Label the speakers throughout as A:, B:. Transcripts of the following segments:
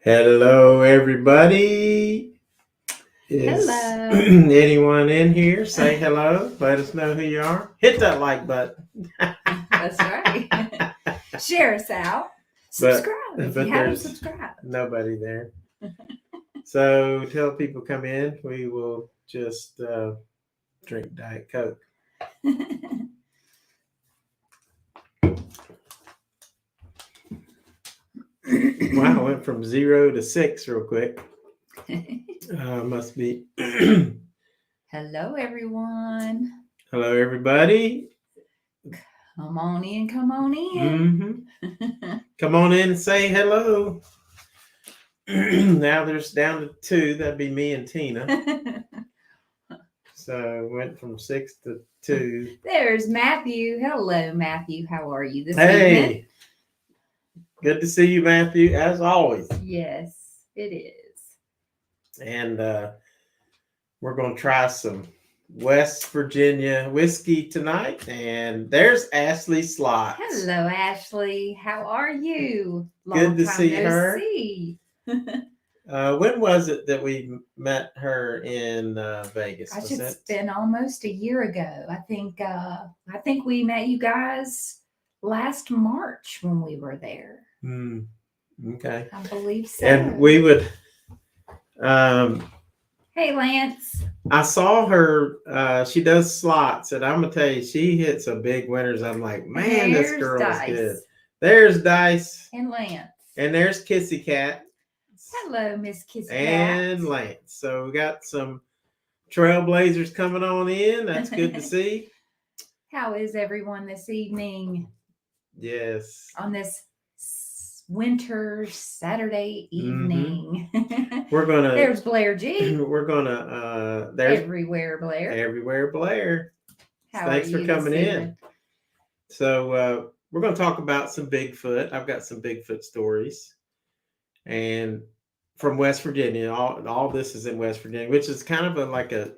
A: Hello, everybody. Is
B: Hello.
A: anyone in here? Say hello. Let us know who you are. Hit that like button.
B: That's right. Share us out. Subscribe if you haven't subscribed.
A: Nobody there. So tell people come in. We will just drink Diet Coke. Wow, I went from 0 to 6 real quick. Must be.
B: Hello, everyone.
A: Hello, everybody.
B: Come on in. Come on in.
A: Mm-hmm. Come on in and say hello. Now there's down to 2. That'd be me and Tina. So went from 6 to 2.
B: There's Matthew. Hello, Matthew. How are you this evening?
A: Hey, good to see you, Matthew, as always.
B: Yes, it is.
A: And we're going to try some West Virginia whiskey tonight. And there's Ashley Slots.
B: Hello, Ashley. How are you?
A: Good to see her.
B: See.
A: When was it that we met her in Vegas?
B: Gosh, it's been almost a year ago. I think we met you guys last March when we were there.
A: Okay.
B: I believe so.
A: And we would.
B: Hey, Lance.
A: I saw her. She does slots, and I'm gonna tell you, she hits some big winners. I'm like, man, this girl is good. There's Dice
B: and Lance,
A: and there's Kissy Kat.
B: Hello, Miss Kissy Kat.
A: And Lance. So we got some Trailblazers coming on in. That's good to see.
B: How is everyone this evening?
A: Yes.
B: On this winter Saturday evening.
A: Mm-hmm. We're gonna.
B: There's Blair G.
A: We're gonna. There's
B: Everywhere Blair.
A: Everywhere Blair. Thanks for coming in. So we're gonna talk about some Bigfoot. I've got some Bigfoot stories, and from West Virginia. All this is in West Virginia, which is kind of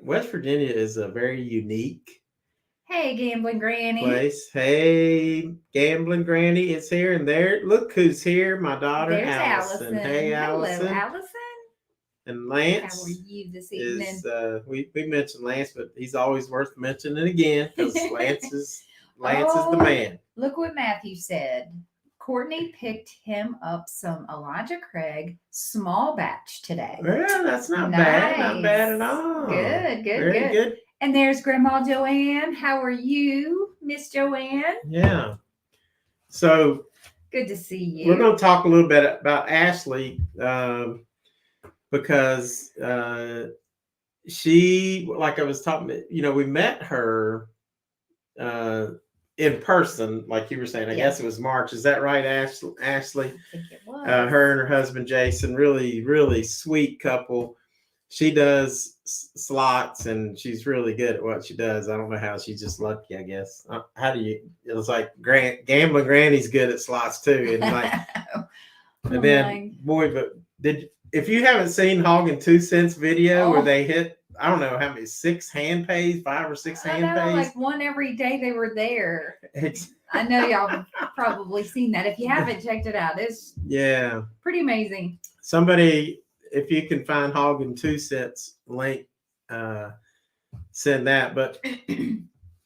A: West Virginia is a very unique.
B: Hey, Gamblin Granny.
A: Place. Hey, Gamblin Granny is here, and there. Look who's here, my daughter.
B: There's Allison.
A: Hey, Allison.
B: Hello, Allison.
A: And Lance.
B: How are you this evening?
A: We mentioned Lance, but he's always worth mentioning again because Lance is the man.
B: Look what Matthew said. Courtney picked him up some Elijah Craig small batch today.
A: Well, that's not bad. Not bad at all.
B: Good.
A: Very good.
B: And there's Grandma Joanne. How are you, Miss Joanne?
A: Yeah. So
B: good to see you.
A: We're going to talk a little bit about Ashley because she, like I was talking, we met her in person, like you were saying. I guess it was March. Is that right, Ashley?
B: I think it was.
A: Her and her husband Jason, really, really sweet couple. She does slots and she's really good at what she does. I don't know how, she's just lucky, I guess. It was like Gamblin Granny's good at slots too. And then, if you haven't seen Hog and 2 Cents video where they hit, I don't know how many, 6 hand pays, 5 or 6 hand pays.
B: Like one every day they were there. I know y'all have probably seen that. If you haven't checked it out, it's pretty amazing.
A: Somebody, if you can find Hog and 2 Cents link, send that. But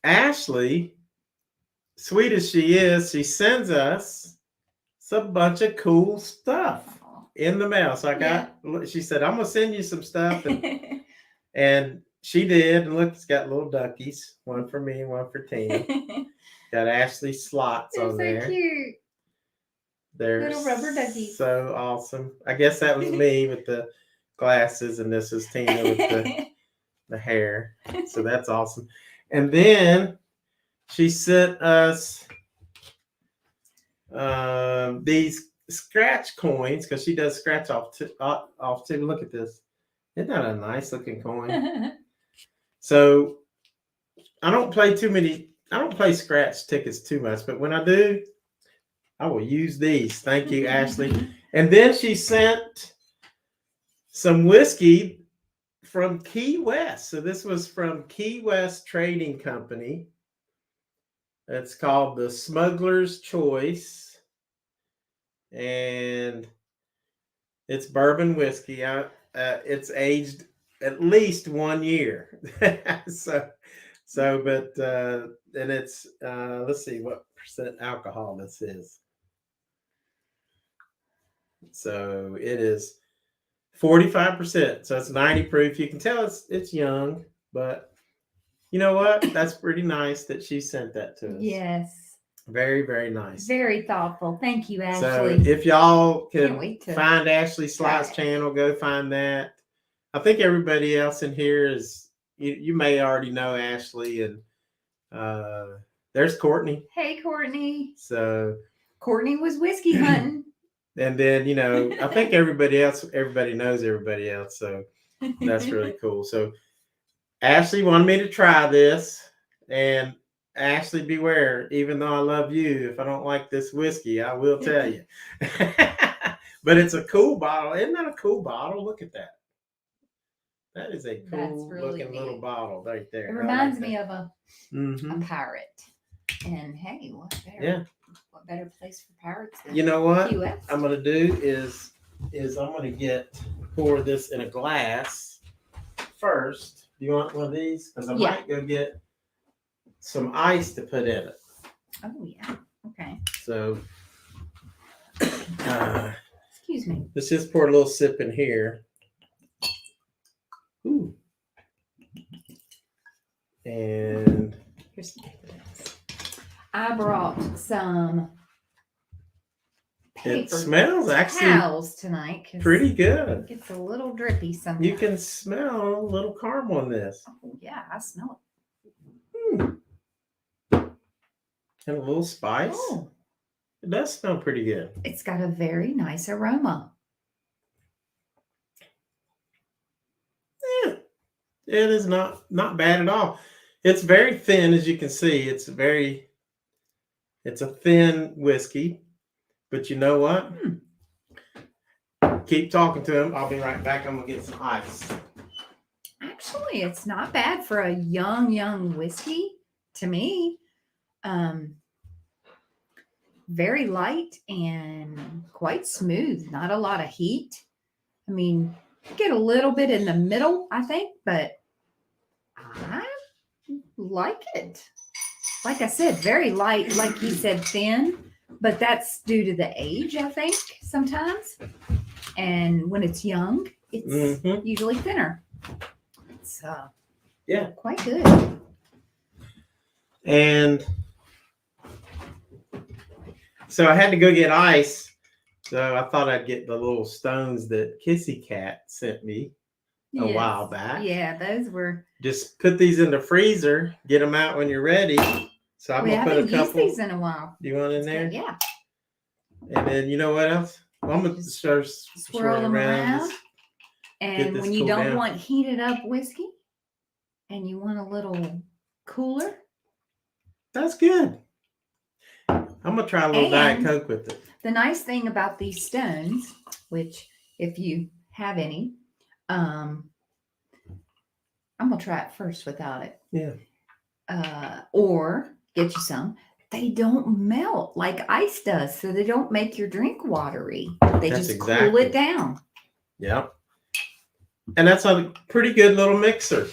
A: Ashley, sweet as she is, she sends us a bunch of cool stuff in the mail. So she said, I'm gonna send you some stuff, and she did. And look, it's got little duckies, one for me and one for Tina. Got Ashley slots on there.
B: They're so cute.
A: They're
B: little rubber duckies.
A: So awesome. I guess that was me with the glasses, and this is Tina with the hair. So that's awesome. And then she sent us these scratch coins because she does scratch off too. Look at this. Isn't that a nice looking coin? So I don't play scratch tickets too much, but when I do, I will use these. Thank you, Ashley. And then she sent some whiskey from Key West. So this was from Key West Trading Company. It's called the Smuggler's Choice. And It's bourbon whiskey. It's aged at least 1 year. But and it's let's see what percent alcohol this is. So it is 45%. So it's 90 proof. You can tell it's young, but you know what? That's pretty nice that she sent that to us.
B: Yes.
A: Very, very nice.
B: Very thoughtful. Thank you, Ashley.
A: So if y'all can find Ashley Sly's channel, go find that. I think everybody else in here is, you may already know Ashley, and there's Courtney.
B: Hey, Courtney.
A: So
B: Courtney was whiskey hunting.
A: And then, I think everybody knows everybody else. So that's really cool. So Ashley wanted me to try this, and Ashley, beware. Even though I love you, if I don't like this whiskey, I will tell you. But it's a cool bottle. Isn't that a cool bottle? Look at that. That is a cool looking little bottle right there.
B: It reminds me of a pirate. And hey, what better place for pirates than
A: you know what
B: US?
A: I'm gonna do is I'm gonna pour this in a glass first. Do you want one of these? Because I might go get some ice to put in it.
B: Oh yeah. Okay.
A: So
B: excuse me.
A: Let's just pour a little sip in here. Ooh. And
B: here's some I brought some paper
A: it smells actually
B: towels tonight.
A: Pretty good.
B: It's a little drippy sometimes.
A: You can smell a little caramel in this.
B: Oh yeah, I smell
A: it. And a little spice.
B: Oh.
A: It does smell pretty good.
B: It's got a very nice aroma.
A: Yeah. It is not bad at all. It's very thin, as you can see. It's a thin whiskey. But you know what? Keep talking to him. I'll be right back. I'm going to get some ice.
B: Actually, it's not bad for a young whiskey to me. Very light and quite smooth. Not a lot of heat. I mean, get a little bit in the middle, I think, but I like it. Like I said, very light, like you said, thin, but that's due to the age, I think, sometimes. And when it's young, it's usually thinner. It's quite good.
A: And so I had to go get ice. So I thought I'd get the little stones that Kissy Kat sent me a while back.
B: Yeah, those were.
A: Just put these in the freezer. Get them out when you're ready. So I'm gonna put a couple.
B: Used these in a while.
A: Do you want in there?
B: Yeah.
A: And then you know what else? Well, I'm gonna start
B: swirl them around. And when you don't want heated up whiskey, and you want a little cooler,
A: that's good. I'm gonna try a little Diet Coke with it.
B: The nice thing about these stones, which if you have any, I'm gonna try it first without it.
A: Yeah.
B: Or get you some. They don't melt like ice does, so they don't make your drink watery. They just cool it down.
A: Yeah. And that's a pretty good little mixer.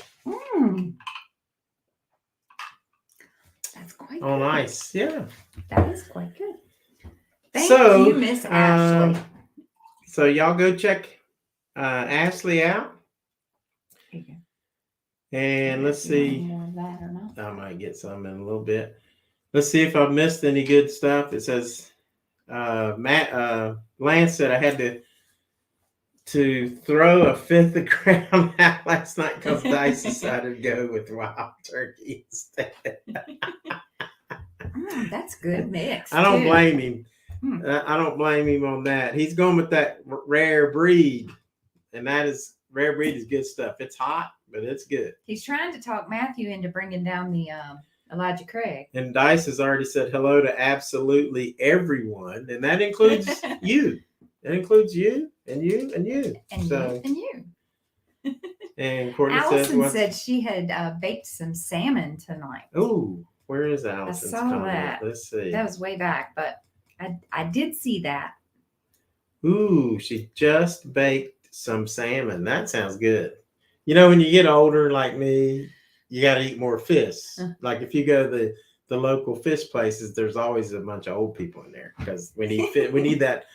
B: That's quite
A: on
B: good.
A: Ice. Yeah.
B: That is quite good. Thank you, Miss Ashley.
A: So y'all go check Ashley out. And let's see.
B: More of that or not.
A: I might get some in a little bit. Let's see if I've missed any good stuff. It says Lance said I had to throw a fifth of Crown out last night because Dice decided to go with wild turkey instead.
B: That's good mix.
A: I don't blame him. I don't blame him on that. He's going with that rare breed, and that is rare breed is good stuff. It's hot, but it's good.
B: He's trying to talk Matthew into bringing down the Elijah Craig.
A: And Dice has already said hello to absolutely everyone, and that includes you. That includes you and you and you.
B: And
A: so,
B: you.
A: And Courtney
B: Allison said she had baked some salmon tonight.
A: Oh, where is Allison's
B: I saw
A: comment?
B: that.
A: Let's see.
B: That was way back, but I did see that.
A: Ooh, she just baked some salmon. That sounds good. You know, when you get older like me, you got to eat more fish. Like if you go to the local fish places, there's always a bunch of old people in there because we need that.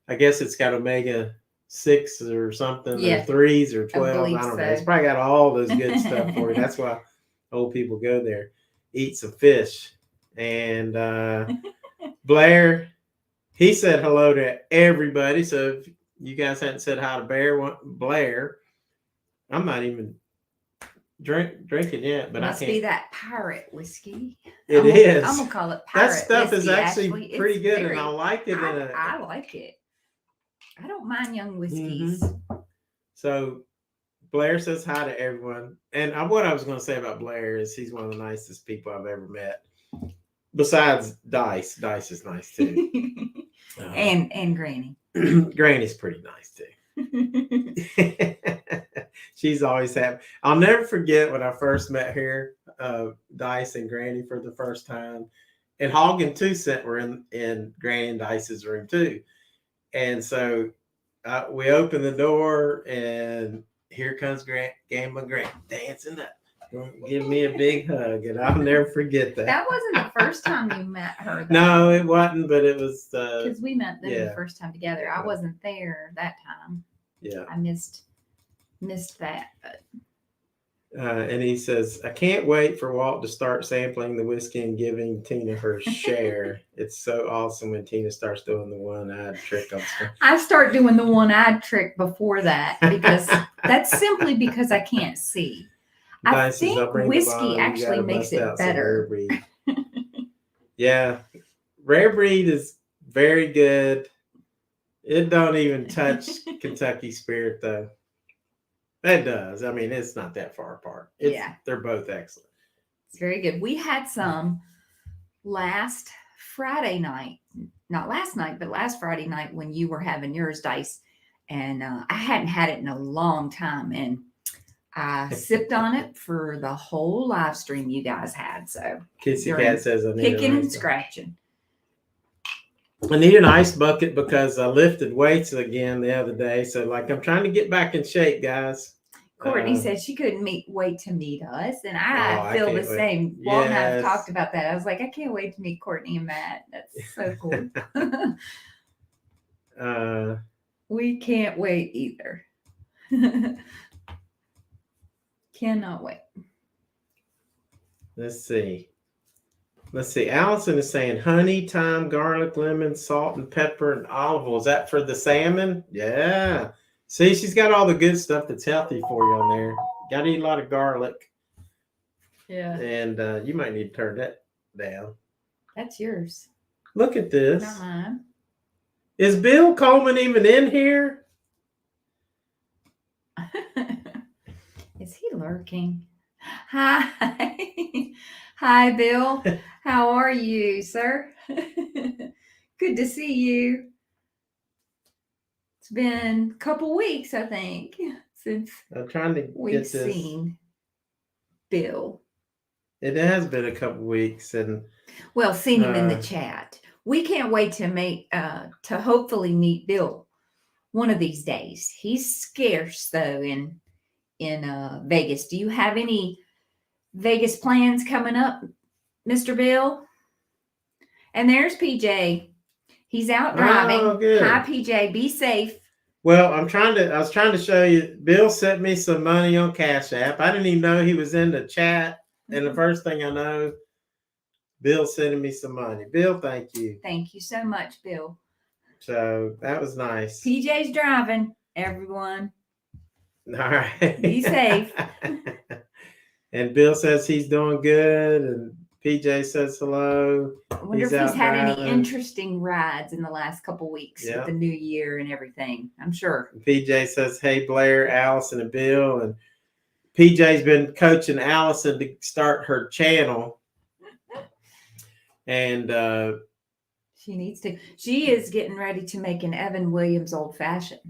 A: I guess it's got omega-6 or something, or 3s or 12. I don't know. It's probably got all those good stuff for you. That's why old people go there, eat some fish. And Blair, he said hello to everybody. So if you guys hadn't said hi to Blair, I'm not even drinking yet, but
B: must be that pirate whiskey.
A: It is.
B: I'm gonna call it pirate.
A: That stuff
B: whiskey,
A: is actually pretty good, and I like it.
B: I like it. I don't mind young whiskeys.
A: So Blair says hi to everyone, and what I was going to say about Blair is he's one of the nicest people I've ever met. Besides Dice, Dice is nice too,
B: and Granny.
A: Granny's pretty nice too. She's always happy. I'll never forget when I first met here, Dice and Granny for the first time, and Hog and 2 Cent were in Granny and Dice's room too, and so we opened the door, and here comes Gamblin Granny dancing up. Give me a big hug, and I'll never forget that.
B: That wasn't the first time you met her, though.
A: No, it wasn't, but it was
B: because we met them the first time together. I wasn't there that time.
A: Yeah,
B: I missed that. But.
A: And he says, "I can't wait for Walt to start sampling the whiskey and giving Tina her share. It's so awesome when Tina starts doing the one-eyed trick on screen."
B: I start doing the one-eyed trick before that because that's simply because I can't see. I think whiskey actually makes it better.
A: Yeah, rare breed is very good. It don't even touch Kentucky Spirit though. It does. I mean, it's not that far apart. They're both excellent.
B: It's very good. We had some last Friday night, not last night, but last Friday night when you were having yours, Dice, and I hadn't had it in a long time, and I sipped on it for the whole live stream you guys had. So
A: Kissy Kat says I need
B: kicking and scratching.
A: I need an ice bucket because I lifted weights again the other day. So like I'm trying to get back in shape, guys.
B: Courtney said she couldn't wait to meet us, and I feel the same. Walt and I have talked about that. I was like, I can't wait to meet Courtney and Matt. That's so cool. We can't wait either. Cannot wait.
A: Let's see. Allison is saying honey, thyme, garlic, lemon, salt, and pepper, and olive oil. Is that for the salmon? Yeah. See, she's got all the good stuff that's healthy for you on there. Got to eat a lot of garlic.
B: Yeah.
A: And you might need to turn that down.
B: That's yours.
A: Look at this.
B: Not mine.
A: Is Bill Coleman even in here?
B: Is he lurking? Hi. Hi, Bill. How are you, sir? Good to see you. It's been a couple weeks, I think, since
A: I'm trying to
B: we've seen Bill.
A: It has been a couple weeks, and
B: seen him in the chat. We can't wait to hopefully meet Bill one of these days. He's scarce though in Vegas. Do you have any Vegas plans coming up, Mr. Bill? And there's PJ. He's out driving.
A: Oh, good.
B: Hi, PJ. Be safe.
A: Well, I was trying to show you. Bill sent me some money on Cash-App. I didn't even know he was in the chat. And the first thing I know, Bill sending me some money. Bill, thank you.
B: Thank you so much, Bill.
A: So that was nice.
B: PJ's driving, everyone.
A: All right.
B: Be safe.
A: And Bill says he's doing good, and PJ says hello.
B: I wonder if he's had any interesting rides in the last couple weeks with the new year and everything. I'm sure.
A: PJ says, hey, Blair, Allison, and Bill. And PJ's been coaching Allison to start her channel. And
B: she needs to. She is getting ready to make an Evan Williams old fashioned.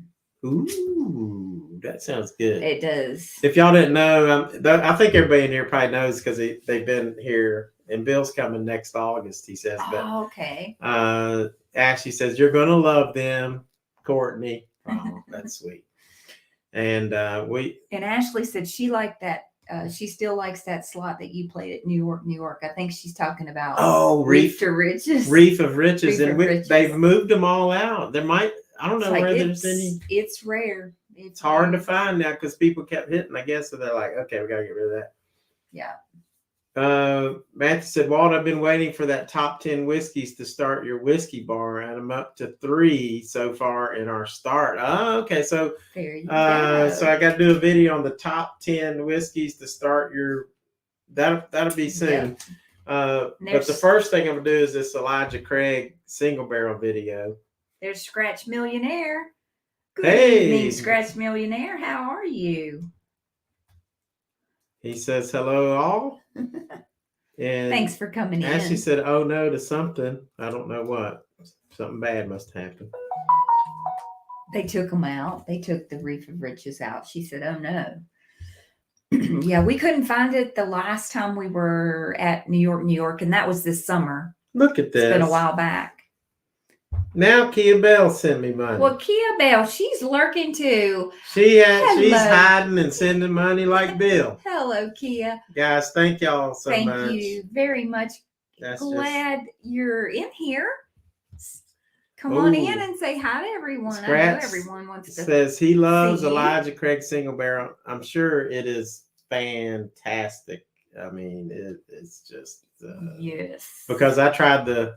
A: Ooh, that sounds good.
B: It does.
A: If y'all didn't know, I think everybody in here probably knows because they've been here. And Bill's coming next August, he says. But
B: okay.
A: Ashley says, you're going to love them. Courtney. Oh, that's sweet. And
B: And Ashley said she liked that. She still likes that slot that you played at New York. I think she's talking about Reef to Riches.
A: Reef of Riches.
B: Reef
A: And
B: of Riches.
A: they've moved them all out. There might, I don't know
B: It's
A: where
B: like
A: there's any.
B: It's rare.
A: It's hard to find now because people kept hitting, I guess. So they're like, okay, we got to get rid of that.
B: Yeah.
A: Matthew said, Walt, I've been waiting for that top 10 whiskeys to start your whiskey bar, and I'm up to 3 so far in our start. Oh, okay. So,
B: there you go.
A: So I got to do a video on the top 10 whiskeys to start your. That'll be soon. Yep. But the first thing I'm gonna do is this Elijah Craig single barrel video.
B: There's Scratch Millionaire. Good
A: Hey,
B: evening, Scratch Millionaire. How are you?
A: He says hello all. And
B: thanks for coming in.
A: Ashley said, "Oh no" to something. I don't know what. Something bad must happen.
B: They took them out. They took the Reef of Riches out. She said, "Oh no." Yeah, we couldn't find it the last time we were at New York, and that was this summer.
A: Look at this.
B: It's been a while back.
A: Now Kia-Belle send me money.
B: Well, Kia-Belle, she's lurking too.
A: She's hiding and sending money like Bill.
B: Hello, Kia.
A: Guys, thank y'all so much.
B: Thank you very much. Glad you're in here. Come on in and say hi to everyone.
A: Scratch,
B: I know everyone wants to.
A: Says he loves Elijah Craig single barrel. I'm sure it is fantastic. I mean, it's just
B: yes.
A: Because I tried the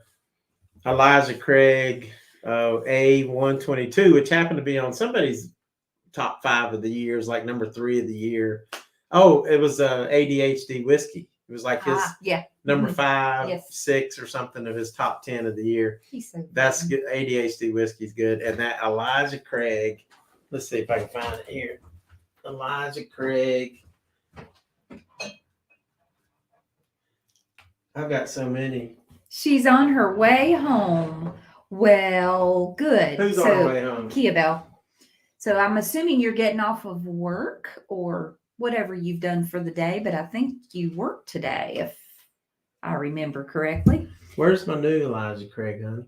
A: Elijah Craig A122, which happened to be on somebody's top 5 of the years, like number 3 of the year. Oh, it was ADHD whiskey. It was like his number 5, 6 or something of his top 10 of the year. That's good. ADHD whiskey's good. And that Elijah Craig, let's see if I can find it here. Elijah Craig. I've got so many.
B: She's on her way home. Well, good.
A: Who's on her way home?
B: Kia-Belle. So I'm assuming you're getting off of work or whatever you've done for the day, but I think you worked today, if I remember correctly.
A: Where's my new Elijah Craig, honey?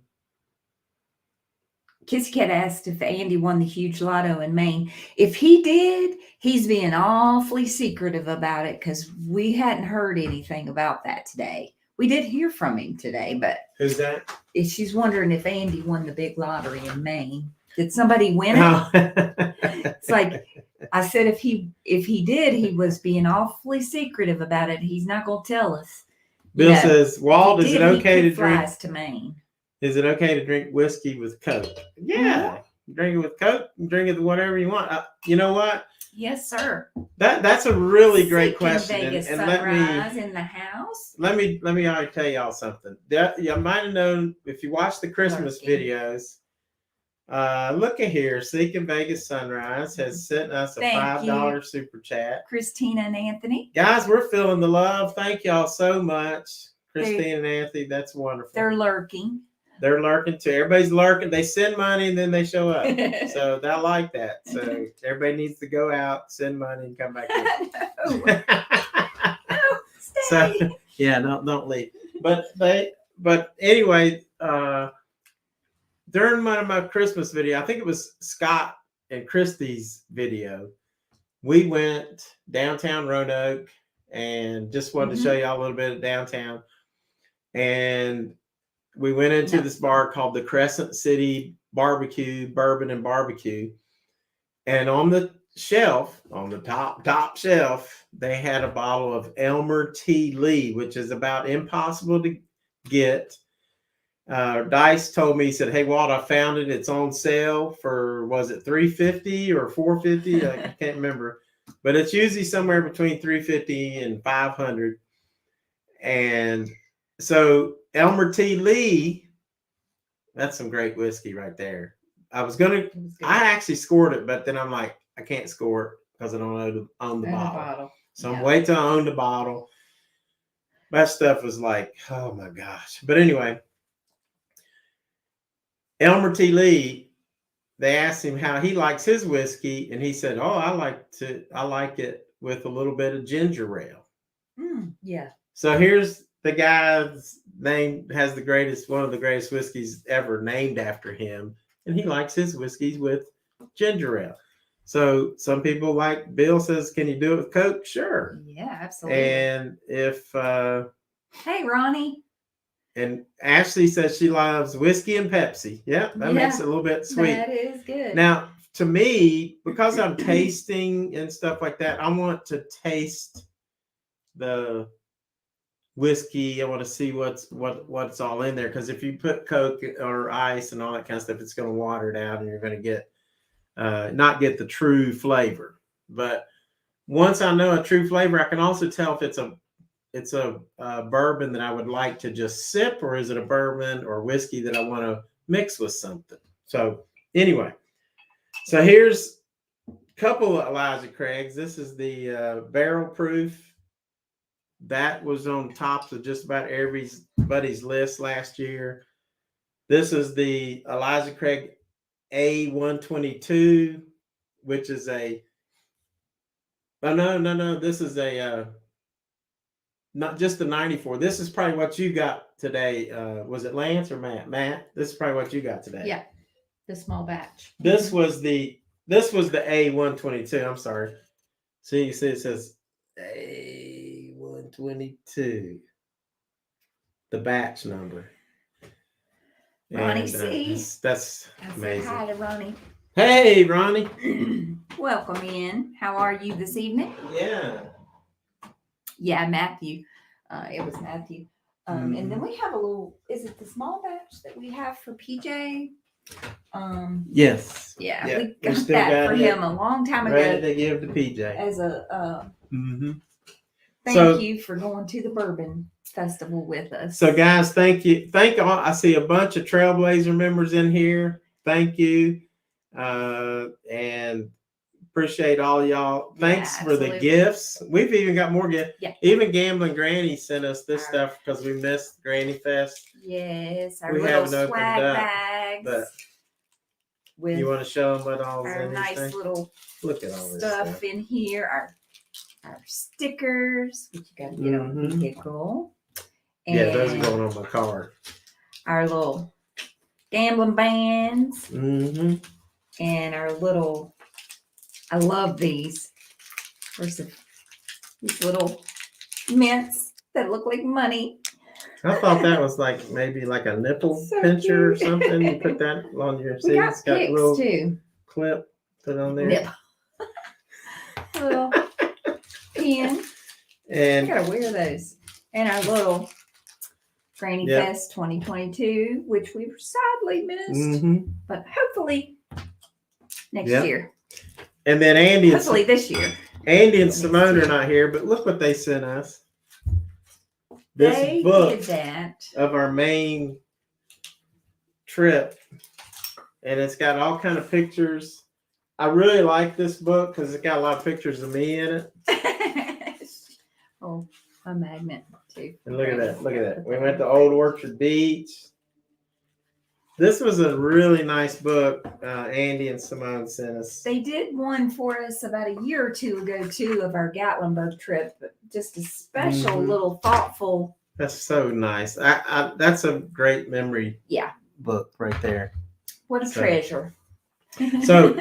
B: Kissy Kat asked if Andy won the huge lotto in Maine. If he did, he's being awfully secretive about it because we hadn't heard anything about that today. We did hear from him today, but
A: who's that?
B: She's wondering if Andy won the big lottery in Maine. Did somebody win it?
A: Oh.
B: It's like I said, if he did, he was being awfully secretive about it. He's not going to tell us.
A: Bill says, Walt, is it okay to drink?
B: To Maine.
A: Is it okay to drink whiskey with Coke? Yeah, drink it with Coke. Drink it with whatever you want. You know what?
B: Yes, sir.
A: That's a really great question.
B: Vegas
A: and
B: sunrise in the house.
A: Let me already tell y'all something. You might have known if you watch the Christmas videos. Look at here. Seeking Vegas Sunrise has sent us a $5 super chat.
B: Christina and Anthony.
A: Guys, we're feeling the love. Thank y'all so much. Christina and Anthony, that's wonderful.
B: They're lurking.
A: They're lurking too. Everybody's lurking. They send money and then they show up. So they like that. So everybody needs to go out, send money, and come back in.
B: No, stay.
A: So yeah, don't leave. But anyway, during one of my Christmas video, I think it was Scott and Christy's video, we went downtown Roanoke and just wanted to show y'all a little bit of downtown. And we went into this bar called the Crescent City Barbecue, Bourbon and Barbecue. And on the shelf, on the top shelf, they had a bottle of Elmer T. Lee, which is about impossible to get. Dice told me, he said, "Hey, Walt, I found it. It's on sale for, was it $350 or $450? I can't remember. But it's usually somewhere between $350 and $500. And so Elmer T. Lee, that's some great whiskey right there. I actually scored it, but then I'm like, I can't score it because I don't own the bottle. So I'm waiting till I own the bottle. That stuff was like, oh my gosh. But anyway, Elmer T. Lee, they asked him how he likes his whiskey, and he said, "Oh, I like it with a little bit of ginger ale."
B: Yeah. So
A: here's the guy's name, has one of the greatest whiskeys ever named after him. and he likes his whiskeys with ginger ale. So some people like Bill says, can you do it with Coke? Sure.
B: Yeah, absolutely.
A: And if
B: hey, Ronnie.
A: and Ashley says she loves whiskey and Pepsi. Yeah, that makes it a little bit sweet.
B: That is good.
A: Now, to me, because I'm tasting and stuff like that, I want to taste the whiskey. I want to see what's all in there. Because if you put Coke or ice and all that kind of stuff, it's going to water it out, and you're going to get not get the true flavor. But once I know a true flavor, I can also tell if it's a bourbon that I would like to just sip, or is it a bourbon or whiskey that I want to mix with something. So anyway, so here's a couple of Elijah Craig's. This is the barrel proof. That was on tops of just about everybody's list last year. This is the Elijah Craig A122, which is no. This is not just the 94. This is probably what you got today. Was it Lance or Matt? Matt, this is probably what you got today.
B: Yeah, the small batch.
A: This was the A122. I'm sorry. See, you see it says A122, the batch number.
B: Ronnie C.
A: That's amazing.
B: Hi to Ronnie.
A: Hey, Ronnie.
B: Welcome in. How are you this evening?
A: Yeah,
B: Matthew. It was Matthew. And then we have a little, is it the small batch that we have for PJ?
A: Yes.
B: Yeah,
A: Yeah.
B: we got that for him a long time ago.
A: Ready to give to PJ.
B: As a
A: Thank
B: you for going to the Bourbon Festival with us.
A: So guys, thank you. Thank all. I see a bunch of Trailblazer members in here. Thank you. And appreciate all y'all. Thanks for the gifts. We've even got more gifts.
B: Yeah.
A: Even Gamblin Granny sent us this stuff because we missed Granny Fest.
B: Yes, our
A: We
B: little
A: haven't
B: swag
A: opened up,
B: bags.
A: But
B: with
A: you want to show them what all is
B: our
A: in
B: nice
A: this
B: little
A: Look at all this
B: stuff in here. Our stickers, which you got to get on the vehicle. And
A: yeah, those are going on my car.
B: Our little gambling bands.
A: Mm-hmm.
B: And our little, I love these. These little mints that look like money.
A: I thought that was like maybe like a nipple
B: So
A: pincher or
B: cute.
A: something. You put that on your seat.
B: We got
A: It's got a
B: pics
A: little
B: too.
A: clip put on there.
B: Nip. A little pen. I
A: And
B: gotta wear those. And our little Granny Fest 2022, which we've sadly missed, but hopefully next year.
A: And then Andy
B: Hopefully this year.
A: Andy and Simone are not here, but look what they sent us. This book of our main trip, and it's got all kind of pictures. I really like this book because it's got a lot of pictures of me in it.
B: Oh, a magnet too.
A: And look at that. Look at that. We went to Old Orchard Beach. This was a really nice book Andy and Simone sent us.
B: They did one for us about a year or two ago, too, of our Gatlinburg trip. Just a special little thoughtful.
A: That's so nice. That's a great memory book right there.
B: What a treasure.
A: So,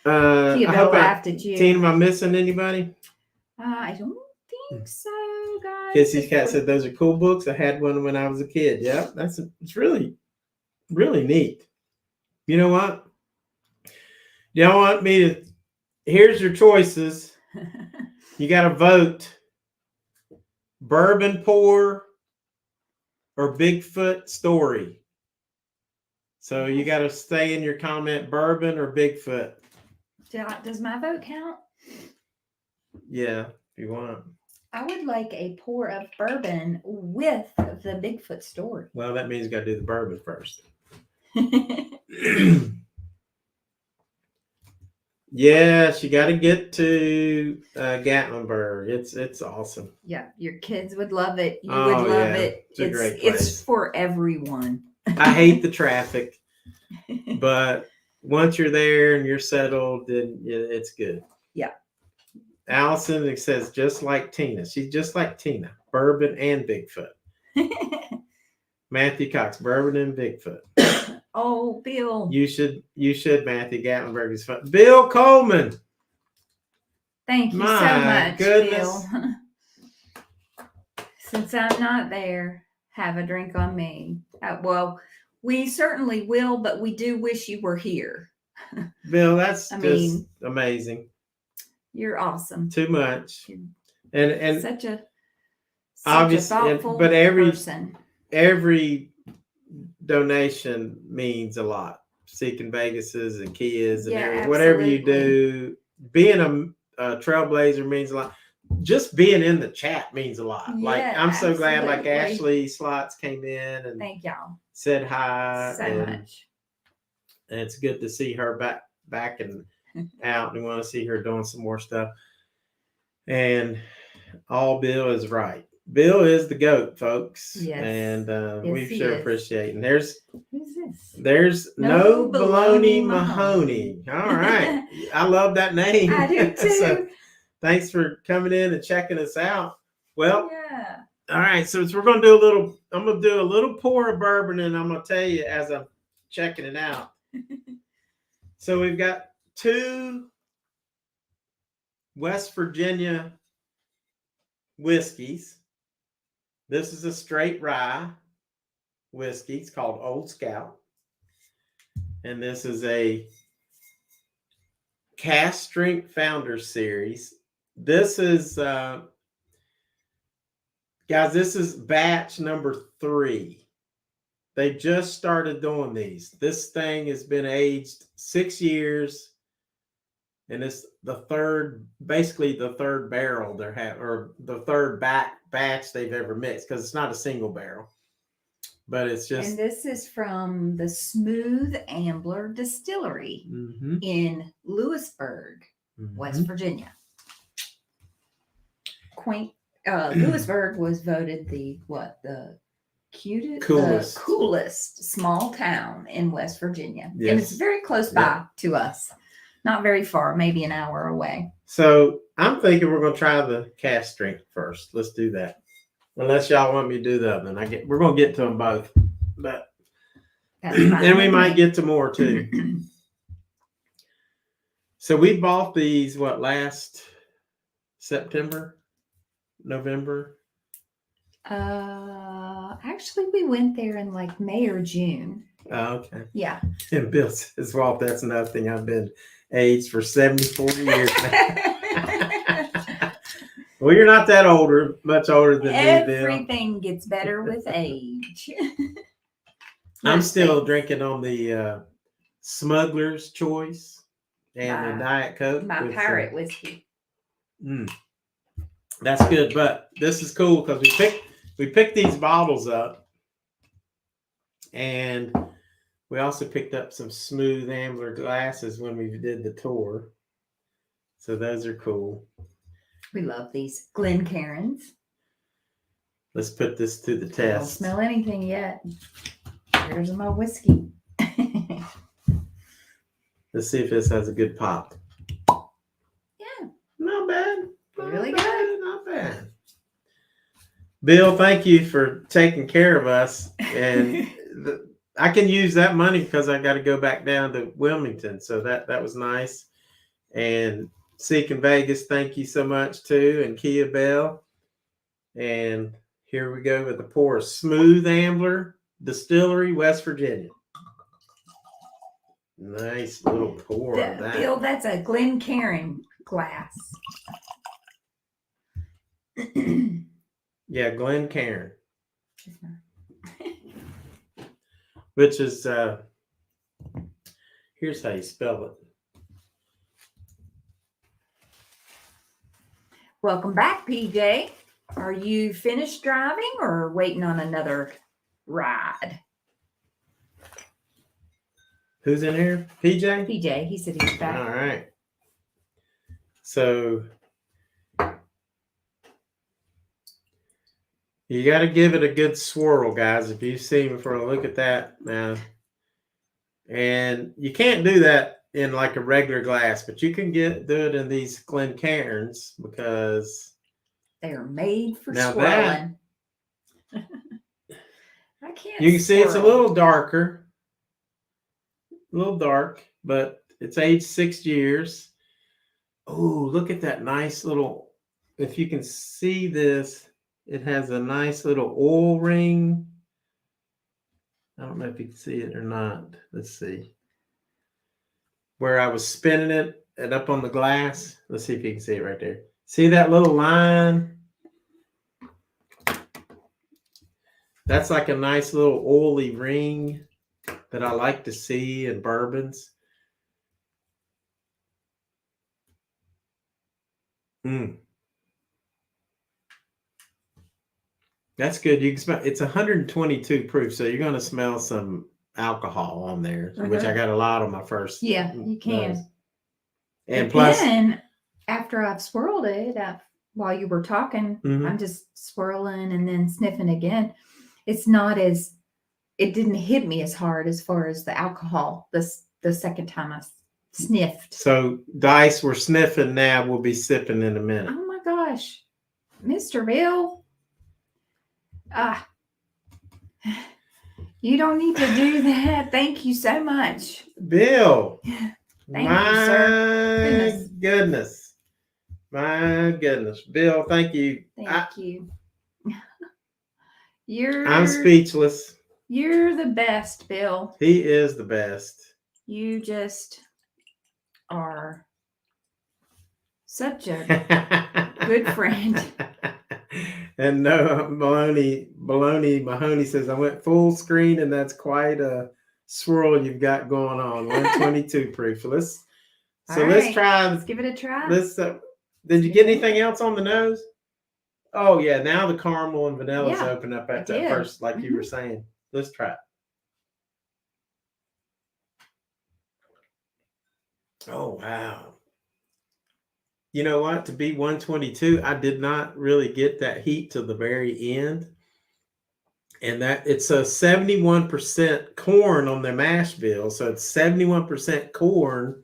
B: Kia-Belle laughed at you.
A: Tina, am I missing anybody?
B: I don't think so, guys.
A: Kissy Kat said those are cool books. I had one when I was a kid. Yeah, it's really neat. You know what? Y'all want me to? Here's your choices. You got to vote: bourbon pour or Bigfoot story. So you got to stay in your comment: bourbon or Bigfoot.
B: Does my vote count?
A: Yeah, if you want.
B: I would like a pour of bourbon with the Bigfoot story.
A: Well, that means you got to do the bourbon first. Yes, you got to get to Gatlinburg. It's awesome.
B: Yeah, your kids would love it. You would love it.
A: It's a great place.
B: It's for everyone.
A: I hate the traffic, but once you're there and you're settled, then it's good.
B: Yeah.
A: Allison, it says just like Tina. She's just like Tina. Bourbon and Bigfoot. Matthew Cox, bourbon and Bigfoot.
B: Oh, Bill.
A: You should, Matthew. Gatlinburg is fun. Bill Coleman.
B: Thank you so
A: My
B: much,
A: goodness.
B: Bill. Since I'm not there, have a drink on me. Well, we certainly will, but we do wish you were here.
A: Bill, that's amazing.
B: You're awesome.
A: Too much. And
B: such a
A: obviously,
B: thoughtful
A: but
B: person.
A: Every donation means a lot. Seeking Vegas's and Kia's and whatever you do. Being a Trailblazer means a lot. Just being in the chat means a lot.
B: Yeah,
A: like I'm so glad
B: absolutely.
A: Ashley Slots came in and
B: thank y'all
A: said hi
B: so much.
A: And it's good to see her back and out. We want to see her doing some more stuff. And all Bill is right. Bill is the GOAT, folks.
B: Yes.
A: And
B: Yes,
A: we sure appreciate it. And
B: who's this?
A: There's no baloney Mahoney. All right. I love that name.
B: I do too.
A: So, thanks for coming in and checking us out. Well,
B: yeah.
A: All right. So we're going to do I'm going to do a little pour of bourbon, and I'm going to tell you as I'm checking it out. So we've got 2 West Virginia whiskeys. This is a straight rye whiskey. It's called Old Scout. And this is a Cask Strength Founders Series. This is, guys, this is batch number 3. They just started doing these. This thing has been aged 6 years. And it's basically the third barrel or the third batch they've ever mixed, because it's not a single barrel. But it's just.
B: And this is from the Smooth Ambler Distillery in Lewisburg, West Virginia. Quaint. Lewisburg was voted the coolest small town in West Virginia. Yes. And it's very close by to us. Not very far, maybe an hour away.
A: So I'm thinking we're going to try the Cask Strength first. Let's do that. Unless y'all want me to do the other one. We're going to get to them both. But and we might get to more too. So we bought these, last September, November?
B: Actually, we went there in like May or June.
A: Oh, okay.
B: Yeah.
A: And Bill says, well, that's nothing. I've been aged for 74 years now. Well, you're not that much older than me, Bill.
B: Everything gets better with age.
A: I'm still drinking on the Smuggler's Choice and the Diet Coke.
B: My pirate whiskey.
A: That's good, but this is cool because we picked these bottles up, and we also picked up some Smooth Ambler glasses when we did the tour. So those are cool.
B: We love these Glencairns.
A: Let's put this to the
B: I
A: test.
B: don't smell anything yet. Here's my whiskey.
A: Let's see if this has a good pop.
B: Yeah.
A: Not bad.
B: Really good.
A: Not bad. Bill, thank you for taking care of us. And I can use that money because I got to go back down to Wilmington. So that was nice. And Seeking Vegas, thank you so much too. And Kia-Belle. And here we go with the pour. Smooth Ambler Distillery, West Virginia. Nice little pour of that.
B: Bill, that's a Glencairn glass.
A: Yeah, Glencairn. Which is, here's how you spell it.
B: Welcome back, PJ. Are you finished driving or waiting on another ride?
A: Who's in here? PJ?
B: PJ, he said he's back.
A: All right. So you got to give it a good swirl, guys. If you see me for a look at that now. And you can't do that in like a regular glass, but you can do it in these Glencairns because
B: they are made for swirling. I can't.
A: You can see it's a little darker. a little dark, but it's aged 6 years. Oh, look at that nice little, if you can see this, it has a nice little oil ring. I don't know if you can see it or not. Let's see. Where I was spinning it and up on the glass. Let's see if you can see it right there. See that little line? That's like a nice little oily ring that I like to see in bourbons. That's good. You can smell. It's 122 proof, so you're going to smell some alcohol on there, which I got a lot on my first.
B: Yeah, you can.
A: Nose. And
B: but
A: plus,
B: then after I've swirled it, while you were talking, I'm just swirling and then sniffing again. It's not as, it didn't hit me as hard as far as the alcohol the second time I sniffed.
A: So Dice, we're sniffing now. We'll be sipping in a minute.
B: Oh my gosh, Mr. Bill. You don't need to do that. Thank you so much.
A: Bill.
B: Thank you, sir.
A: Goodness. My goodness. Bill, thank you.
B: Thank you.
A: I'm speechless.
B: You're the best, Bill.
A: He is the best.
B: You just are such a good friend.
A: And no, Baloney Mahoney says, I went full screen and that's quite a swirl you've got going on. 122 proof. Let's try.
B: Let's give it a try.
A: Did you get anything else on the nose? Oh yeah, now the caramel and vanilla's open up at that first, like you were saying. Let's try it. Oh wow. You know what? To be 122, I did not really get that heat to the very end. And that it's a 71% corn on their mash bill. So it's 71% corn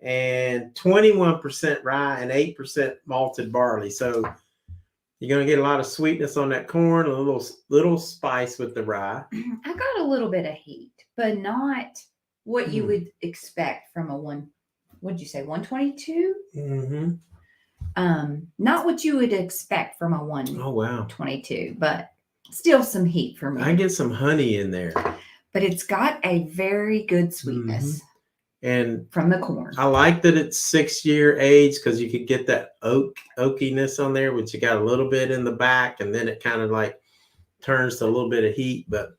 A: and 21% rye and 8% malted barley. So you're going to get a lot of sweetness on that corn, a little spice with the rye.
B: I got a little bit of heat, but not what you would expect from a what'd you say, 122? Not what you would expect from a 122, but still some heat for me.
A: I get some honey in there.
B: But it's got a very good sweetness.
A: And
B: from the corn.
A: I like that it's 6 year age because you could get that oakiness on there, which you got a little bit in the back, and then it kind of like turns to a little bit of heat. But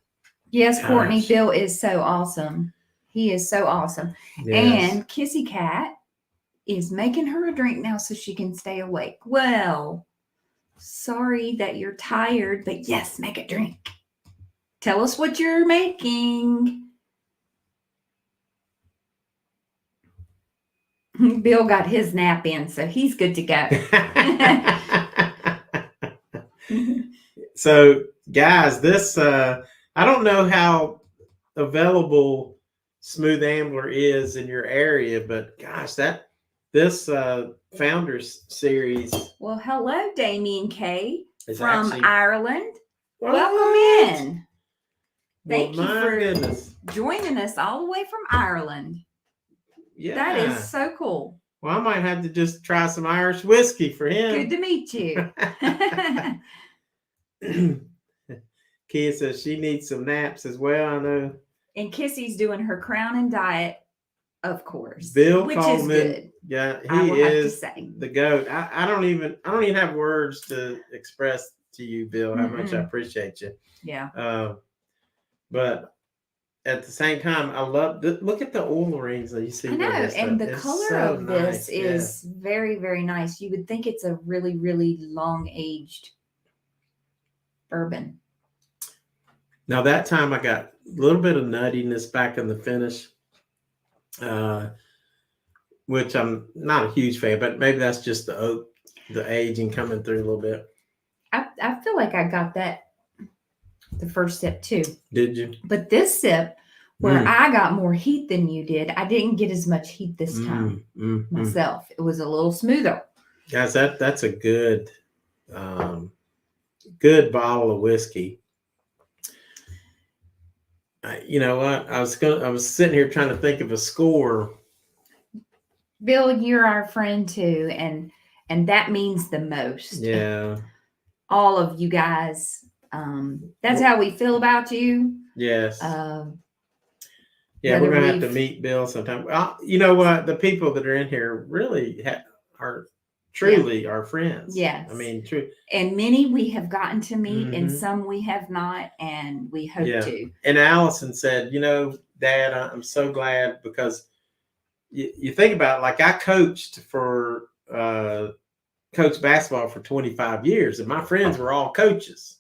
B: yes, Courtney, Bill is so awesome. He is so awesome. Yes. And Kissy Kat is making her a drink now so she can stay awake. Well, sorry that you're tired, but yes, make a drink. Tell us what you're making. Bill got his nap in, so he's good to go.
A: So, guys, this, I don't know how available Smooth Ambler is in your area, but gosh, this Founders Series.
B: Well, hello, Damien K. from
A: actually,
B: Ireland.
A: What?
B: Welcome in. Thank you for
A: goodness.
B: joining us all the way from Ireland.
A: Yeah.
B: That is so cool.
A: Well, I might have to just try some Irish whiskey for him.
B: Good to meet you.
A: Kia says she needs some naps as well, I know.
B: And Kissy's doing her crowning diet, of course.
A: Bill
B: which
A: Coleman,
B: is good.
A: Yeah, he is the GOAT. I don't even have words to express to you, Bill, how much I appreciate you.
B: Yeah.
A: But at the same time, I love look at the oil rings that you see.
B: I know, and the color
A: so
B: of this is very, very nice. You would think it's a really, really long aged bourbon.
A: Now that time I got a little bit of nuttiness back in the finish, which I'm not a huge fan, but maybe that's just the oak, the aging coming through a little bit.
B: I feel like I got that the first sip too.
A: Did you?
B: But this sip, where I got more heat than you did, I didn't get as much heat this time myself. It was a little smoother.
A: Guys, that's a good good bottle of whiskey. You know what? I was sitting here trying to think of a score.
B: Bill, you're our friend too, and that means the most.
A: Yeah.
B: All of you guys. That's how we feel about you.
A: Yes. Yeah,
B: whether
A: we're gonna have to meet Bill sometime. You know what? The people that are in here really are truly our friends.
B: Yes.
A: I mean, true.
B: And many we have gotten to meet, and some we have not, and we hope to.
A: And Allison said, you know, Dad, I'm so glad because you think about it, like I coached for coached basketball for 25 years, and my friends were all coaches.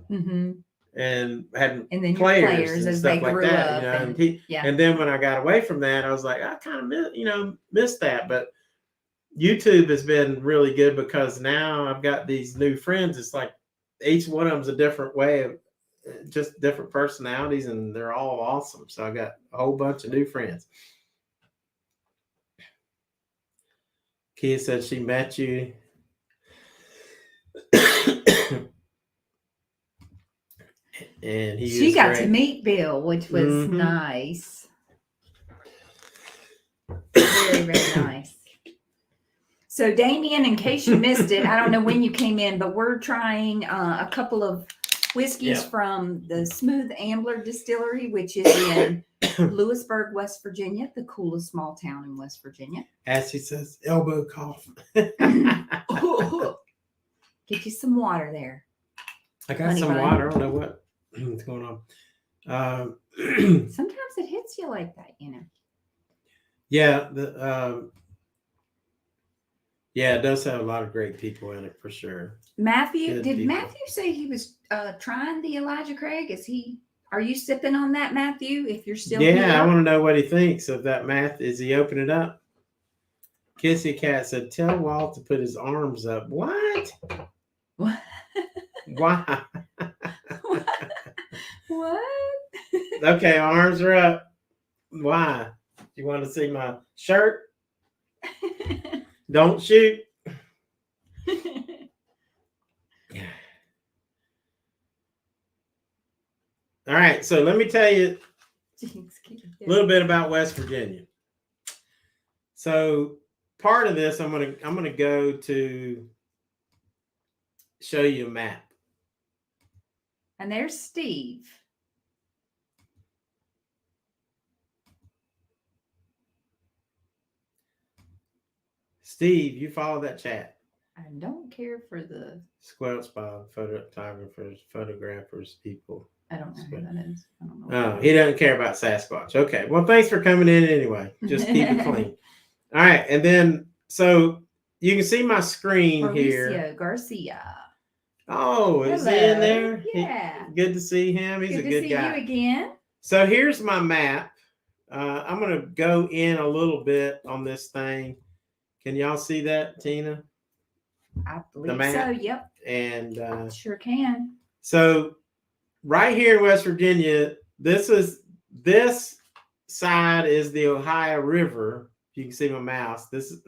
A: Mm-hmm. And had players and stuff like that, you know. And then when I got away from that, I was like, I kind of missed that. But YouTube has been really good because now I've got these new friends. It's like each one of them's a different way of just different personalities, and they're all awesome. So I got a whole bunch of new friends. Kia said she met you. And she
B: got to meet Bill, which was nice. Very, very nice. So Damien, in case you missed it, I don't know when you came in, but we're trying a couple of whiskeys from the Smooth Ambler Distillery, which is in Lewisburg, West Virginia, the coolest small town in West Virginia.
A: As he says, elbow cough.
B: Get you some water there.
A: I got some water. I don't know what's going on.
B: Sometimes it hits you like that, you know.
A: Yeah, it does have a lot of great people in it for sure.
B: Matthew, Matthew say he was trying the Elijah Craig? Are you sipping on that, Matthew? If you're still here?
A: I want to know what he thinks of that. Is he opening it up? Kissy Kat said, "Tell Walt to put his arms up." What?
B: What?
A: Why?
B: What?
A: Okay, arms are up. Why? You want to see my shirt? Don't shoot. All right, so let me tell you a little bit about West Virginia. So part of this, I'm gonna go to show you a map.
B: And there's Steve.
A: Steve, you follow that chat.
B: I don't care for the
A: Squelch Bob, photographers, people.
B: I don't know who that is. I don't know.
A: Oh, he doesn't care about Sasquatch. Okay. Well, thanks for coming in anyway. Just keep it clean. All right. And then, so you can see my screen
B: Mauricio
A: here.
B: Garcia.
A: Oh, is he in there?
B: Yeah.
A: Good to see him. He's a good guy.
B: Good to see you again.
A: So here's my map. I'm going to go in a little bit on this thing. Can y'all see that, Tina?
B: I believe so. Yep.
A: And
B: sure can.
A: So right here in West Virginia, this side is the Ohio River. If you can see my mouse, this is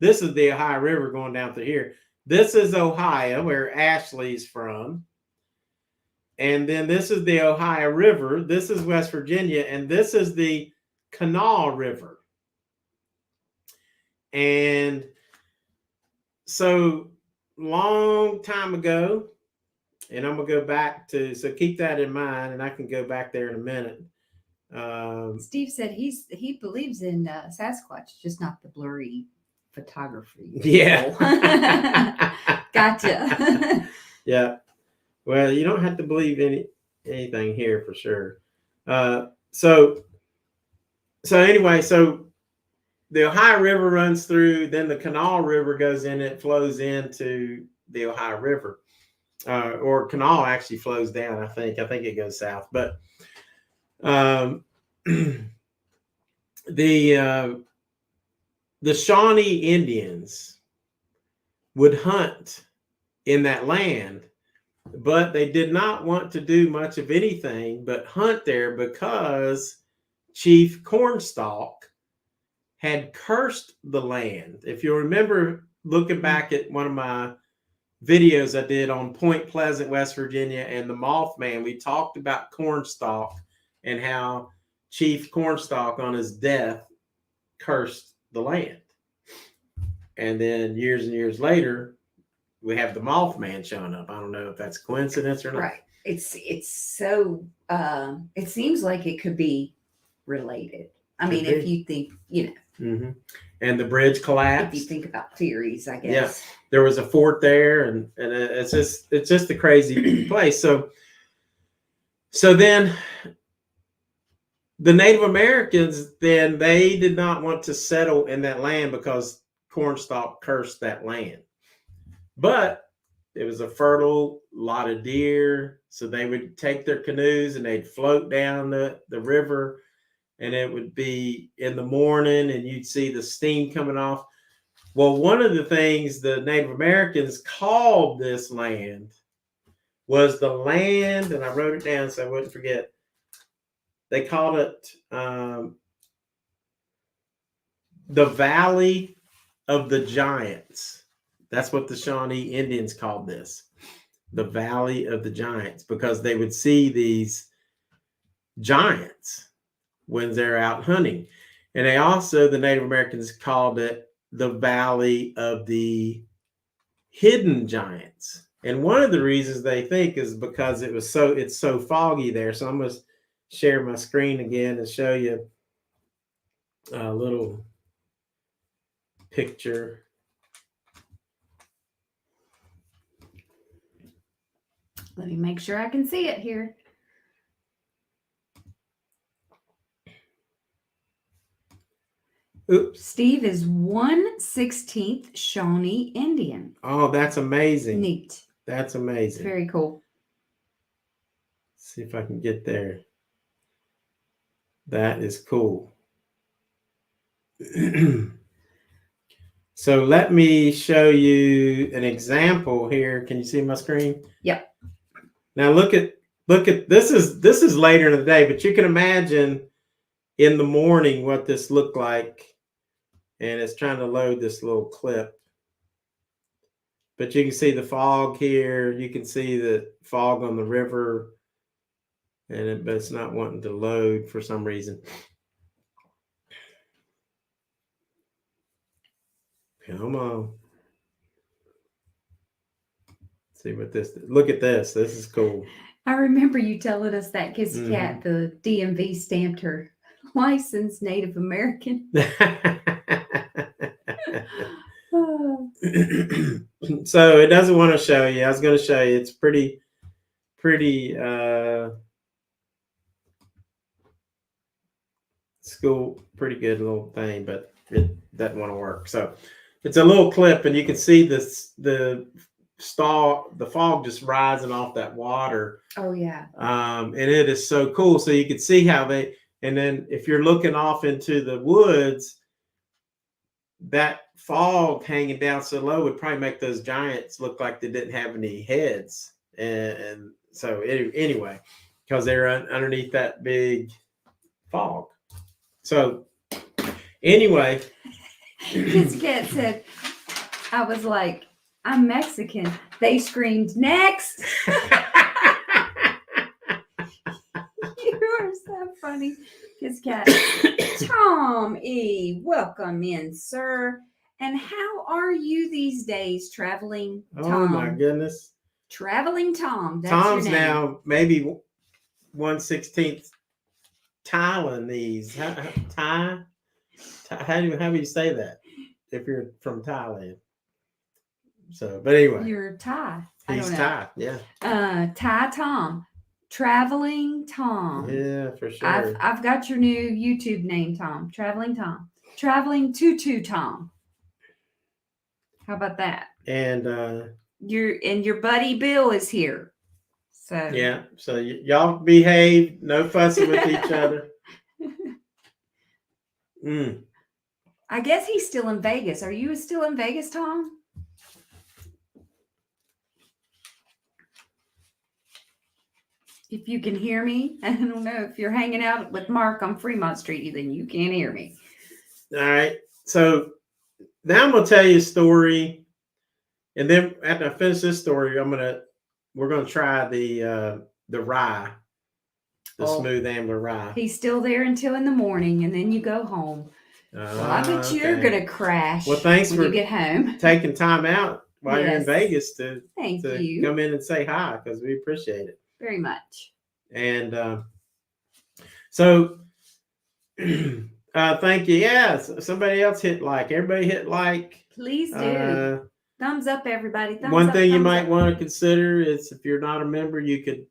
A: the Ohio River going down through here. This is Ohio, where Ashley's from. And then this is the Ohio River. This is West Virginia, and this is the Kanawha River. And so long time ago, and I'm going to go back to, so keep that in mind, and I can go back there in a minute.
B: Steve said he believes in Sasquatch, just not the blurry photography.
A: Yeah.
B: Gotcha.
A: Yeah. Well, you don't have to believe anything here for sure. So anyway, so the Ohio River runs through, then the Kanawha River goes in, it flows into the Ohio River. Or Kanawha actually flows down, I think it goes south. But the Shawnee Indians would hunt in that land, but they did not want to do much of anything but hunt there because Chief Cornstalk had cursed the land. If you remember looking back at one of my videos I did on Point Pleasant, West Virginia, and the Mothman. We talked about Cornstalk and how Chief Cornstalk on his death cursed the land. And then years and years later, we have the Mothman showing up. I don't know if that's coincidence or not.
B: Right. It's so it seems like it could be related. I mean, if you think,
A: Mm-hmm. And the bridge collapsed.
B: If you think about theories, I guess.
A: Yeah. There was a fort there, and it's just a crazy place. So then the Native Americans, then they did not want to settle in that land because Cornstalk cursed that land. But it was a fertile lot of deer, so they would take their canoes and they'd float down the river, and it would be in the morning and you'd see the steam coming off. Well, one of the things the Native Americans called this land was the land, and I wrote it down so I wouldn't forget. They called it the Valley of the Giants. That's what the Shawnee Indians called this, the Valley of the Giants, because they would see these giants when they're out hunting. And they also, the Native Americans called it the Valley of the Hidden Giants. And one of the reasons they think is because it's so foggy there. So I'm going to share my screen again and show you a little picture.
B: Let me make sure I can see it here.
A: Oops.
B: Steve is 1/16 Shawnee Indian.
A: Oh, that's amazing.
B: Neat.
A: That's amazing.
B: Very cool.
A: Let's see if I can get there. That is cool. So let me show you an example here. Can you see my screen?
B: Yep.
A: Now look at this is later in the day, but you can imagine in the morning what this looked like. And it's trying to load this little clip. But you can see the fog here. You can see the fog on the river. But it's not wanting to load for some reason. Come on. See what look at this. This is cool.
B: I remember you telling us that Kissy Kat, the DMV stamped her licensed Native American.
A: So it doesn't want to show you. I was going to show you. It's pretty pretty good little thing, but it doesn't want to work. So it's a little clip, and you can see the fog just rising off that water.
B: Oh yeah.
A: And it is so cool. So you can see how and then if you're looking off into the woods, that fog hanging down so low would probably make those giants look like they didn't have any heads. And so anyway, because they're underneath that big fog. So anyway.
B: Kissy Kat said, I was like, I'm Mexican. They screamed, next. You are so funny. Kissy Kat. Tom E., welcome in, sir. And how are you these days, traveling Tom?
A: Oh my goodness.
B: Traveling Tom. That's
A: Tom's
B: your name.
A: now maybe 1/16 Thailandese. Thai? How do you say that if you're from Thailand? So, but anyway.
B: You're Thai.
A: He's Thai, yeah.
B: Thai Tom. Traveling Tom.
A: Yeah, for sure.
B: I've got your new YouTube name, Tom. Traveling Tom. Traveling Tutu Tom. How about that?
A: And
B: your buddy Bill is here. So
A: yeah, so y'all behave, no fussing with each other.
B: I guess he's still in Vegas. Are you still in Vegas, Tom? If you can hear me, I don't know. If you're hanging out with Mark on Fremont Street, then you can't hear me.
A: All right. So now I'm going to tell you a story And then after I finish this story, we're gonna try the rye, the smooth ambler rye.
B: He's still there until in the morning, and then you go home. Well, I bet you're gonna crash.
A: Well, thanks
B: when
A: for
B: you get home.
A: taking time out while you're in
B: Yes.
A: Vegas to
B: Thank you
A: come in and say hi, because we appreciate it.
B: very much.
A: And so thank you. Yeah, somebody else hit like. Everybody hit like.
B: Please do. Thumbs up, everybody. Thumbs
A: one
B: up,
A: thing you
B: thumbs
A: might
B: up.
A: want to consider is, if you're not a member, you could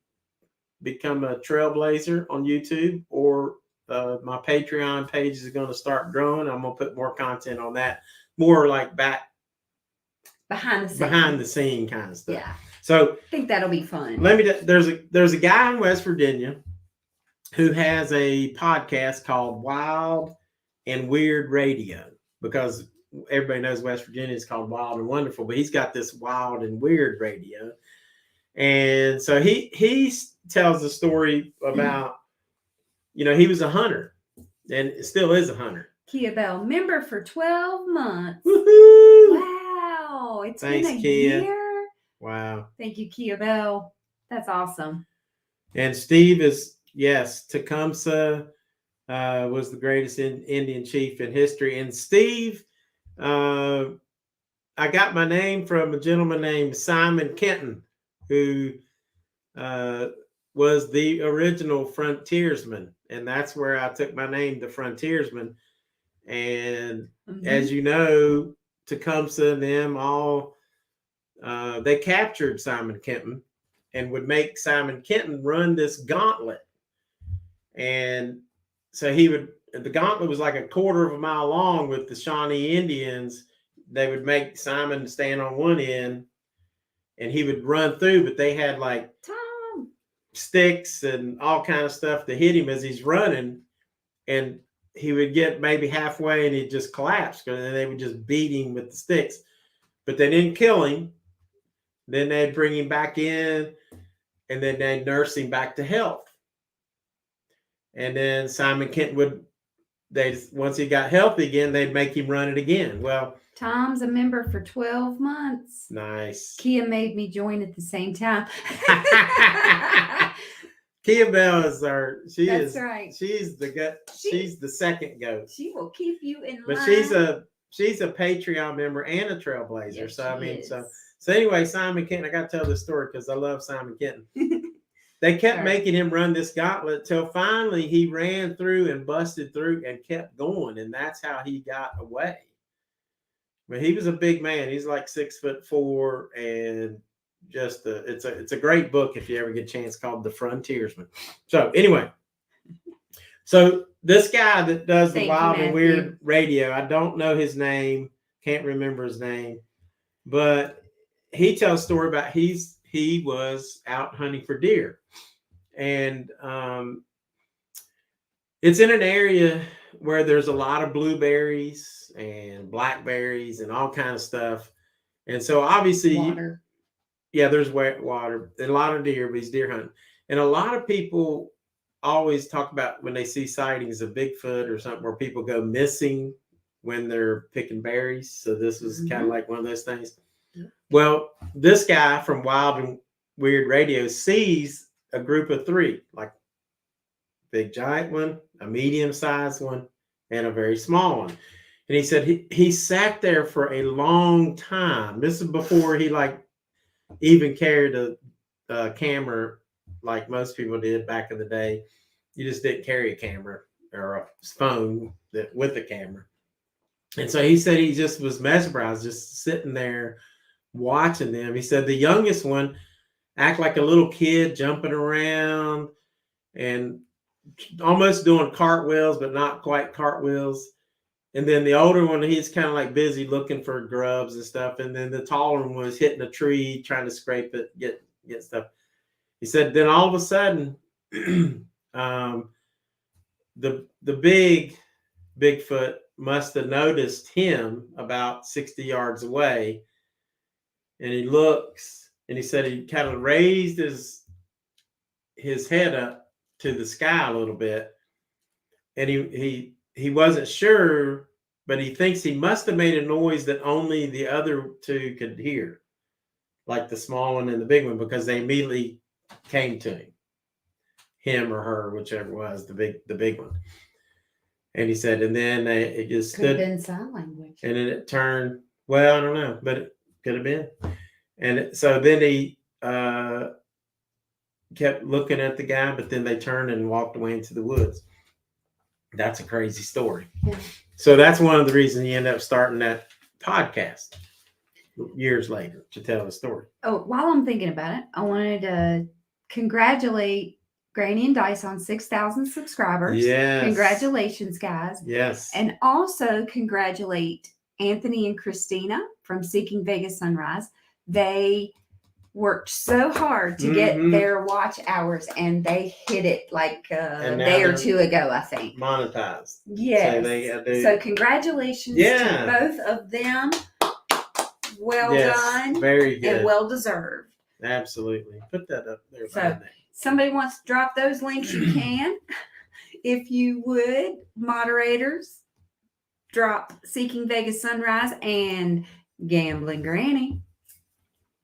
A: become a Trailblazer on YouTube, or my Patreon page is going to start growing. I'm going to put more content on that, more like behind the scene kind of stuff.
B: Yeah.
A: So
B: I think that'll be fun.
A: There's a guy in West Virginia who has a podcast called Wild and Weird Radio, because everybody knows West Virginia is called Wild and Wonderful, but he's got this Wild and Weird Radio. And so he tells a story about, he was a hunter and still is a hunter.
B: Kia-Belle, member for 12 months.
A: Woohoo!
B: Wow. It's
A: Thanks,
B: been a
A: Kia.
B: year.
A: Wow.
B: Thank you, Kia-Belle. That's awesome.
A: And Steve is, yes, Tecumseh was the greatest Indian chief in history. And Steve, I got my name from a gentleman named Simon Kenton, who was the original frontiersman. And that's where I took my name, the Frontiersman. And as you know, Tecumseh and them all, they captured Simon Kenton and would make Simon Kenton run this gauntlet. And so the gauntlet was like a quarter of a mile long with the Shawnee Indians. They would make Simon stand on one end and he would run through, but they had like sticks and all kind of stuff to hit him as he's running. And he would get maybe halfway and he'd just collapse, because then they would just beat him with the sticks. But they didn't kill him. Then they'd bring him back in, and then they'd nurse him back to health. And then Simon Kenton once he got healthy again, they'd make him run it again. Well,
B: Tom's a member for 12 months.
A: Nice.
B: Kia made me join at the same time.
A: Kia-Belle is
B: right.
A: She's the second goat.
B: She will keep you in line.
A: But she's a Patreon member and a Trailblazer.
B: Yes,
A: so so anyway, Simon Kenton, I got to tell this story because I love Simon Kenton. They kept making him run this gauntlet till finally he ran through and busted through and kept going, and that's how he got away. But he was a big man. He's like 6'4", and just it's a great book if you ever get a chance, called The Frontiersman. So anyway, so this guy that does the Wild and Weird Radio, I don't know his name, can't remember his name, but he tells a story about he was out hunting for deer, and it's in an area where there's a lot of blueberries and blackberries and all kind of stuff. And so obviously, there's wet water and a lot of deer, but he's deer hunting. And a lot of people always talk about when they see sightings of Bigfoot or something, where people go missing when they're picking berries. So this was kind of like one of those things. Well, this guy from Wild and Weird Radio sees a group of three, like a big giant one, a medium-sized one, and a very small one. And he said he sat there for a long time. This is before he even carried a camera like most people did back in the day. You just didn't carry a camera or a phone with a camera. And so he said he just was mesmerized, just sitting there watching them. He said the youngest one act like a little kid, jumping around and almost doing cartwheels, but not quite cartwheels. And then the older one, he's kind of like busy looking for grubs and stuff. And then the taller one was hitting a tree, trying to scrape it, get stuff. He said, then all of a sudden, the big Bigfoot must have noticed him about 60 yards away. And he looks, and he said he kind of raised his head up to the sky a little bit. And he wasn't sure, but he thinks he must have made a noise that only the other two could hear. like the small one and the big one, because they immediately came to him or her, whichever was the big one. And he said, and then it just
B: Could have
A: stood,
B: been sign language.
A: and then it turned. Well, I don't know, but it could have been. And so then he kept looking at the guy, but then they turned and walked away into the woods. That's a crazy story.
B: Yeah.
A: So that's one of the reasons he ended up starting that podcast years later to tell the story.
B: Oh, while I'm thinking about it, I wanted to congratulate Granny and Dice on 6,000 subscribers.
A: Yes.
B: Congratulations, guys.
A: Yes.
B: And also congratulate Anthony and Christina from Seeking Vegas Sunrise. They worked so hard to get their watch hours, and they hit it like a day or two ago, I think.
A: Monetized.
B: Yes. So congratulations to both of them. Well done.
A: Very good.
B: And well deserved.
A: Absolutely. Put that up there.
B: So somebody wants to drop those links, you can. If you would, moderators, drop Seeking Vegas Sunrise and Gamblin Granny.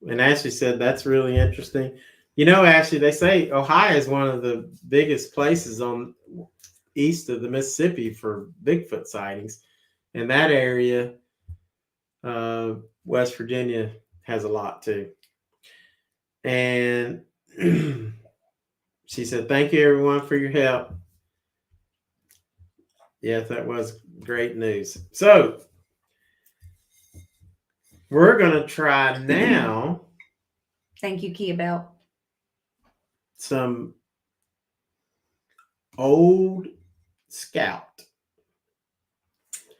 A: And Ashley said that's really interesting. You know, Ashley, they say Ohio is one of the biggest places on east of the Mississippi for Bigfoot sightings. And that area, West Virginia has a lot too. And she said, thank you everyone for your help. Yes, that was great news. So we're going to try now.
B: Thank you, Kia-Belle.
A: Some Old Scout.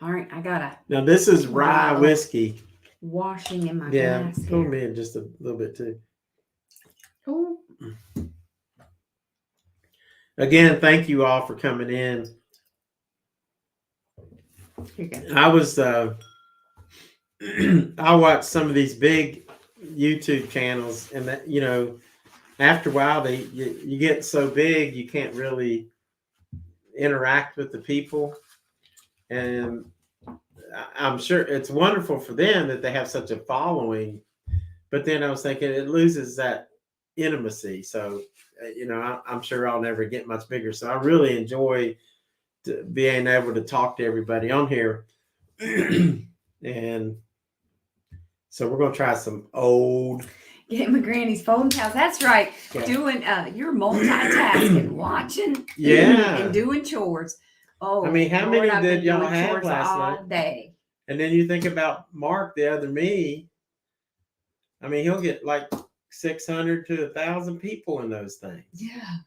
B: All right, I got
A: Now this is rye whiskey.
B: Washing in my
A: glass.
B: glass.
A: Pull me in just a little bit too.
B: Oh.
A: Again, thank you all for coming in.
B: Here you go.
A: I was I watched some of these big YouTube channels, and that, you know, after a while you get so big you can't really interact with the people, and I'm sure it's wonderful for them that they have such a following, but then I was thinking it loses that intimacy. So, you know, I'm sure I'll never get much bigger. So I really enjoy being able to talk to everybody on here. And so we're going to try some old.
B: Getting my granny's folding house. That's right.
A: Yeah.
B: Doing, you're multitasking, watching, and doing chores. Oh,
A: I mean, how many
B: I've
A: did
B: been
A: y'all
B: doing
A: have
B: chores
A: last
B: all
A: night?
B: day.
A: And then you think about Mark, the other me. I mean, he'll get like 600 to 1,000 people in those things.
B: Yeah.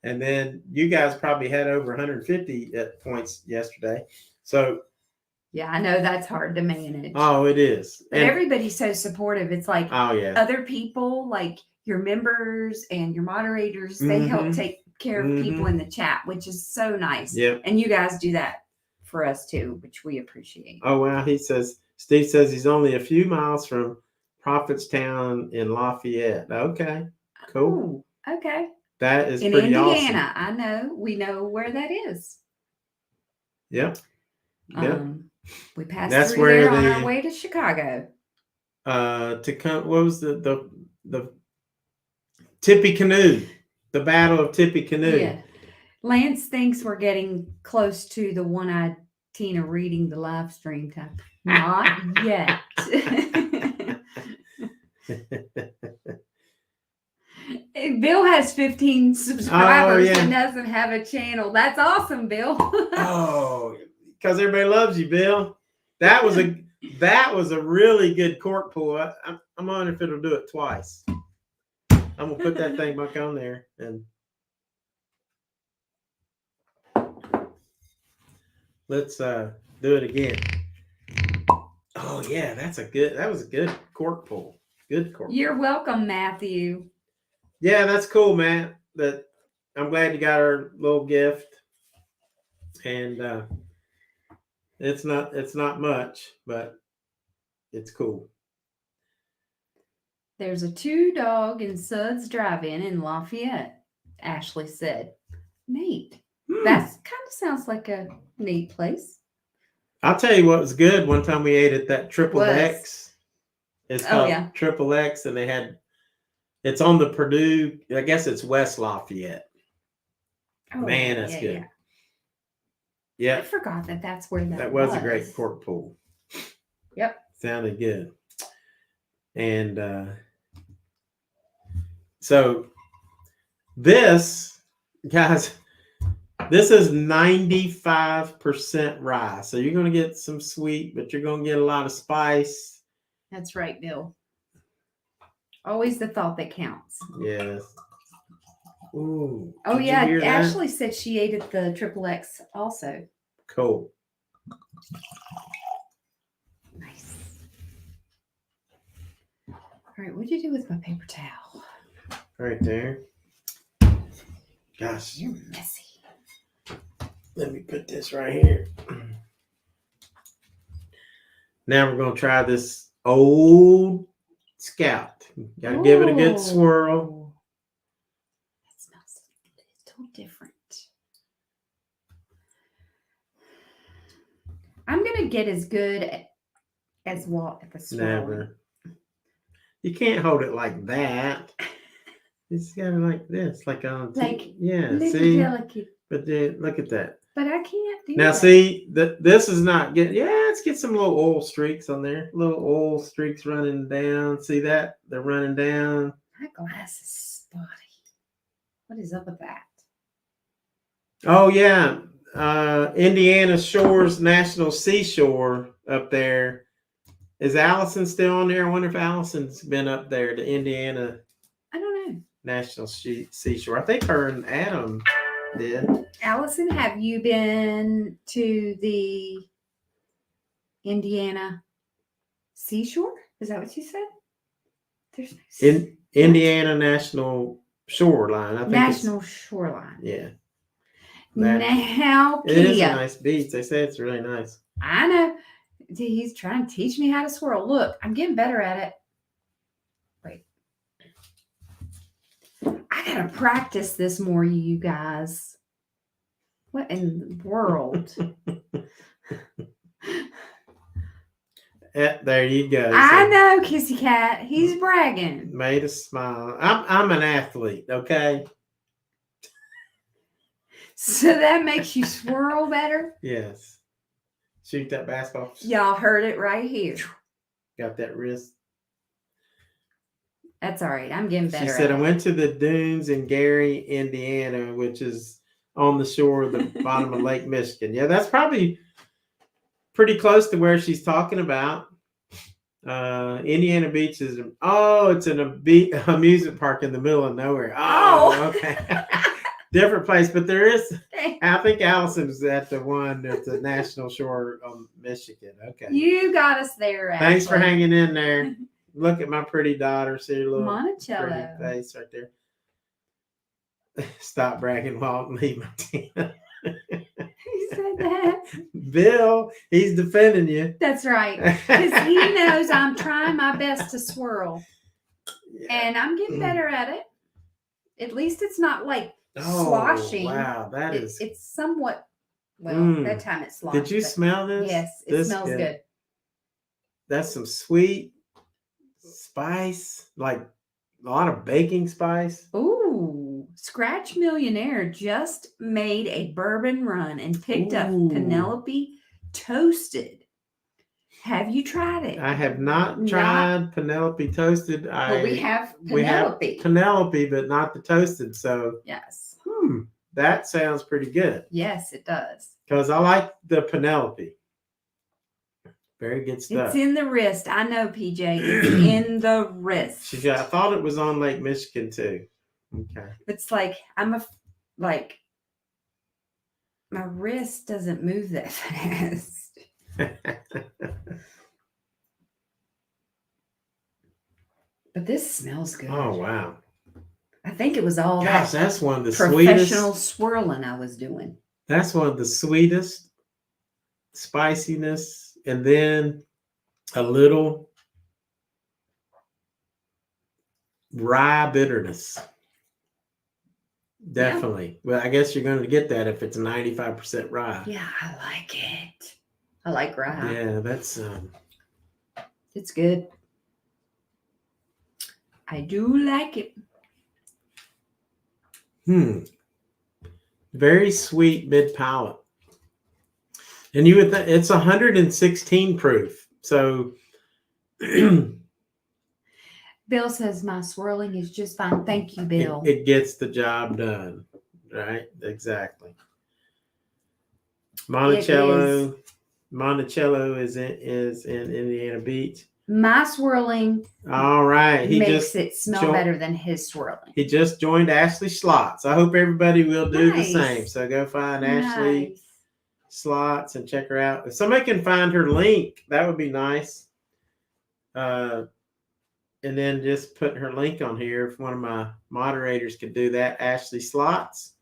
A: And then you guys probably had over 150 at points yesterday. So
B: yeah, I know that's hard to manage.
A: Oh, it is.
B: But everybody's so supportive. It's like other people, like your members and your moderators, they help take care of people in the chat, which is so nice.
A: Yeah.
B: And you guys do that for us too, which we appreciate.
A: Oh, wow. Steve says he's only a few miles from Prophetstown in Lafayette. Okay. Cool.
B: Oh, okay.
A: That is
B: in
A: pretty
B: Indiana.
A: awesome.
B: I know. We know where that is.
A: Yep. Yep.
B: We passed through there on our way to Chicago.
A: To come, what was the Tippecanoe, the Battle of Tippecanoe.
B: Yeah. Lance thinks we're getting close to the one-eyed Tina reading the live stream time. Not yet. Bill has 15 subscribers and doesn't have a channel. That's awesome, Bill.
A: Oh, because everybody loves you, Bill. That was a really good cork pull. I'm wondering if it'll do it twice. I'm gonna put that thing back on there and let's do it again. Oh yeah, that was a good cork pull. Good cork.
B: You're welcome, Matthew.
A: Yeah, that's cool, Matt. I'm glad you got our little gift. And it's not much, but it's cool.
B: There's a 2-dog in Suds Drive-In in Lafayette, Ashley said. Neat. That kind of sounds like a neat place.
A: I'll tell you what was good. One time we ate at that Triple X. It's
B: Oh,
A: called
B: yeah.
A: Triple X, and it's on the Purdue. I guess it's West Lafayette.
B: Oh,
A: Man, that's
B: yeah,
A: good.
B: yeah. I
A: Yeah,
B: forgot that's where
A: that was a great pork pool.
B: Yep.
A: Sounded good. And so this, guys, this is 95% rye. So you're going to get some sweet, but you're going to get a lot of spice.
B: That's right, Bill. Always the thought that counts.
A: Yes. Ooh.
B: Oh,
A: did you
B: yeah.
A: hear that?
B: Ashley said she ate at the Triple X also.
A: Cool.
B: Nice. All right. What'd you do with my paper towel?
A: Right there. Gosh.
B: You're messy.
A: Let me put this right here. Now we're going to try this Old Scout. Got to give it a good swirl.
B: That smells a little different. I'm going to get as good as Walt at the swirling.
A: Never. You can't hold it like that. It's got it like this. Like yeah,
B: little
A: see?
B: delicate.
A: But then, look at that.
B: But I can't do
A: Now,
B: that.
A: see, this is not good. Yeah, let's get some little oil streaks on there. Little oil streaks running down. See that? They're running down.
B: My glass is spotty. What is up with that?
A: Oh, yeah. Indiana Shores National Seashore up there. Is Allison still on there? I wonder if Allison's been up there to Indiana
B: I don't know.
A: National Seashore. I think her and Adam did.
B: Allison, have you been to the Indiana seashore? Is that what you said? There's no
A: In Indiana National Shoreline. I think
B: National Shoreline.
A: Yeah.
B: Now,
A: It is a
B: Kia.
A: nice beach. They say it's really nice.
B: I know. He's trying to teach me how to swirl. Look, I'm getting better at it. Wait. I gotta practice this more, you guys. What in the world?
A: There you go.
B: I know, Kissy Kat. He's bragging.
A: Made us smile. I'm an athlete, okay?
B: So that makes you swirl better?
A: Yes. Shoot that basketball.
B: Y'all heard it right here.
A: Got that wrist.
B: That's all right. I'm getting better.
A: She said, I went to the dunes in Gary, Indiana, which is on the shore of the bottom of Lake Michigan. Yeah, that's probably pretty close to where she's talking about. Indiana Beach is, it's an amusement park in the middle of nowhere. Oh. Okay. Different place, but there is, I think Allison's at the one at the National Shore of Michigan. Okay.
B: You got us there, Ashley.
A: Thanks for hanging in there. Look at my pretty daughter. See her little
B: Monticello
A: pretty face right there. Stop bragging, Walt, and leave my team.
B: He said that.
A: Bill, he's defending you.
B: That's right. Because he knows I'm trying my best to swirl.
A: Yeah.
B: And I'm getting better at it. At least it's not like sloshing.
A: Wow, that is.
B: It's somewhat, that time it sloshed.
A: Did you smell this?
B: Yes, it smells good.
A: That's some sweet spice, like a lot of baking spice.
B: Ooh, Scratch Millionaire just made a bourbon run and picked up Penelope Toasted. Have you tried it?
A: I have not tried Penelope Toasted.
B: But we have Penelope.
A: We have Penelope, but not the toasted. So
B: yes.
A: That sounds pretty good.
B: Yes, it does.
A: Because I like the Penelope. Very good stuff.
B: It's in the wrist. I know, PJ. It's in the wrist.
A: I thought it was on Lake Michigan too. Okay.
B: It's like my wrist doesn't move that fast. But this smells good.
A: Oh wow.
B: I think it was all
A: that's one of the
B: professional
A: sweetest
B: swirling I was doing.
A: That's one of the sweetest spiciness, and then a little rye bitterness. Definitely. Yeah. Well, I guess you're going to get that if it's 95% rye.
B: Yeah, I like it. I like rye.
A: Yeah, that's
B: it's good. I do like it.
A: Very sweet mid palate. And you would think it's 116 proof. So
B: Bill says my swirling is just fine. Thank you, Bill.
A: it gets the job done. Right? Exactly. Monticello is in Indiana Beach.
B: My swirling
A: All right. He
B: makes it smell better than his swirling.
A: He just joined Ashley Slots. I hope everybody will do
B: Nice.
A: the same. So go find Ashley Slots and check her out. If somebody can find her link, that would be nice. And then just put her link on here. If one of my moderators could do that, Ashley Slots.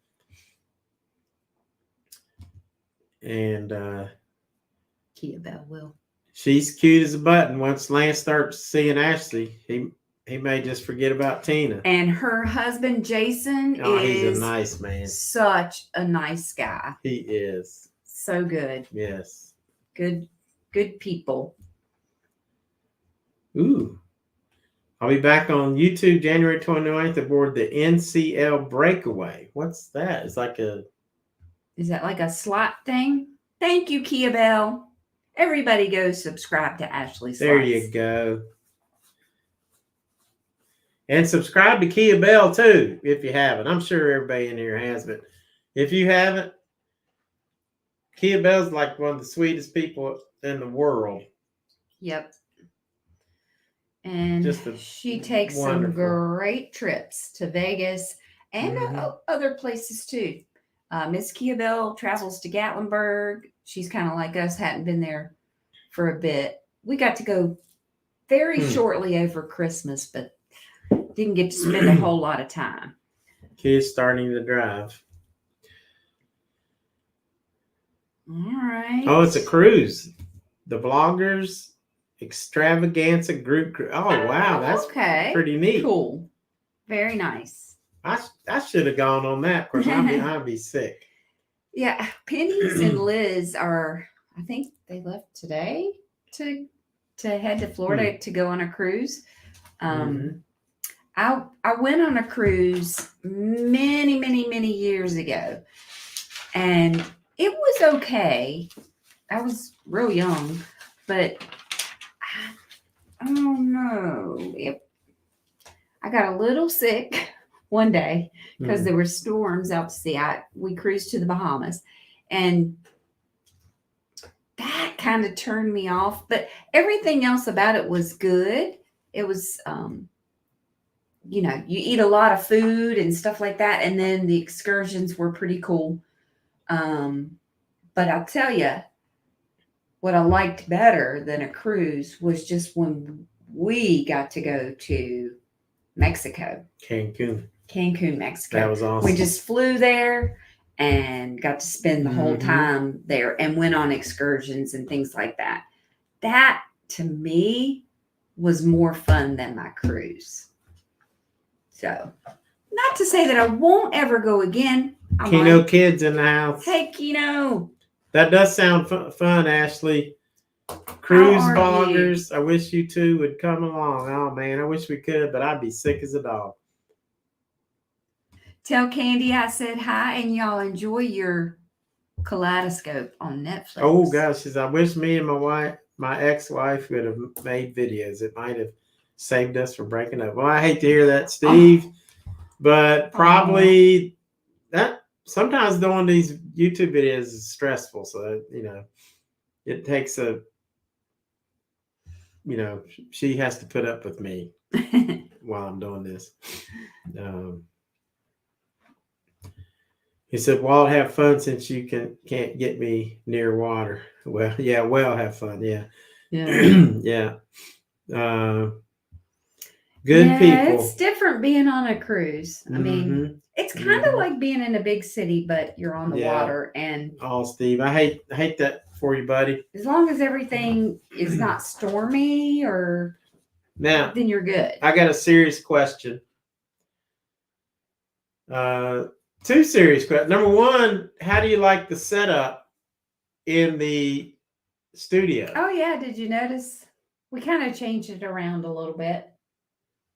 A: And
B: Kia-Belle will.
A: She's cute as a button. Once Lance starts seeing Ashley, he may just forget about Tina.
B: And her husband, Jason,
A: he's a nice man.
B: Such a nice guy.
A: He is.
B: So good.
A: Yes.
B: Good people.
A: Ooh. I'll be back on YouTube January 29th aboard the NCL Breakaway. What's that? Is that like a
B: slot thing? Thank you, Kia-Belle. Everybody go subscribe to Ashley Slots.
A: There you go. And subscribe to Kia-Belle too, if you haven't. I'm sure everybody in here has, but if you haven't, Kia-Belle's like one of the sweetest people in the world.
B: Yep. And she takes some great trips to Vegas and other places too. Miss Kia-Belle travels to Gatlinburg. She's kind of like us, hadn't been there for a bit. We got to go very shortly over Christmas, but didn't get to spend a whole lot of time.
A: Kids starting to drive.
B: All right.
A: Oh, it's a cruise. The Vloggers Extravaganza Group. Oh, wow. That's pretty neat.
B: Cool. Very nice.
A: I should have gone on that. Of course, I'd be sick.
B: Yeah. Penny's and Liz I think they left today to head to Florida to go on a cruise. I went on a cruise many years ago, and it was okay. I was real young, but I don't know. I got a little sick one day because there were storms out to sea. We cruised to the Bahamas, and that kind of turned me off. But everything else about it was good. It was, you eat a lot of food and stuff like that, and then the excursions were pretty cool. But I'll tell you, what I liked better than a cruise was just when we got to go to Mexico. Cancun, Mexico.
A: That was awesome.
B: We just flew there and got to spend the whole time there and went on excursions and things like that. That, to me, was more fun than my cruise. So, not to say that I won't ever go again.
A: Keno kids in the house.
B: Hey, Keno.
A: That does sound fun, Ashley. Cruise vloggers. I wish you two would come along. Oh, man, I wish we could, but I'd be sick as a dog.
B: Tell Candy I said hi, and y'all enjoy your Kaleidoscope on Netflix.
A: Oh, gosh. I wish me and my ex-wife would have made videos. It might have saved us from breaking up. Well, I hate to hear that, Steve, but probably that sometimes doing these YouTube videos is stressful. So, it takes she has to put up with me while I'm doing this. He said, Walt, have fun since you can't get me near water. Well, yeah, have fun. Yeah. Yeah. Good people.
B: It's different being on a cruise. I mean, it's kind of like being in a big city, but you're on the water. And
A: Steve, I hate that for you, buddy.
B: As long as everything is not stormy then you're good.
A: I got a serious question. Two serious questions. Number one, how do you like the setup in the studio?
B: Oh, yeah. Did you notice? We kind of changed it around a little bit.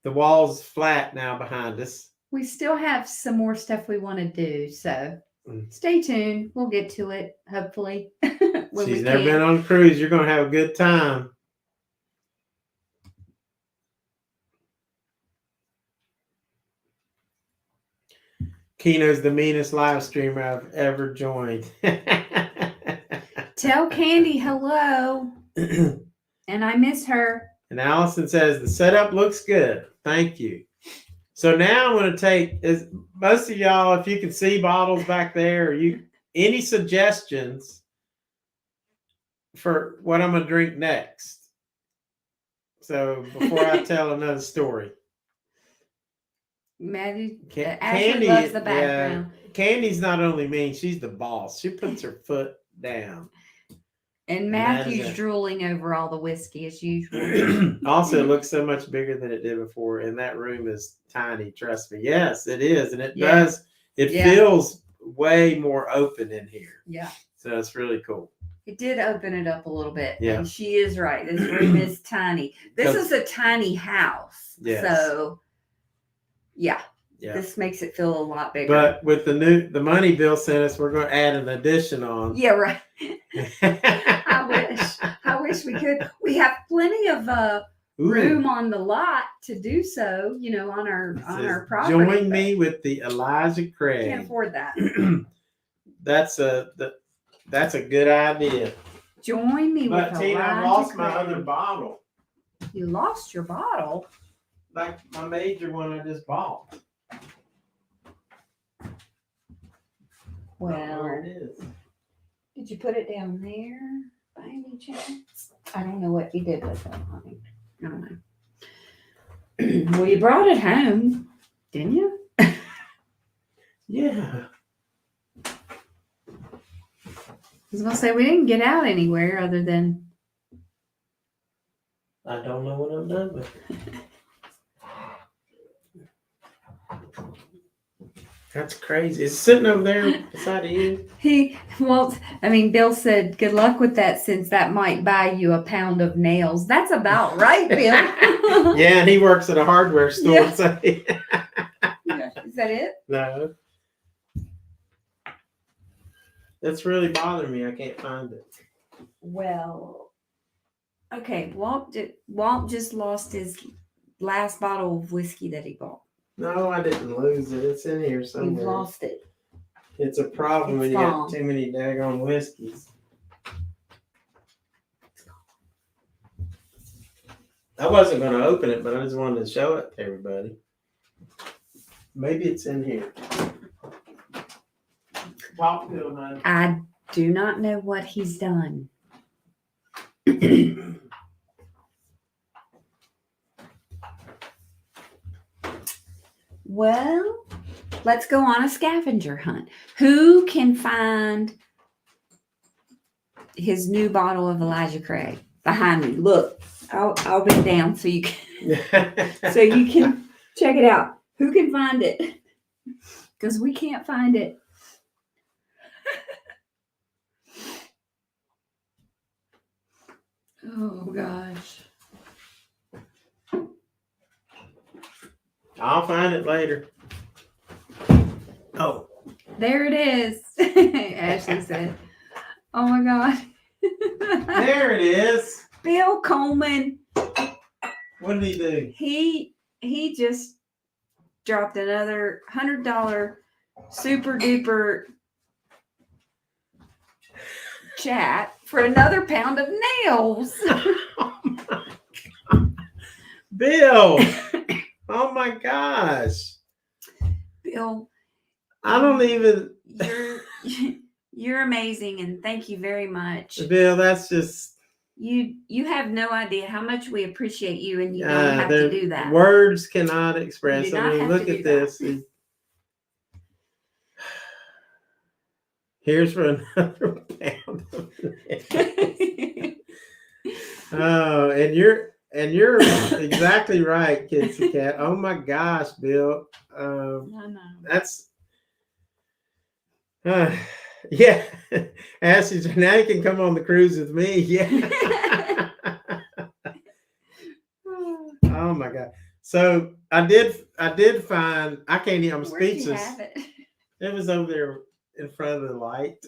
A: the wall's flat now behind us.
B: We still have some more stuff we want to do, so
A: Mm.
B: stay tuned. We'll get to it, hopefully. when
A: She's
B: we
A: never
B: can.
A: been on a cruise. You're going to have a good time. Keno's the meanest live streamer I've ever joined.
B: Tell Candy hello. And I miss her.
A: And Allison says, the setup looks good. Thank you. So now I'm going to take, most of y'all, if you can see bottles back there, any suggestions for what I'm going to drink next? So before I tell another story.
B: Maddie, Ashley
A: Candy
B: loves the background.
A: Yeah, Candy's not only mean, she's the boss. She puts her foot down.
B: And Matthew's drooling over all the whiskey as usual.
A: Also, it looks so much bigger than it did before. And that room is tiny, trust me. Yes, it is. And it does. It feels way more open in here.
B: Yeah.
A: So it's really cool.
B: It did open it up a little bit.
A: Yeah.
B: And she is right. This room is tiny. This is a tiny house.
A: Yes.
B: So, yeah. This makes it feel a lot bigger. But
A: with the money Bill sent us, we're going to add an addition on.
B: Yeah, right. I wish we could. We have plenty of room on the lot to do so, on our property.
A: Join me with the Elijah Craig.
B: Can't afford that.
A: That's a good idea.
B: Join me with
A: Tina,
B: Elijah
A: I lost
B: Craig.
A: my other bottle.
B: You lost your bottle?
A: Like my major one I just bought.
B: Well,
A: where it is.
B: Did you put it down there by any chance? I don't know what you did with it, honey. I don't know. Well, you brought it home, didn't you?
A: Yeah.
B: I was going to say, we didn't get out anywhere other than...
A: I don't know what I've done with it. That's crazy. It's sitting over there beside you.
B: Bill said, good luck with that since that might buy you a pound of nails. That's about right, Bill.
A: Yeah, and he works at a hardware store.
B: Yeah.
A: So
B: Yeah. Is that it?
A: No. That's really bothering me. I can't find it.
B: Well, okay. Walt just lost his last bottle of whiskey that he bought.
A: No, I didn't lose it. It's in here somewhere.
B: You've lost it.
A: It's a problem when you got too many daggone whiskeys. I wasn't going to open it, but I just wanted to show it to everybody. Maybe it's in here.
B: I do not know what he's done. Well, let's go on a scavenger hunt. Who can find his new bottle of Elijah Craig behind me? Look, I'll be down so you can check it out. Who can find it? Because we can't find it. Oh gosh.
A: I'll find it later. Oh.
B: There it is. Ashley said. Oh my God.
A: There it is.
B: Bill Coleman.
A: What did he do?
B: He just dropped another $100 super duper chat for another pound of nails.
A: Oh my God. Bill. Oh my gosh.
B: Bill,
A: I don't even.
B: You're amazing, and thank you very much.
A: Bill, that's just.
B: You have no idea how much we appreciate you, and you don't have to do that.
A: Words cannot express. I mean, look at this. Here's for another pound of nails. Oh, and you're exactly right, Kissy Kat. Oh my gosh, Bill.
B: I know.
A: That's yeah. Ashley, now you can come on the cruise with me. Yeah. Oh my God. So I did find, I can't even, I'm
B: Where'd you
A: speechless.
B: have it?
A: It was over there in front of the light,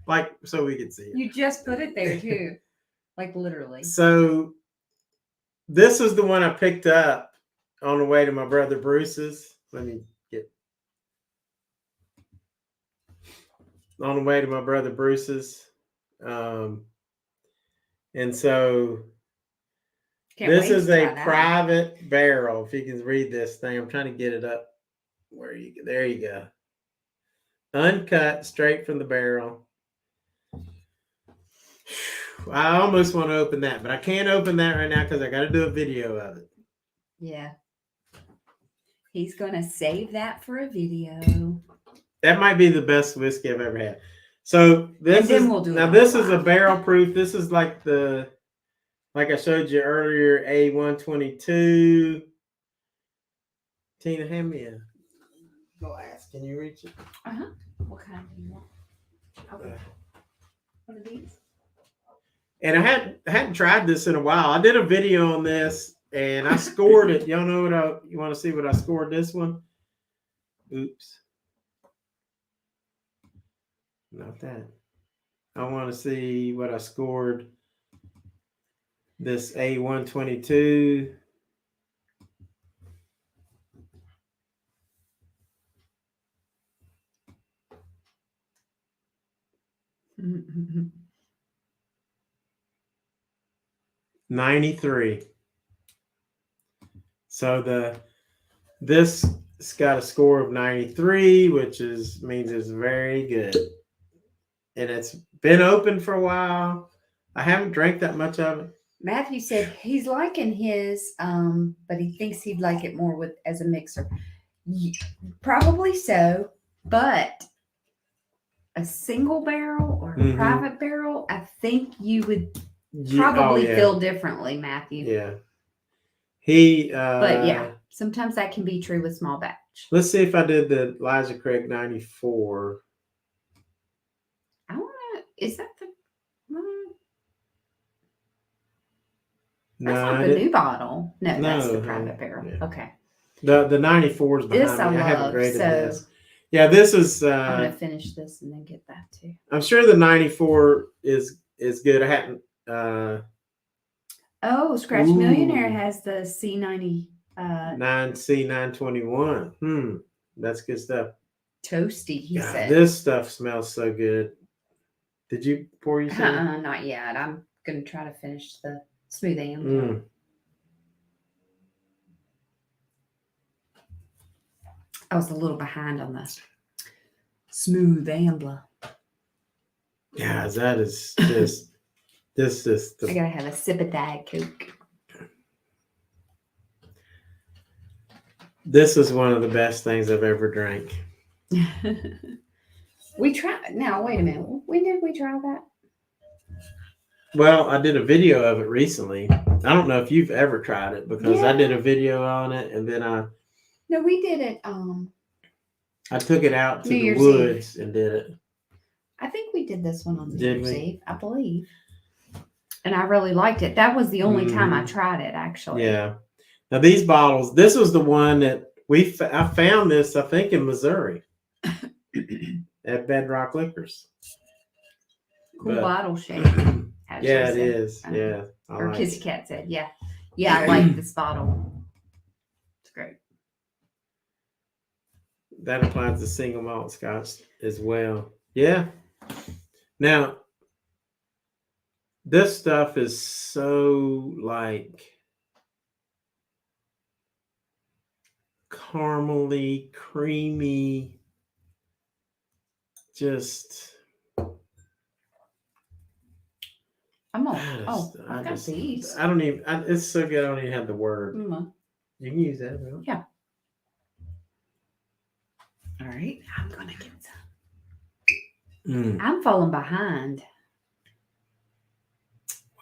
A: like so we could see it.
B: You just put it there too, like literally.
A: So this is the one I picked up on the way to my brother Bruce's. Let me get on the way to my brother Bruce's. And so this is a private barrel. If you can read this thing, I'm trying to get it up. There you go. Uncut, straight from the barrel. I almost want to open that, but I can't open that right now because I got to do a video of it.
B: Yeah. He's going to save that for a video.
A: That might be the best whiskey I've ever had. So this is this is a barrel proof. This is like I showed you earlier, A122. Tina, hand me a glass. Can you reach it?
B: What kind do you want? Okay. What are these?
A: And I hadn't tried this in a while. I did a video on this and I scored it. Y'all know what you want to see what I scored this one? Oops. Not that. I want to see what I scored this A122. Mm-hmm. 93. So this got a score of 93, which means it's very good. And it's been open for a while. I haven't drank that much of it.
B: Matthew said he's liking his, but he thinks he'd like it more as a mixer. Probably so, but a single barrel or a private barrel, I think you would probably feel differently, Matthew.
A: Yeah.
B: But yeah, sometimes that can be true with small batch.
A: Let's see if I did the Elijah Craig 94.
B: Is that the?
A: No,
B: that's not the new bottle. No, that's the private barrel. Yeah. Okay.
A: The 94 is behind
B: this
A: me. I haven't graded this. Yeah, this is.
B: I'm gonna finish this and then get that too.
A: I'm sure the 94 is good. I hadn't.
B: Scratch Millionaire has the C90.
A: 9C921. That's good stuff.
B: Toasty, he said.
A: This stuff smells so good. Did you pour you some?
B: Not yet. I'm gonna try to finish the smooth amber. I was a little behind on the smooth amber.
A: Yeah, that is just this is.
B: I gotta have a sip of Diet Coke.
A: This is one of the best things I've ever drank.
B: We tried. Now, wait a minute. When did we try that?
A: Well, I did a video of it recently. I don't know if you've ever tried it because I did a video on it and then
B: No, we did it.
A: I took it out to the woods and did it.
B: I think we did this one on New Year's Eve, I believe. And I really liked it. That was the only time I tried it, actually.
A: Yeah. Now these bottles, this was the one that I found this, I think, in Missouri at Bedrock Liquors.
B: Cool bottle shape.
A: Yeah, it is. Yeah.
B: Or Kissy Kat said, yeah. Yeah, I like this bottle. It's great.
A: That applies to single malt scotch as well. Yeah. Now, this stuff is so like caramely, creamy, just.
B: I've got these.
A: I don't even. It's so good. I don't even have the word.
B: Mm-hmm.
A: You can use that. Right?
B: Yeah. All right, I'm gonna get some. I'm falling behind.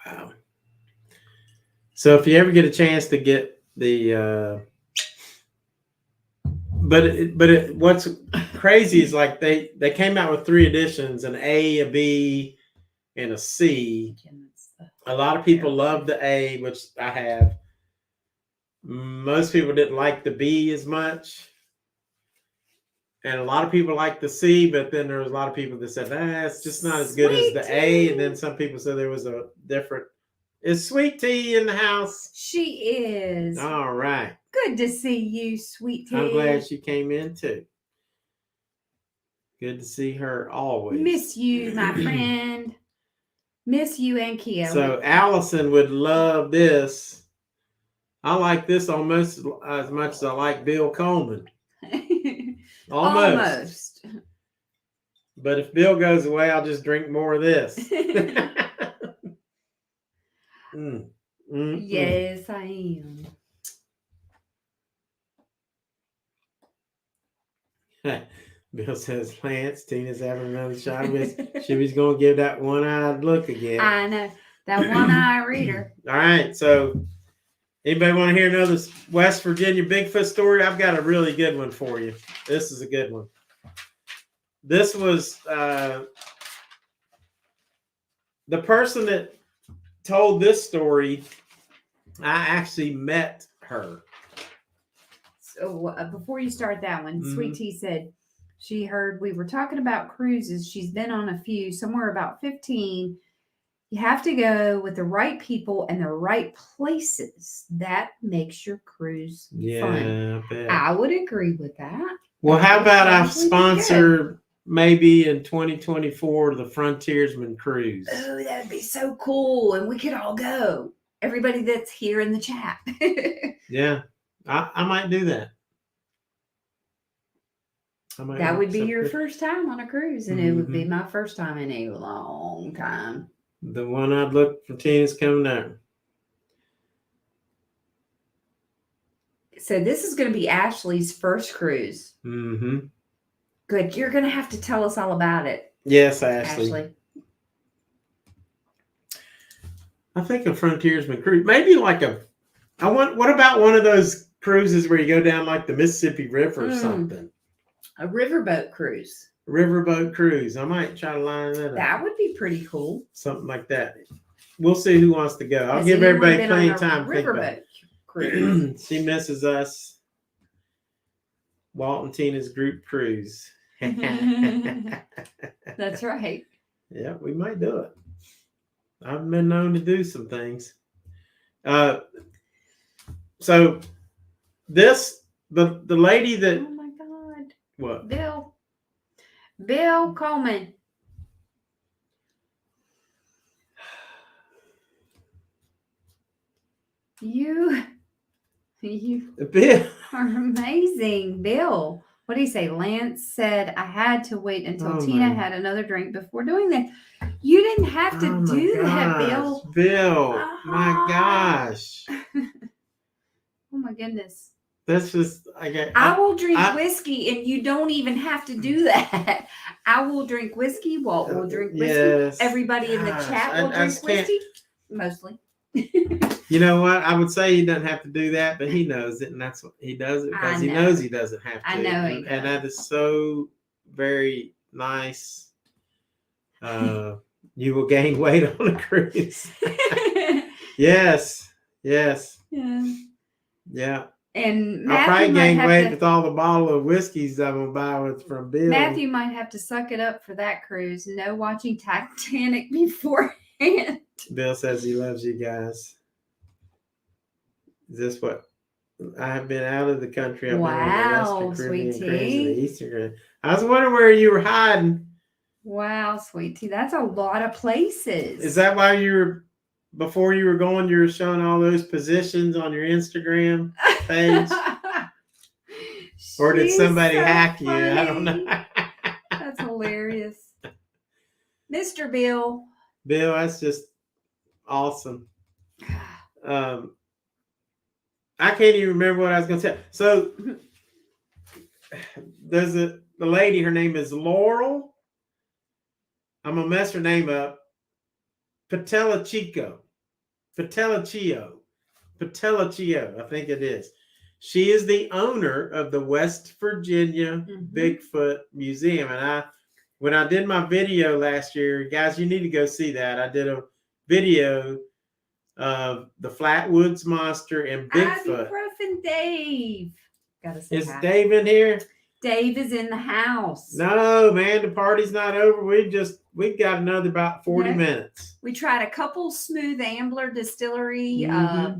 A: Wow. So if you ever get a chance to get the, what's crazy is like they came out with 3 editions: an A, a B, and a C. A lot of people love the A, which I have. Most people didn't like the B as much. And a lot of people like the C, but then there was a lot of people that said, it's just not as good as the A. And then some people said there was a different. Is Sweet Tea in the house?
B: She is.
A: All right.
B: Good to see you, Sweet Tea.
A: I'm glad she came in too. Good to see her always.
B: Miss you, my friend. Miss you and Kia.
A: So Allison would love this. I like this almost as much as I like Bill Coleman. Almost. But if Bill goes away, I'll just drink more of this.
B: Yes, I
A: am. Bill says, Lance, Tina's having another shot. She was going to give that one-eyed look again.
B: I know. That one-eye reader.
A: All right. So anybody want to hear another West Virginia Bigfoot story? I've got a really good one for you. This is a good one. This was the person that told this story. I actually met her.
B: So before you start that one, Sweet Tea said she heard we were talking about cruises. She's been on a few, somewhere about 15. You have to go with the right people and the right places. That makes your cruise fun. I would agree with that.
A: Well, how about I sponsor maybe in 2024 the Frontiersman cruise?
B: Oh, that would be so cool. And we could all go. Everybody that's here in the chat.
A: Yeah, I might do that.
B: That would be your first time on a cruise, and it would be my first time in a long time.
A: The one-eyed look for Tina's coming out.
B: So this is going to be Ashley's first cruise.
A: Mm-hmm.
B: Good. You're going to have to tell us all about it.
A: Yes, Ashley. I think a Frontiersman cruise, maybe like what about one of those cruises where you go down like the Mississippi River or something?
B: A riverboat cruise.
A: Riverboat cruise. I might try to line that up.
B: That would be pretty cool.
A: Something like that. We'll see who wants to go. I'll give everybody plenty of time to think about it.
B: Cruise.
A: She misses us. Walt and Tina's group cruise.
B: That's right.
A: Yeah, we might do it. I've been known to do some things. So the lady that.
B: Oh my God.
A: What?
B: Bill Coleman. You
A: Bill
B: are amazing, Bill. What do you say? Lance said I had to wait until Tina had another drink before doing that. You didn't have to do that, Bill.
A: Bill, my gosh.
B: Oh my goodness.
A: That's just
B: I will drink whiskey and you don't even have to do that. I will drink whiskey. Walt will drink whiskey.
A: Yes.
B: Everybody in the chat will drink whiskey. Mostly.
A: You know what? I would say he doesn't have to do that, but he knows it, and that's what he does it because he knows he doesn't have to.
B: I know he does.
A: And that is so very nice. You will gain weight on a cruise. Yes. Yeah.
B: And
A: I'll probably gain weight with all the bottle of whiskeys I'm gonna buy from Bill.
B: Matthew might have to suck it up for that cruise. No watching Titanic beforehand.
A: Bill says he loves you guys. Is this what I have been out of the country? I've been on the Western Caribbean cruise and the Eastern Caribbean. I was wondering where you were hiding.
B: Wow, Sweet Tea, that's a lot of places.
A: Is that why before you were going, you were showing all those positions on your Instagram page? Or did somebody hack you? I don't know.
B: That's hilarious. Mr. Bill.
A: Bill, that's just awesome. I can't even remember what I was going to tell. So there's the lady, her name is Laurel. I'm going to mess her name up. Patellachio, I think it is. She is the owner of the West Virginia Bigfoot Museum. And when I did my video last year, guys, you need to go see that. I did a video of the Flatwoods Monster and Bigfoot.
B: Iburprofen Dave. Gotta say
A: Is
B: hi.
A: Dave in here?
B: Dave is in the house.
A: No, man, the party's not over. We got another about 40
B: Okay.
A: minutes.
B: We tried a couple Smooth Ambler Distillery
A: Yeah.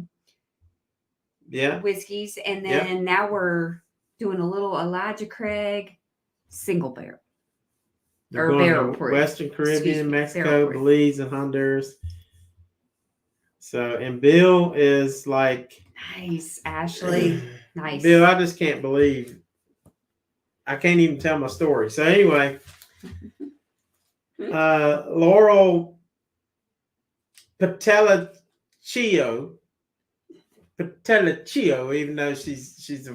B: whiskeys, and then now we're doing a little Elijah Craig single barrel.
A: They're
B: or
A: going
B: barrel
A: to
B: proof.
A: Western Caribbean, Mexico,
B: barrel proof.
A: Belize, and Honduras. So, and Bill is like,
B: Nice, Ashley. Nice.
A: Bill, I just can't believe I can't even tell my story. So anyway, Laurel Patelaccio, even though she's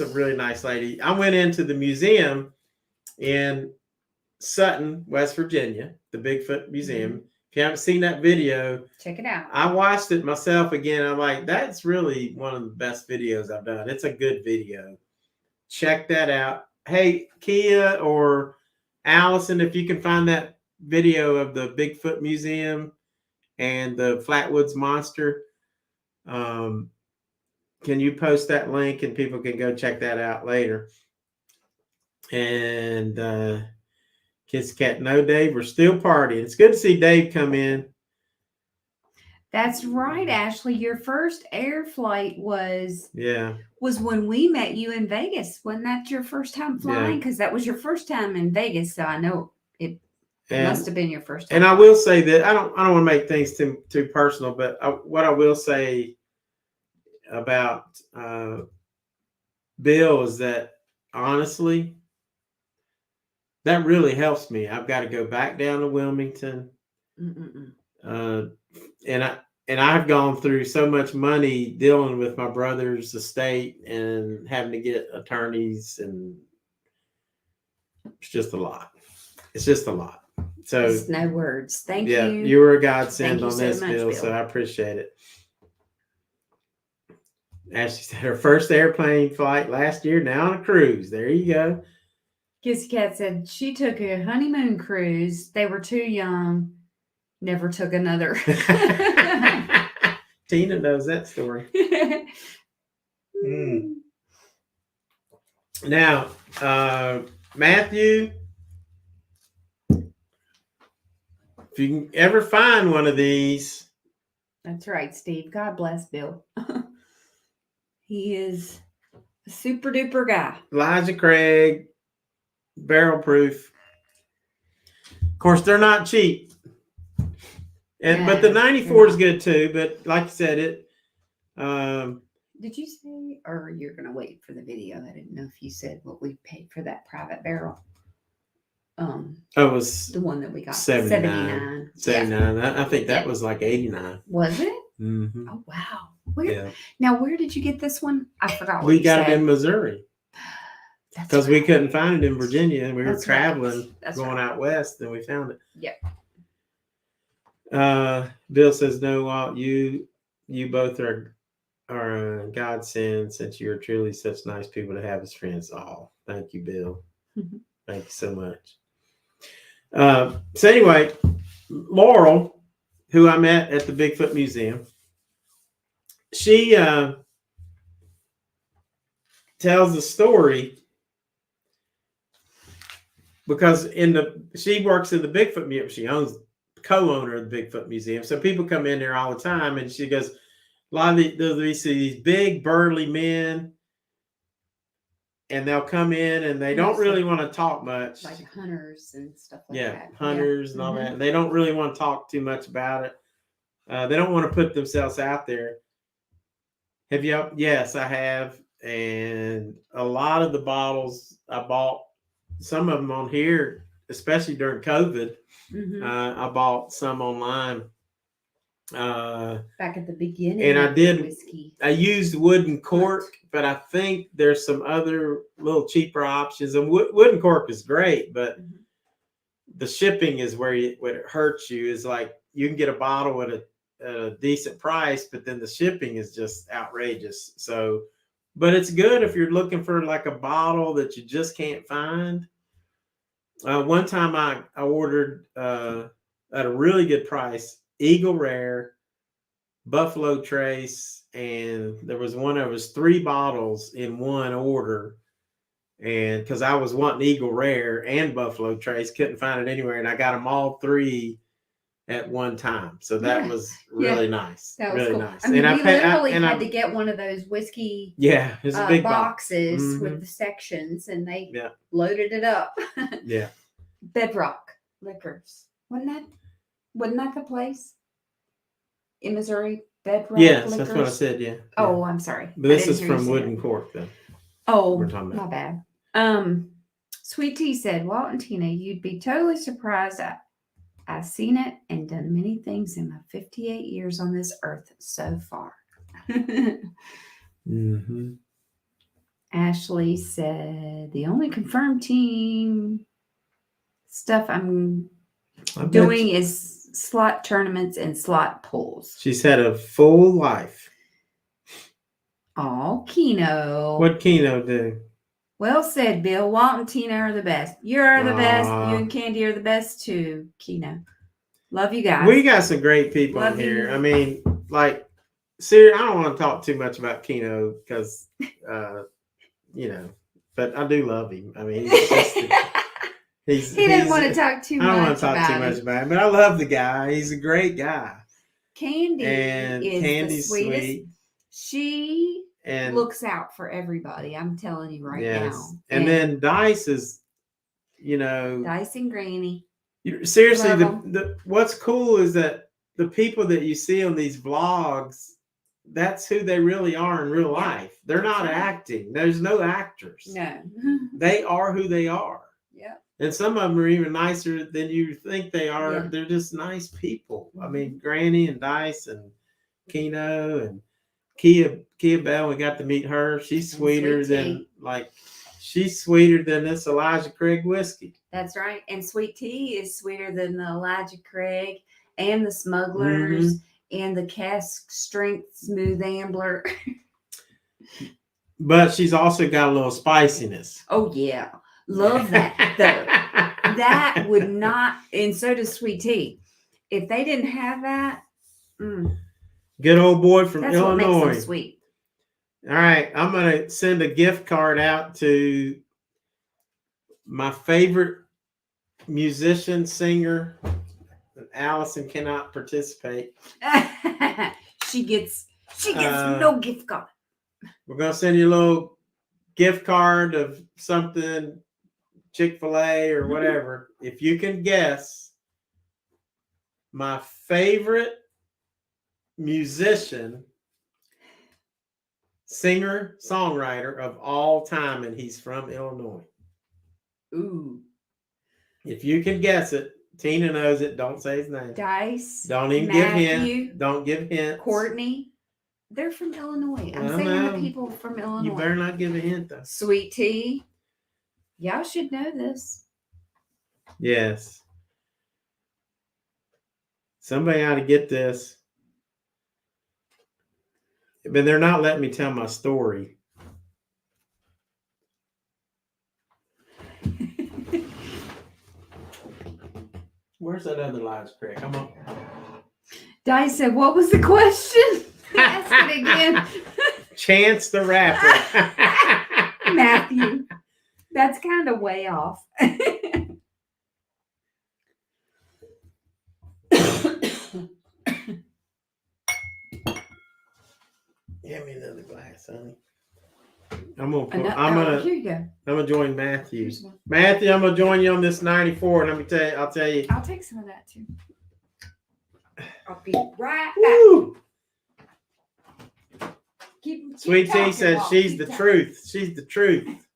A: a really nice lady. I went into the museum in Sutton, West Virginia, the Bigfoot Museum. If you haven't seen that video,
B: check it out.
A: I watched it myself again. I'm like, that's really one of the best videos I've done. It's a good video. Check that out. Hey, Kia or Allison, if you can find that video of the Bigfoot Museum and the Flatwoods Monster, can you post that link and people can go check that out later? And Kissy Kat, no, Dave, we're still partying. It's good to see Dave come in.
B: That's right, Ashley. Your first air flight was
A: was
B: when we met you in Vegas. Wasn't that your first time flying? Because that was your first time in Vegas, so I know it must have been your first time.
A: And I will say that I don't want to make things too personal, but what I will say about Bill is that honestly, that really helps me. I've got to go back down to Wilmington. And I've gone through so much money dealing with my brother's estate and having to get attorneys, and it's just a lot. It's just a lot. So
B: just no words. Thank you.
A: You were a godsend on this,
B: so much,
A: Bill, so I appreciate it. Ashley said her first airplane flight last year, now on a cruise. There you go.
B: Kissy Kat said she took a honeymoon cruise. They were too young. Never took another.
A: Tina knows that story. Now, Matthew, if you can ever find one of these.
B: That's right, Steve. God bless Bill. He is a super duper guy.
A: Elijah Craig, barrel proof. Of course, they're not cheap. But the 94 is good too. But like I said, it.
B: Did you say, or you're going to wait for the video? I didn't know if you said what we paid for that private barrel.
A: It was
B: the one that we got.
A: 79. 79. Yeah. I think that was like 89.
B: Was it?
A: Mm-hmm.
B: Oh, wow. Now, where did you get this one? I forgot.
A: We got it in Missouri. Because we couldn't find it in Virginia, and we were traveling, going out west, and we found it.
B: Yep.
A: Bill says, "No, you both are a godsend, since you are truly such nice people to have as friends." Oh, thank you, Bill. Thank you so much. So anyway, Laurel, who I met at the Bigfoot Museum, she tells the story because she works in the Bigfoot Museum. She owns co-owner of the Bigfoot Museum. So people come in there all the time, and she goes, a lot of we see these big burly men, and they'll come in and they don't really want to talk much.
B: Like hunters and stuff like that.
A: Yeah, hunters and all that. And they don't really want to talk too much about it. They don't want to put themselves out there. Have you? Yes, I have. And a lot of the bottles I bought, some of them on here, especially during COVID, I bought some online.
B: Back at the beginning.
A: And I did.
B: Whiskey.
A: I used wooden cork, but I think there's some other little cheaper options. And wooden cork is great, but the shipping is where it hurts you. Is like you can get a bottle at a decent price, but then the shipping is just outrageous. So, but it's good if you're looking for like a bottle that you just can't find. One time I ordered at a really good price, Eagle Rare Buffalo Trace, and there was one of us 3 bottles in one order. And because I was wanting Eagle Rare and Buffalo Trace, couldn't find it anywhere, and I got them all 3 at one time. So that was really nice.
B: That was
A: really
B: cool.
A: nice.
B: I mean,
A: and
B: we literally had to get one of those whiskey
A: it's a big
B: boxes with the sections, and they loaded it up.
A: Yeah.
C: Bedrock Liquors. Wasn't that the place in Missouri? Bedrock
A: Yes,
C: Liquors?
A: that's what I said. Yeah.
C: Oh, I'm sorry.
A: But this is from Wooden Cork, though.
C: Oh,
A: We're talking
C: my
A: about.
C: bad. Sweet Tea said, Walt and Tina, you'd be totally surprised. I've seen it and done many things in my 58 years on this earth so far.
A: Mm-hmm.
B: Ashley said, the only confirmed team stuff I'm doing is slot tournaments and slot pulls.
A: She's had a full life.
B: Oh, Keno.
A: What Keno do?
B: Well said, Bill. Walt and Tina are the best. You're the best. You and Candy are the best too, Keno. Love you guys.
A: We got some great people in here. I mean, like, seriously, I don't want to talk too much about Keno because, but I do love him. I mean,
B: he didn't want to talk too much.
A: I don't want to talk too much about him, but I love the guy. He's a great guy.
B: Candy is
A: Candy's
B: the sweetest.
A: sweet.
B: She looks out for everybody. I'm telling you right now.
A: And then Dice is,
B: Dice and Granny.
A: Seriously, what's cool is that the people that you see on these vlogs, that's who they really are in real life. They're not acting. There's no actors.
B: No.
A: They are who they are.
B: Yeah.
A: And some of them are even nicer than you think they are. Yeah. They're just nice people. I mean, Granny and Dice and Keno and Kia-Belle, we got to meet her. She's sweeter than she's sweeter than this Elijah Craig whiskey.
B: That's right. And Sweet Tea is sweeter than the Elijah Craig and the Smugglers and the Cask Strength Smooth Ambler.
A: But she's also got a little spiciness.
B: Oh, yeah. Love that, though. That would not, and so does Sweet Tea. If they didn't have that,
A: good old boy from Illinois.
B: What makes them sweet.
A: All right, I'm going to send a gift card out to my favorite musician, singer. Allison cannot participate.
B: She gets no gift card.
A: We're going to send you a little gift card of something, Chick-fil-A or whatever. If you can guess my favorite musician, singer, songwriter of all time, and he's from Illinois.
B: Ooh.
A: If you can guess it, Tina knows it. Don't say his name.
B: Dice.
A: Don't even give hints. Don't give hints.
B: Courtney. They're from Illinois. I'm saying the people from Illinois.
A: You better not give a hint, though.
B: Sweet Tea. Y'all should know this.
A: Yes. Somebody ought to get this. But they're not letting me tell my story. Where's that other Elijah Craig? Come on.
B: Dice said, what was the question? Ask it again.
A: Chance the Rapper.
B: Matthew. That's kind of way off.
A: Give me another glass, honey. Here
B: you go.
A: I'm gonna join Matthew. Matthew, I'm gonna join you on this 94. And I'll tell you.
B: I'll take some of that too. I'll be right back.
A: Sweet Tea says she's the truth. She's the truth.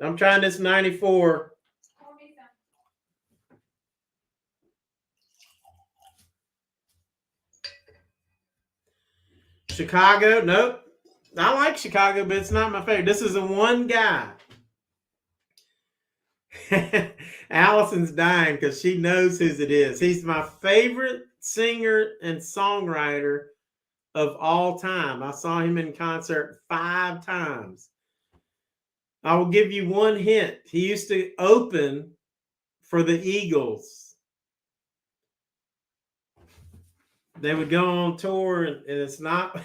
A: I'm trying this 94. Chicago, nope. I like Chicago, but it's not my favorite. This is the one guy. Allison's dying because she knows whose it is. He's my favorite singer and songwriter of all time. I saw him in concert 5 times. I will give you one hint. He used to open for the Eagles. they would go on tour, and it's not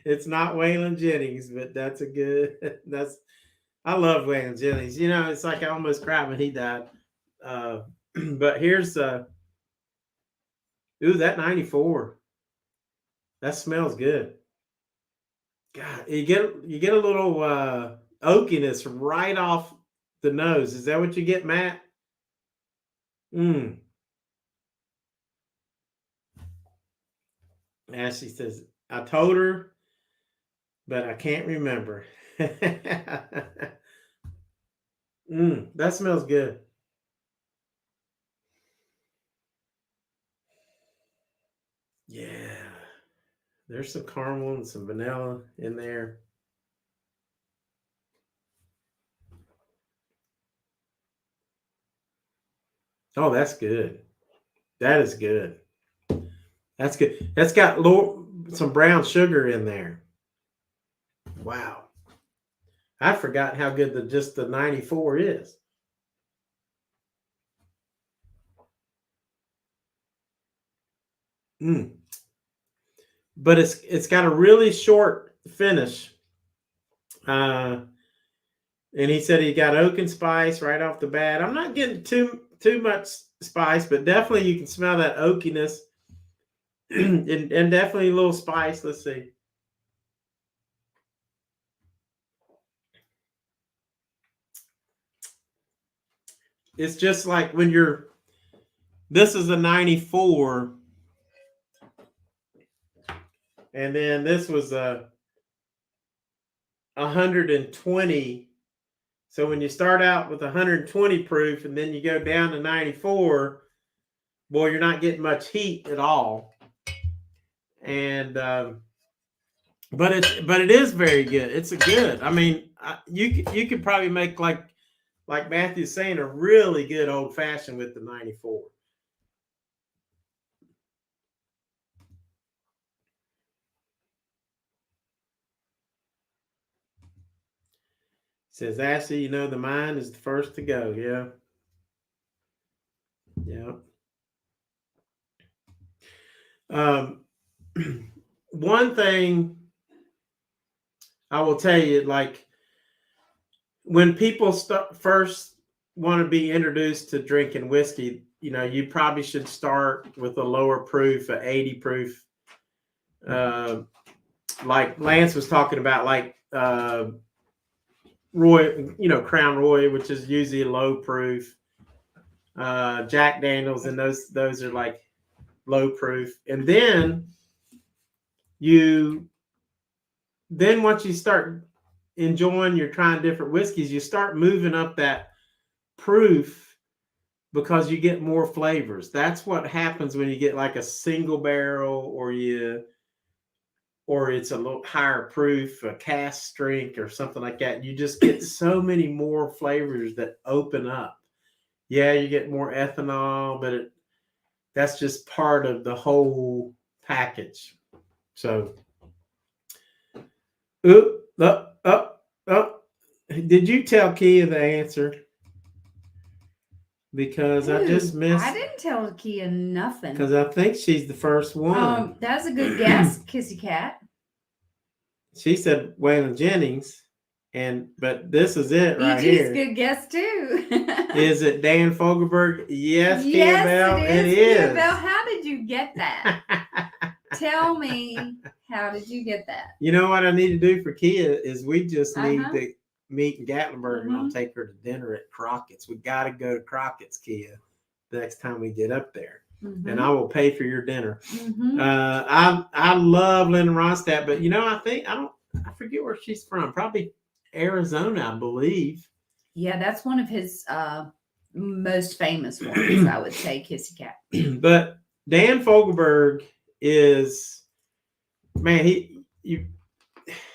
A: it's not Waylon Jennings, but that's a good that's I love Waylon Jennings. You know, it's like I almost cried when he died. But here's ooh, that 94. That smells good. God, you get a little oakiness right off the nose. Is that what you get, Matt? Ashley says, I told her, but I can't remember. That smells good. Yeah. There's some caramel and some vanilla in there. Oh, that's good. That is good. That's good. That's got some brown sugar in there. Wow. I forgot how good just the 94 is. But it's got a really short finish. And he said he got oak and spice right off the bat. I'm not getting too much spice, but definitely you can smell that oakiness and definitely a little spice. Let's see. It's just like when this is a 94, and then this was a 120. So when you start out with 120 proof and then you go down to 94, boy, you're not getting much heat at all. And but it is very good. It's a good. I mean, you could probably make like Matthew's saying, a really good old fashioned with the 94. Says Ashley, you know, the mind is the first to go. Yeah. One thing I will tell you, like when people first want to be introduced to drinking whiskey, you know, you probably should start with a lower proof, a 80 proof. Like Lance was talking about, like Roy, you know, Crown Roy, which is usually a low proof. Jack Daniels, and those are like low proof. And then once you start enjoying, you're trying different whiskeys, you start moving up that proof because you get more flavors. That's what happens when you get like a single barrel, or it's a little higher proof, a cask strength or something like that. You just get so many more flavors that open up. Yeah, you get more ethanol, but that's just part of the whole package. So, did you tell Kia the answer? Because I just missed.
C: I didn't tell Kia nothing.
A: Because I think she's the first one.
C: That's a good guess, Kissy Kat.
A: She said Waylon Jennings, but this is it right here.
C: She's a good guess too.
A: Is it Dan Fogelberg? Yes,
C: yes,
A: Kia-Belle,
C: it is. Kia-Belle, how did you get that? Tell me, how did you get that?
A: You know what I need to do for Kia is we just need to meet in Gatlinburg, and I'll take her to dinner at Crockett's. We got to go to Crockett's, Kia, the next time we get up there. And I will pay for your dinner. I love Linda Ronstadt, but you know, I forget where she's from. Probably Arizona, I believe.
C: Yeah, that's one of his most famous ones, I would say, Kissy Kat.
A: But Dan Fogelberg is, man,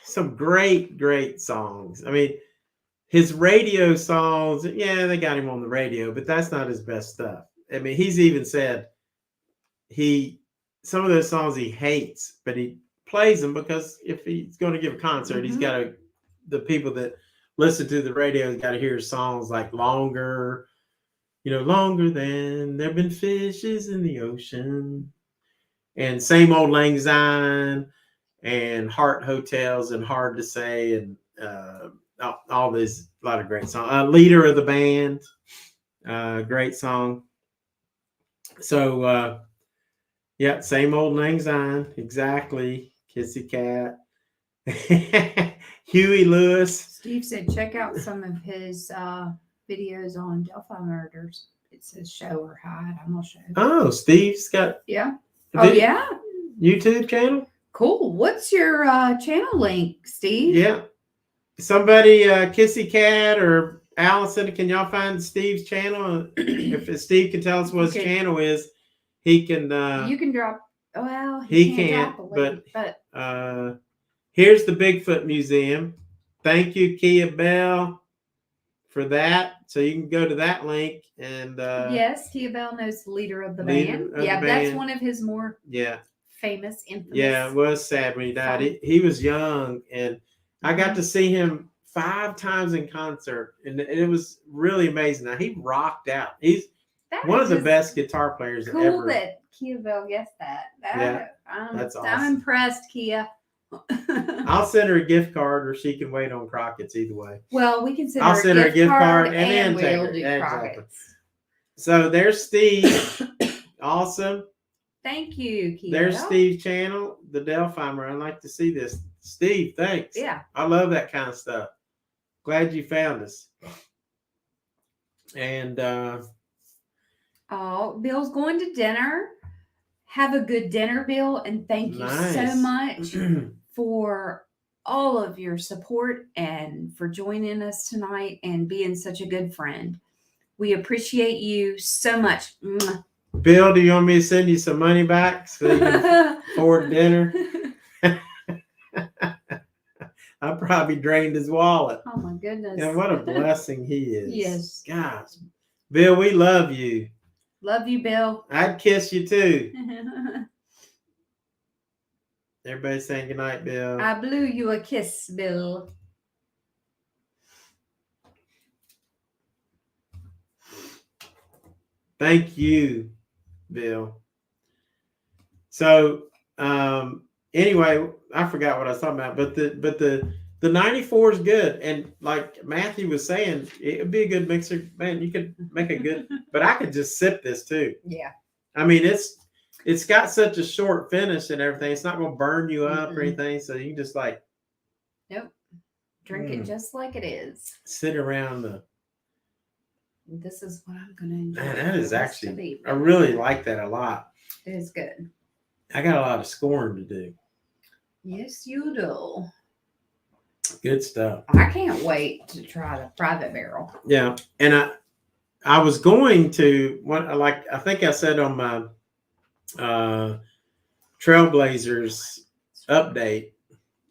A: some great songs. I mean, his radio songs, yeah, they got him on the radio, but that's not his best stuff. I mean, he's even said some of those songs he hates, but he plays them because if he's going to give a concert, he's got the people that listen to the radio has got to hear songs like Longer, longer than there've been fishes in the ocean. And Same Old Lang Syne and Heart Hotels and Hard to Say and all these, a lot of great songs. Leader of the Band, great song. So, yeah, Same Old Lang Syne, exactly. Kissy Kat. Huey Lewis.
C: Steve said, check out some of his videos on Delphi Murders. It says show or hide. I'm not sure.
A: Oh, Steve's got
C: Yeah. Oh, yeah.
A: YouTube channel.
C: Cool. What's your channel link, Steve?
A: Yeah. Somebody, Kissy Kat or Allison, can y'all find Steve's channel? If Steve can tell us what his channel is, he can.
C: You can drop. Well,
A: he can't. But here's the Bigfoot Museum. Thank you, Kia-Belle, for that. So you can go to that link and.
C: Yes, Kia-Belle knows the leader of the band. That's one of his more.
A: Yeah.
C: Famous, infamous.
A: Yeah, it was sad when he died. He was young, and I got to see him 5 times in concert, and it was really amazing. Now, he rocked out. He's one of the best guitar players
C: cool
A: ever. Cool
C: that Kia-Belle guessed that.
A: That's awesome.
C: I'm impressed, Kia.
A: I'll send her a gift card, or she can wait on Crockett's either way.
C: Well, we can
A: I'll send her a gift card and then
C: we'll
A: take her.
C: do
A: Exactly.
C: Crockett's.
A: So there's Steve. Awesome.
C: Thank you, Kia.
A: There's Steve's channel, the Delphimer. I'd like to see this. Steve, thanks.
C: Yeah.
A: I love that kind of stuff. Glad you found us. And
C: Bill's going to dinner. Have a good dinner, Bill, and thank you so much for all of your support and for joining us tonight and being such a good friend. We appreciate you so much.
A: Bill, do you want me to send you some money back so you can afford dinner? I probably drained his wallet.
C: Oh my goodness.
A: Yeah, what a blessing he is.
C: Yes.
A: Gosh. Bill, we love you.
C: Love you, Bill.
A: I'd kiss you too. Everybody saying goodnight, Bill.
C: I blew you a kiss, Bill.
A: Thank you, Bill. So anyway, I forgot what I was talking about, but the 94 is good, and like Matthew was saying, it would be a good mixer. Man, you could make a good, but I could just sip this too.
C: Yeah.
A: I mean, it's got such a short finish and everything. It's not going to burn you up or anything, so you can just like.
C: Nope. Drink it just like it is.
A: Sit around the.
C: This is what I'm going to enjoy.
A: Man, that is actually, I really like that a lot.
C: It is good.
A: I got a lot of scoring to do.
C: Yes, you do.
A: Good stuff.
C: I can't wait to try the private barrel.
A: Yeah. And I was going to, I think I said on my Trailblazers update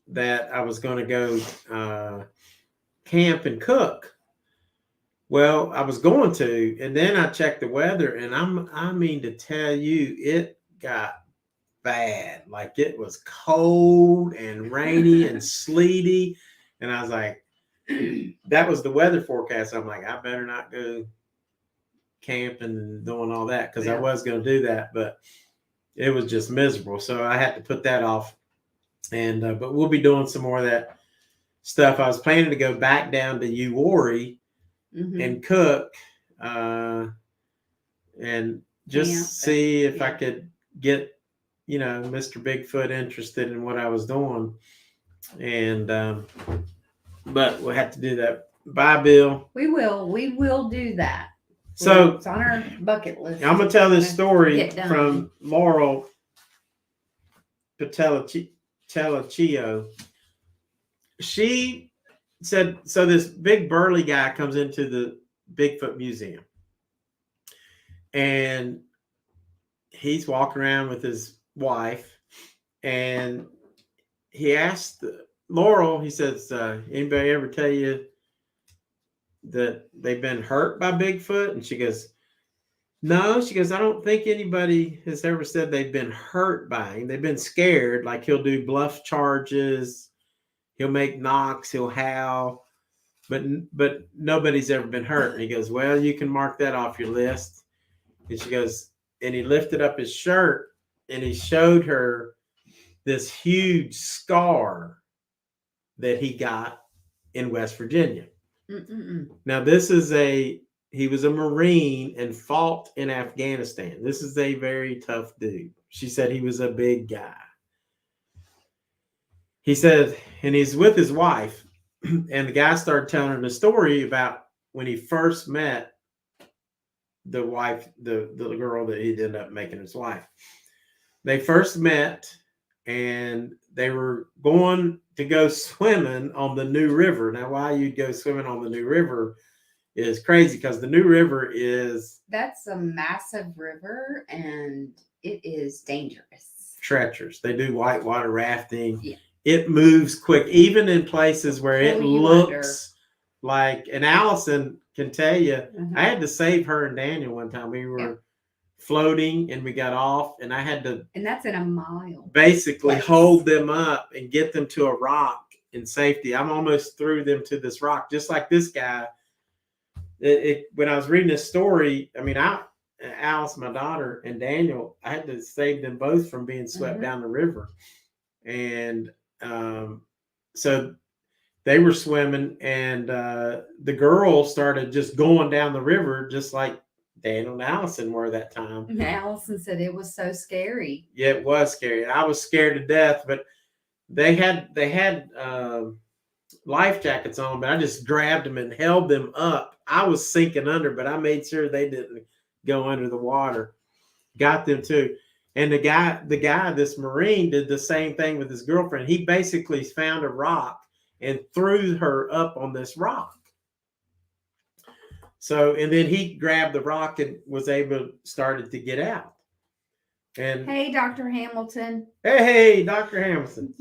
A: that I was going to go camp and cook. Well, I was going to, and then I checked the weather, and I mean to tell you, it got bad. Like it was cold and rainy and sleety, and I was like, that was the weather forecast. I'm like, I better not go camping and doing all that because I was going to do that, but it was just miserable. So I had to put that off. And but we'll be doing some more of that stuff. I was planning to go back down to Uwharrie and cook and just see if I could get, Mr. Bigfoot interested in what I was doing. And but we'll have to do that. Bye, Bill.
C: We will do that.
A: So
C: it's on our bucket list.
A: I'm gonna tell this story from Laurel Patellachio. She said, so this big burly guy comes into the Bigfoot Museum, and he's walking around with his wife, and he asked Laurel, he says, anybody ever tell you that they've been hurt by Bigfoot? And she goes, no. She goes, I don't think anybody has ever said they've been hurt by him. They've been scared. Like he'll do bluff charges. He'll make knocks. He'll howl. but nobody's ever been hurt. And he goes, well, you can mark that off your list. And she goes, and he lifted up his shirt and he showed her this huge scar that he got in West Virginia. Now, he was a Marine and fought in Afghanistan. This is a very tough dude. She said he was a big guy. He said, and he's with his wife, and the guy started telling her the story about when he first met the wife, the girl that he'd end up making his wife. They first met, and they were going to go swimming on the New River. Now, why you'd go swimming on the New River is crazy, because the New River
C: that's a massive river, and it is dangerous.
A: Treacherous. They do whitewater rafting.
C: Yeah.
A: It moves quick, even in places where it looks like, and Allison can tell you, I had to save her and Daniel one time. We were floating and we got off, and I had to,
C: and that's in a mile,
A: basically hold them up and get them to a rock in safety. I'm almost threw them to this rock, just like this guy. When I was reading this story, I mean, Alice, my daughter, and Daniel, I had to save them both from being swept down the river. And so they were swimming, and the girl started just going down the river, just like Daniel and Allison were that time.
C: And Allison said it was so scary.
A: Yeah, it was scary. I was scared to death, but they had life jackets on, but I just grabbed them and held them up. I was sinking under, but I made sure they didn't go under the water. Got them too. And the guy, this Marine, did the same thing with his girlfriend. He basically found a rock and threw her up on this rock. So, and then he grabbed the rock and was started to get out. And
C: hey, Dr. Hamilton.
A: Hey, Dr. Hamilton.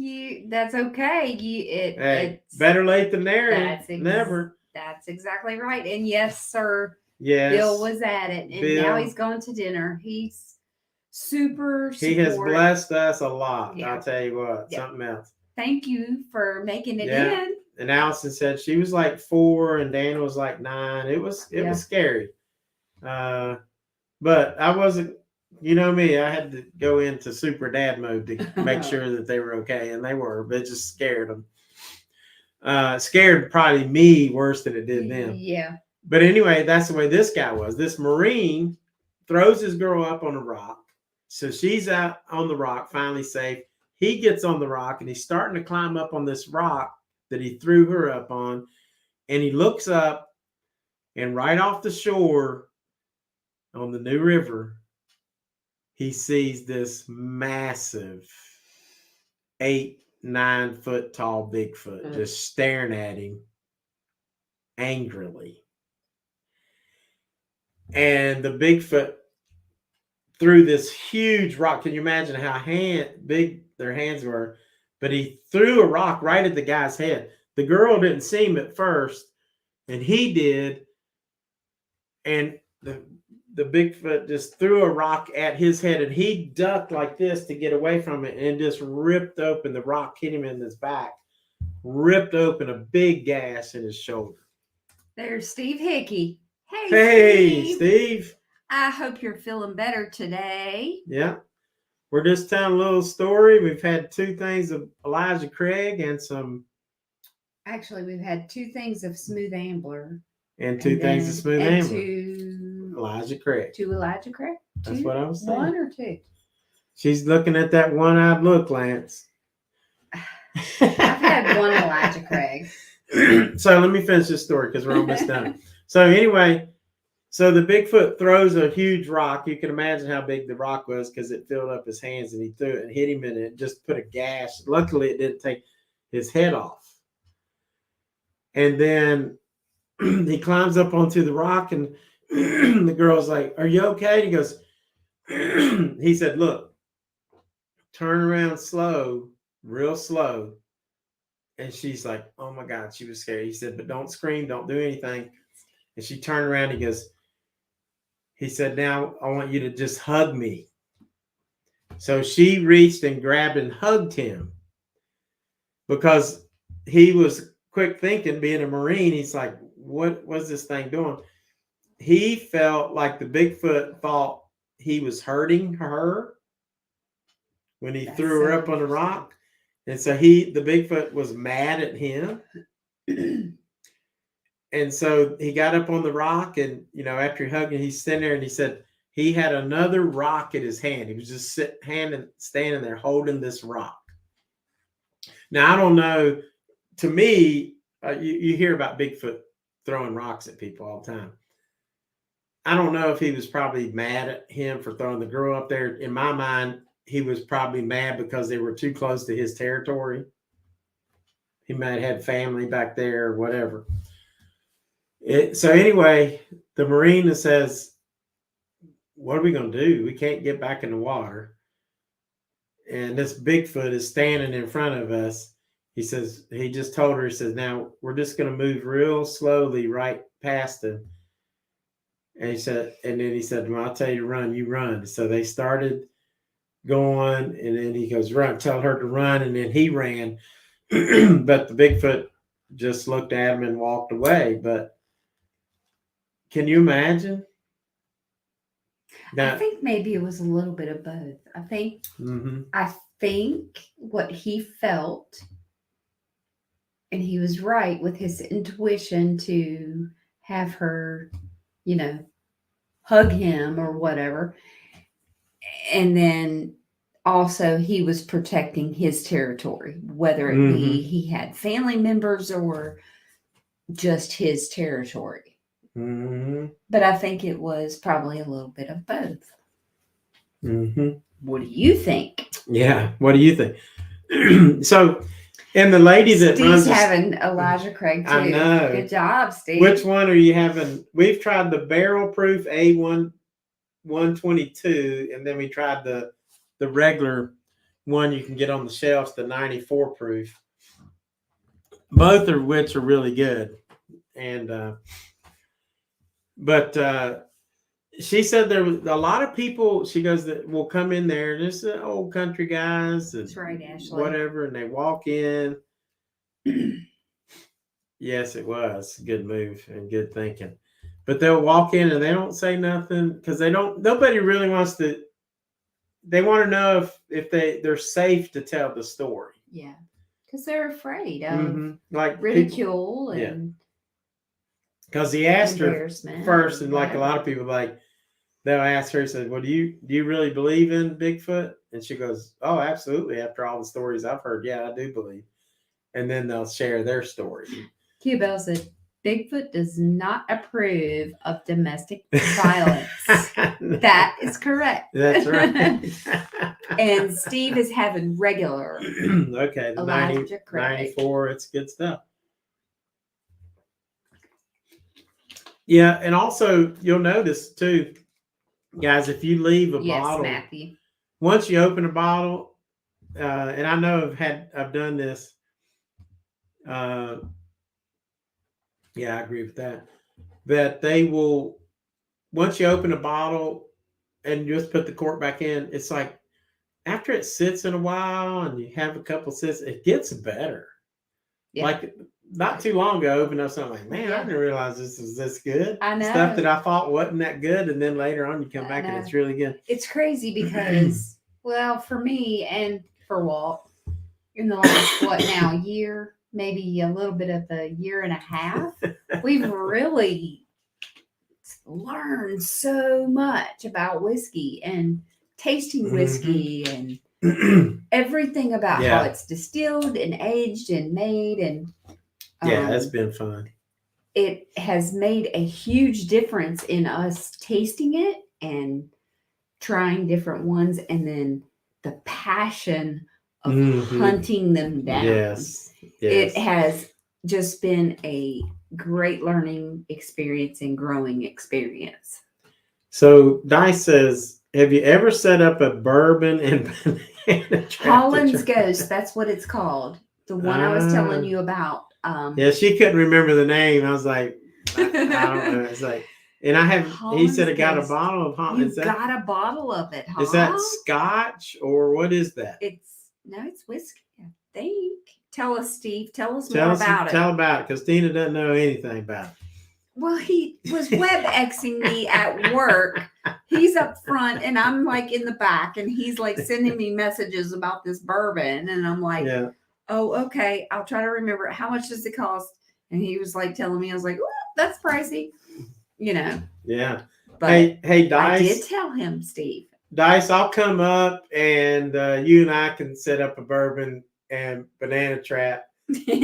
C: That's okay. It's
A: better late than never.
C: That's exactly right. And yes, sir.
A: Yes.
C: Bill was at it, and now he's going to dinner. He's super supportive.
A: He has blessed us a lot. Yeah. I'll tell you what, something else.
C: Thank you for making it in.
A: And Allison said she was like 4 and Daniel was like 9. It was scary. But I wasn't, you know me, I had to go into super dad mode to make sure that they were okay, and they were, but it just scared them. Scared probably me worse than it did them.
C: Yeah.
A: But anyway, that's the way this guy was. This Marine throws his girl up on a rock. So she's out on the rock, finally safe. He gets on the rock, and he's starting to climb up on this rock that he threw her up on. And he looks up, and right off the shore on the New River, he sees this massive 8-9 foot tall Bigfoot just staring at him angrily. And the Bigfoot threw this huge rock. Can you imagine how big their hands were? But he threw a rock right at the guy's head. The girl didn't see him at first, and he did. And the Bigfoot just threw a rock at his head, and he ducked like this to get away from it, and just ripped open. The rock hit him in his back, ripped open a big gash in his shoulder.
C: There's Steve Hickey.
A: Hey, Steve.
C: I hope you're feeling better today.
A: Yeah. We're just telling a little story. We've had 2 things of Elijah Craig and some.
C: Actually, we've had 2 things of Smooth Ambler.
A: And 2 things of Smooth Ambler. Elijah Craig.
C: 2 Elijah Craig?
A: That's what I was saying.
C: 1 or 2?
A: She's looking at that one-eyed look, Lance.
C: I've had 1 Elijah Craig.
A: So let me finish this story because we're almost done. So anyway, so the Bigfoot throws a huge rock. You can imagine how big the rock was because it filled up his hands, and he threw it and hit him, and it just put a gash. Luckily, it didn't take his head off. And then he climbs up onto the rock, and the girl's like, "Are you okay?" And he goes, he said, "Look, turn around slow, real slow." And she's like, "Oh my God," she was scared. He said, "But don't scream, don't do anything." And she turned around, he said, "Now I want you to just hug me." So she reached and grabbed and hugged him because he was quick thinking, being a Marine, he's like, what was this thing doing? He felt like the Bigfoot thought he was hurting her when he threw her up on the rock. And so the Bigfoot was mad at him. And so he got up on the rock, and, after hugging, he's sitting there, and he said he had another rock in his hand. He was just standing there holding this rock. Now, I don't know. To me, you hear about Bigfoot throwing rocks at people all the time. I don't know if he was probably mad at him for throwing the girl up there. In my mind, he was probably mad because they were too close to his territory. He might have had family back there or whatever. So anyway, the Marine says, what are we going to do? We can't get back in the water. And this Bigfoot is standing in front of us. He says, he just told her, he says, now we're just going to move real slowly right past him. And then he said, well, I'll tell you to run, you run. So they started going, and then he goes, run, tell her to run. And then he ran. But the Bigfoot just looked at him and walked away. But can you imagine?
C: I think maybe it was a little bit of both. I think what he felt, and he was right with his intuition to have her, hug him or whatever. And then also he was protecting his territory, whether it be he had family members or just his territory. But I think it was probably a little bit of both. What do you think?
A: Yeah, what do you think? So, and the lady that
C: Steve's having Elijah Craig too.
A: I know.
C: Good job, Steve.
A: Which one are you having? We've tried the barrel proof A122, and then we tried the regular one you can get on the shelves, the 94 proof. Both of which are really good. And but she said there was a lot of people, she goes, that will come in there, just old country guys.
C: That's right, Ashley.
A: Whatever, and they walk in. Yes, it was a good move and good thinking. But they'll walk in and they don't say nothing because nobody really wants to, they want to know if they're safe to tell the story.
C: Yeah, because they're afraid of
A: like
C: ridicule and
A: because he asked her first, and like
C: whatever.
A: a lot of people, like they'll ask her, said, well, do you really believe in Bigfoot? And she goes, oh, absolutely. After all the stories I've heard, yeah, I do believe. And then they'll share their story.
C: Kia-Belle said, Bigfoot does not approve of domestic violence. That is correct.
A: That's right.
C: And Steve is having regular.
A: Okay, the 94, it's good stuff. Yeah, and also you'll notice too, guys, if you leave a bottle,
C: Matthew.
A: Once you open a bottle, and I know I've done this. Yeah, I agree with that. That they will, once you open a bottle and just put the cork back in, it's like after it sits in a while and you have a couple sips, it gets better. Yeah. Like not too long ago, I opened up something like, man, I didn't realize this was this good.
C: I know.
A: Stuff that I thought wasn't that good. And then later on you come back and it's really good.
C: It's crazy because, well, for me and for Walt, in the last, year, maybe a little bit of a year and a half, we've really learned so much about whiskey and tasting whiskey and everything about how it's distilled and aged and made. And
A: it's been fun.
C: It has made a huge difference in us tasting it and trying different ones, and then the passion of hunting them down.
A: Yes.
C: It has just been a great learning experience and growing experience.
A: So Dice says, have you ever set up a bourbon and banana
C: Holland's Ghost? That's what it's called. The one I was telling you about.
A: Yeah, she couldn't remember the name. I was like, I don't know. It's like, and I have.
C: Holland's
A: he said I got
C: Ghost.
A: A bottle of Holland.
C: You got a bottle of it, huh?
A: Is that Scotch or what is that?
C: It's whiskey, I think. Tell us, Steve. Tell us
A: Tell
C: more
A: us
C: about it.
A: Tell about it, because Tina doesn't know anything about it.
C: Well, he was WebExing me at work. He's up front and I'm like in the back, and he's like sending me messages about this bourbon. And I'm like,
A: Yeah.
C: oh, okay. I'll try to remember it. How much does it cost? And he was like telling me, I was like, oh, that's pricey,
A: Yeah.
C: But
A: Hey, Dice.
C: I did tell him, Steve.
A: Dice, I'll come up and you and I can set up a bourbon and banana trap.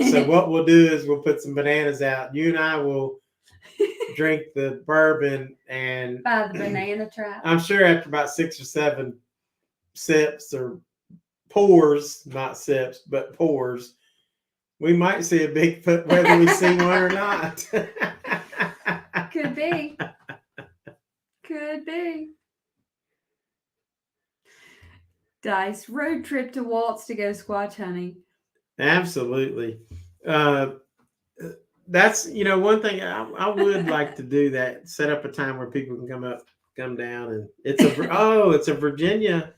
A: So what we'll do is we'll put some bananas out. You and I will drink the bourbon, and
C: By the banana trap.
A: I'm sure after about 6 or 7 sips or pours, not sips, but pours, we might see a Bigfoot, whether we see one or not.
C: Could be. Could be. Dice, road trip to Waltz to go squatch hunting.
A: Absolutely. That's, one thing I would like to do, that set up a time where people can come down, and it's a Virginia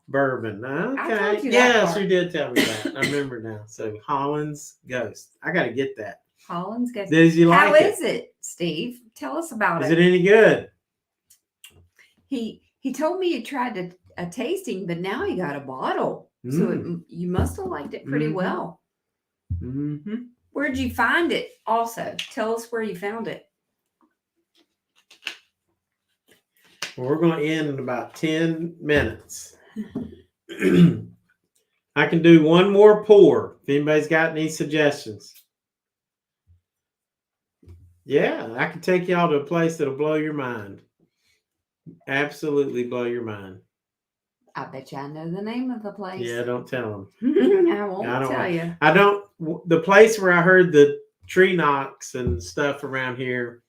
A: bourbon. Okay.
C: told you that
A: Yes,
C: part.
A: you did tell me that. I remember now. So Holland's Ghost. I got to get that.
C: Holland's Ghost.
A: Did you like
C: How
A: it?
C: is it, Steve? Tell us about
A: Is
C: it.
A: it any good?
C: He told me he tried a tasting, but now he got a bottle. So you must have liked it pretty well.
A: Mm-hmm.
C: Where'd you find it? Also, tell us where you found it.
A: Well, we're going to end in about 10 minutes. I can do one more pour if anybody's got any suggestions. Yeah, I can take y'all to a place that'll blow your mind. Absolutely blow your mind.
C: I bet you I know the name of the place.
A: Yeah, don't tell them.
C: I won't tell you.
A: The place where I heard the tree knocks and stuff around here,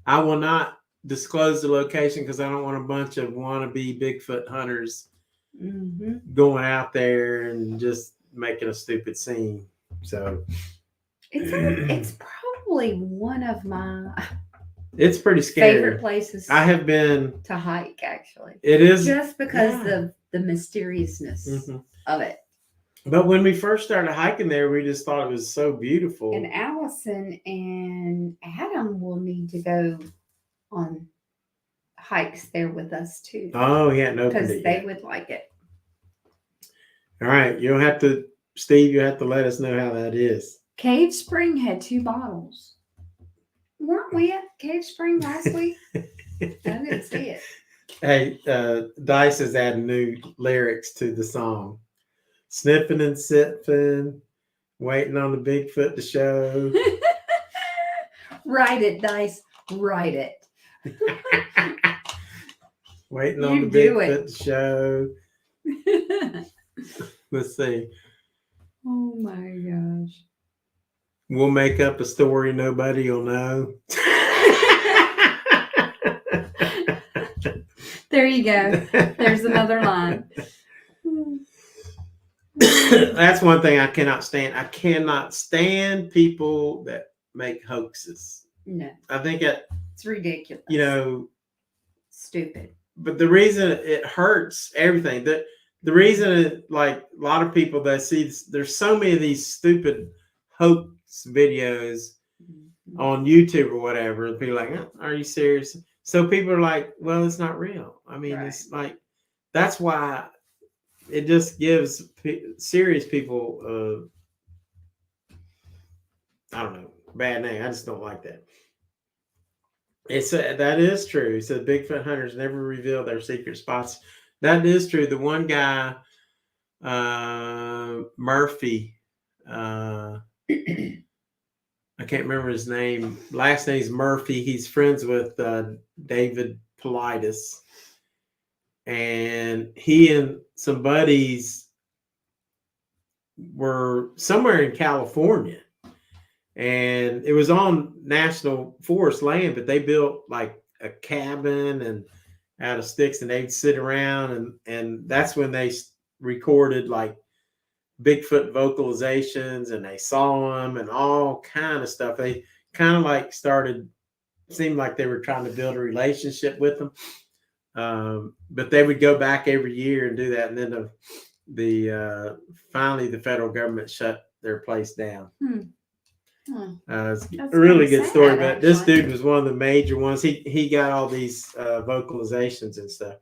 A: I will not disclose the location because I don't want a bunch of wannabe Bigfoot hunters going out there and just making a stupid scene. So
C: it's probably one of my
A: it's pretty scary.
C: favorite places
A: I have been
C: to hike, actually.
A: It is
C: just because of the mysteriousness of it.
A: But when we first started hiking there, we just thought it was so beautiful.
C: And Allison and Adam will need to go on hikes there with us too.
A: Oh, he hadn't opened
C: because
A: it
C: they
A: yet.
C: would like it.
A: All right, you'll have to, Steve. You have to let us know how that is.
C: Cave Spring had 2 bottles. Weren't we at Cave Spring last week? I didn't see it.
A: Hey, Dice is adding new lyrics to the song. Sniffing and sipping, waiting on the Bigfoot to show.
C: Write it, Dice. Write it.
A: Waiting on
C: You
A: the
C: do
A: Bigfoot to show. Let's see.
C: Oh my gosh.
A: We'll make up a story nobody will know.
C: There you go. There's another line.
A: That's one thing I cannot stand. I cannot stand people that make hoaxes.
C: No,
A: I think
C: it's ridiculous. Stupid.
A: But the reason it hurts everything, the reason like a lot of people that see there's so many of these stupid hoax videos on YouTube or whatever, and people are like, are you serious? So people are like, well, it's not real. I mean, It's like, that's why it just gives serious people, I don't know, bad name. I just don't like that. That is true. It said Bigfoot hunters never reveal their secret spots. That is true. The one guy, Murphy, I can't remember his name. Last name's Murphy. He's friends with David Politis. And he and some buddies were somewhere in California. And it was on national forest land, but they built like a cabin and out of sticks, and they'd sit around, and that's when they recorded like Bigfoot vocalizations, and they saw them and all kind of stuff. They kind of like seemed like they were trying to build a relationship with them. But they would go back every year and do that. And then finally the federal government shut their place down. It's a
C: That's
A: really
C: kinda
A: good story,
C: sad,
A: but this
C: actually.
A: dude was one of the major ones. He got all these vocalizations and stuff.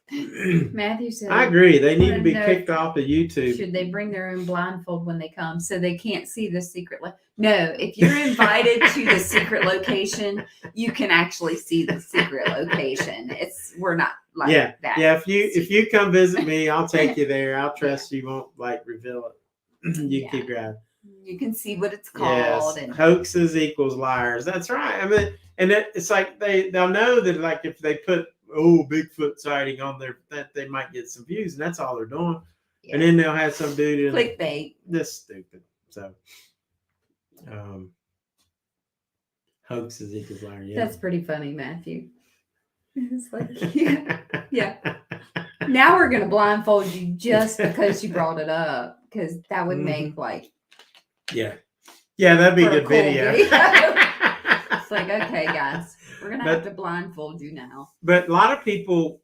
C: Matthew said,
A: I agree. They need to
C: wanna
A: be
C: know
A: kicked off of YouTube.
C: should they bring their own blindfold when they come so they can't see the secret? No, if you're invited to the secret location, you can actually see the secret location. We're not like that.
A: Yeah. If you come visit me, I'll take you there. I'll trust you won't like reveal it. You can keep your eye.
C: You can see what it's
A: Yes,
C: called. And
A: hoaxes equals liars. That's right. I mean, and it's like they'll know that like if they put Bigfoot sighting on there, that they might get some views, and that's all they're doing.
C: yeah.
A: And then they'll have some dude in
C: clickbait.
A: this stupid. So, hoaxes equals liars. Yeah.
C: That's pretty funny, Matthew. It's like, yeah. Now we're gonna blindfold you just because you brought it up, because that would make like
A: yeah, that'd be a
C: for a
A: good
C: cool
A: video.
C: It's like, okay, guys, we're gonna have to blindfold you now.
A: But a lot of people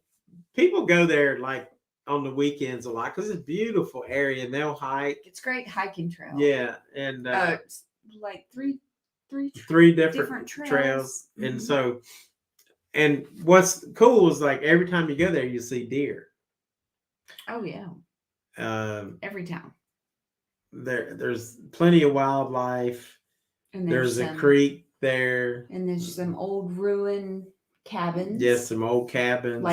A: go there like on the weekends a lot because it's a beautiful area and they'll hike.
C: It's great hiking trail.
A: Yeah, and
C: It's like three
A: different trails.
C: Mhm.
A: And so, and what's cool is like every time you go there, you see deer.
C: Oh yeah, every time.
A: There's plenty of wildlife.
C: And
A: There's a creek there.
C: and there's some old ruined cabins.
A: Yes, some old cabins.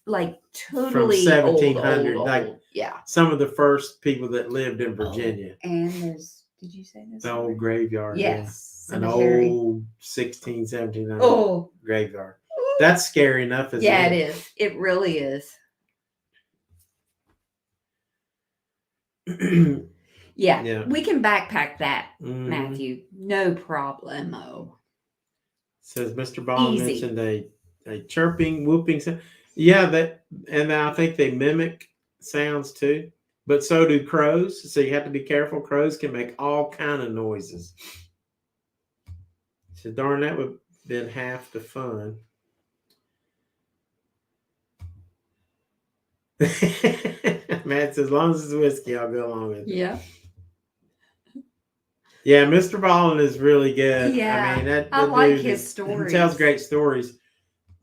C: Like totally
A: from 1700,
C: old.
A: like
C: yeah.
A: some of the first people that lived in Virginia.
C: And there's, did you say this?
A: The old graveyard.
C: Yes.
A: Yeah. An
C: Cemetery.
A: old 16, 1700
C: Oh,
A: graveyard. That's scary enough as
C: yeah, it is. It really is. Yeah, we can backpack that, Matthew. No problemo.
A: Says Mr. Ball
C: Easy.
A: mentioned a chirping, whooping sound. Yeah, and I think they mimic sounds too. But so do crows. So you have to be careful. Crows can make all kind of noises. So darn, that would have been half the fun. Matt says, as long as it's whiskey, I'll go along with it.
C: Yeah.
A: Yeah, Mr. Ballin is really good.
C: Yeah,
A: I mean, that
C: like
A: dude
C: his stories.
A: He tells great stories.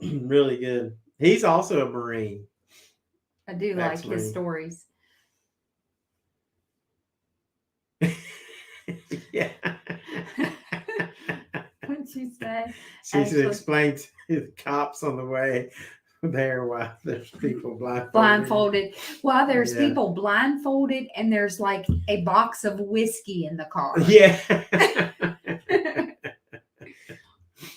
A: Really good. He's also a Marine.
C: I do like his stories.
A: Yeah.
C: What'd she say?
A: She explained to the cops on the way there why there's people
C: blindfolded. Well, there's people blindfolded, and there's like a box of whiskey in the car.
A: Yeah.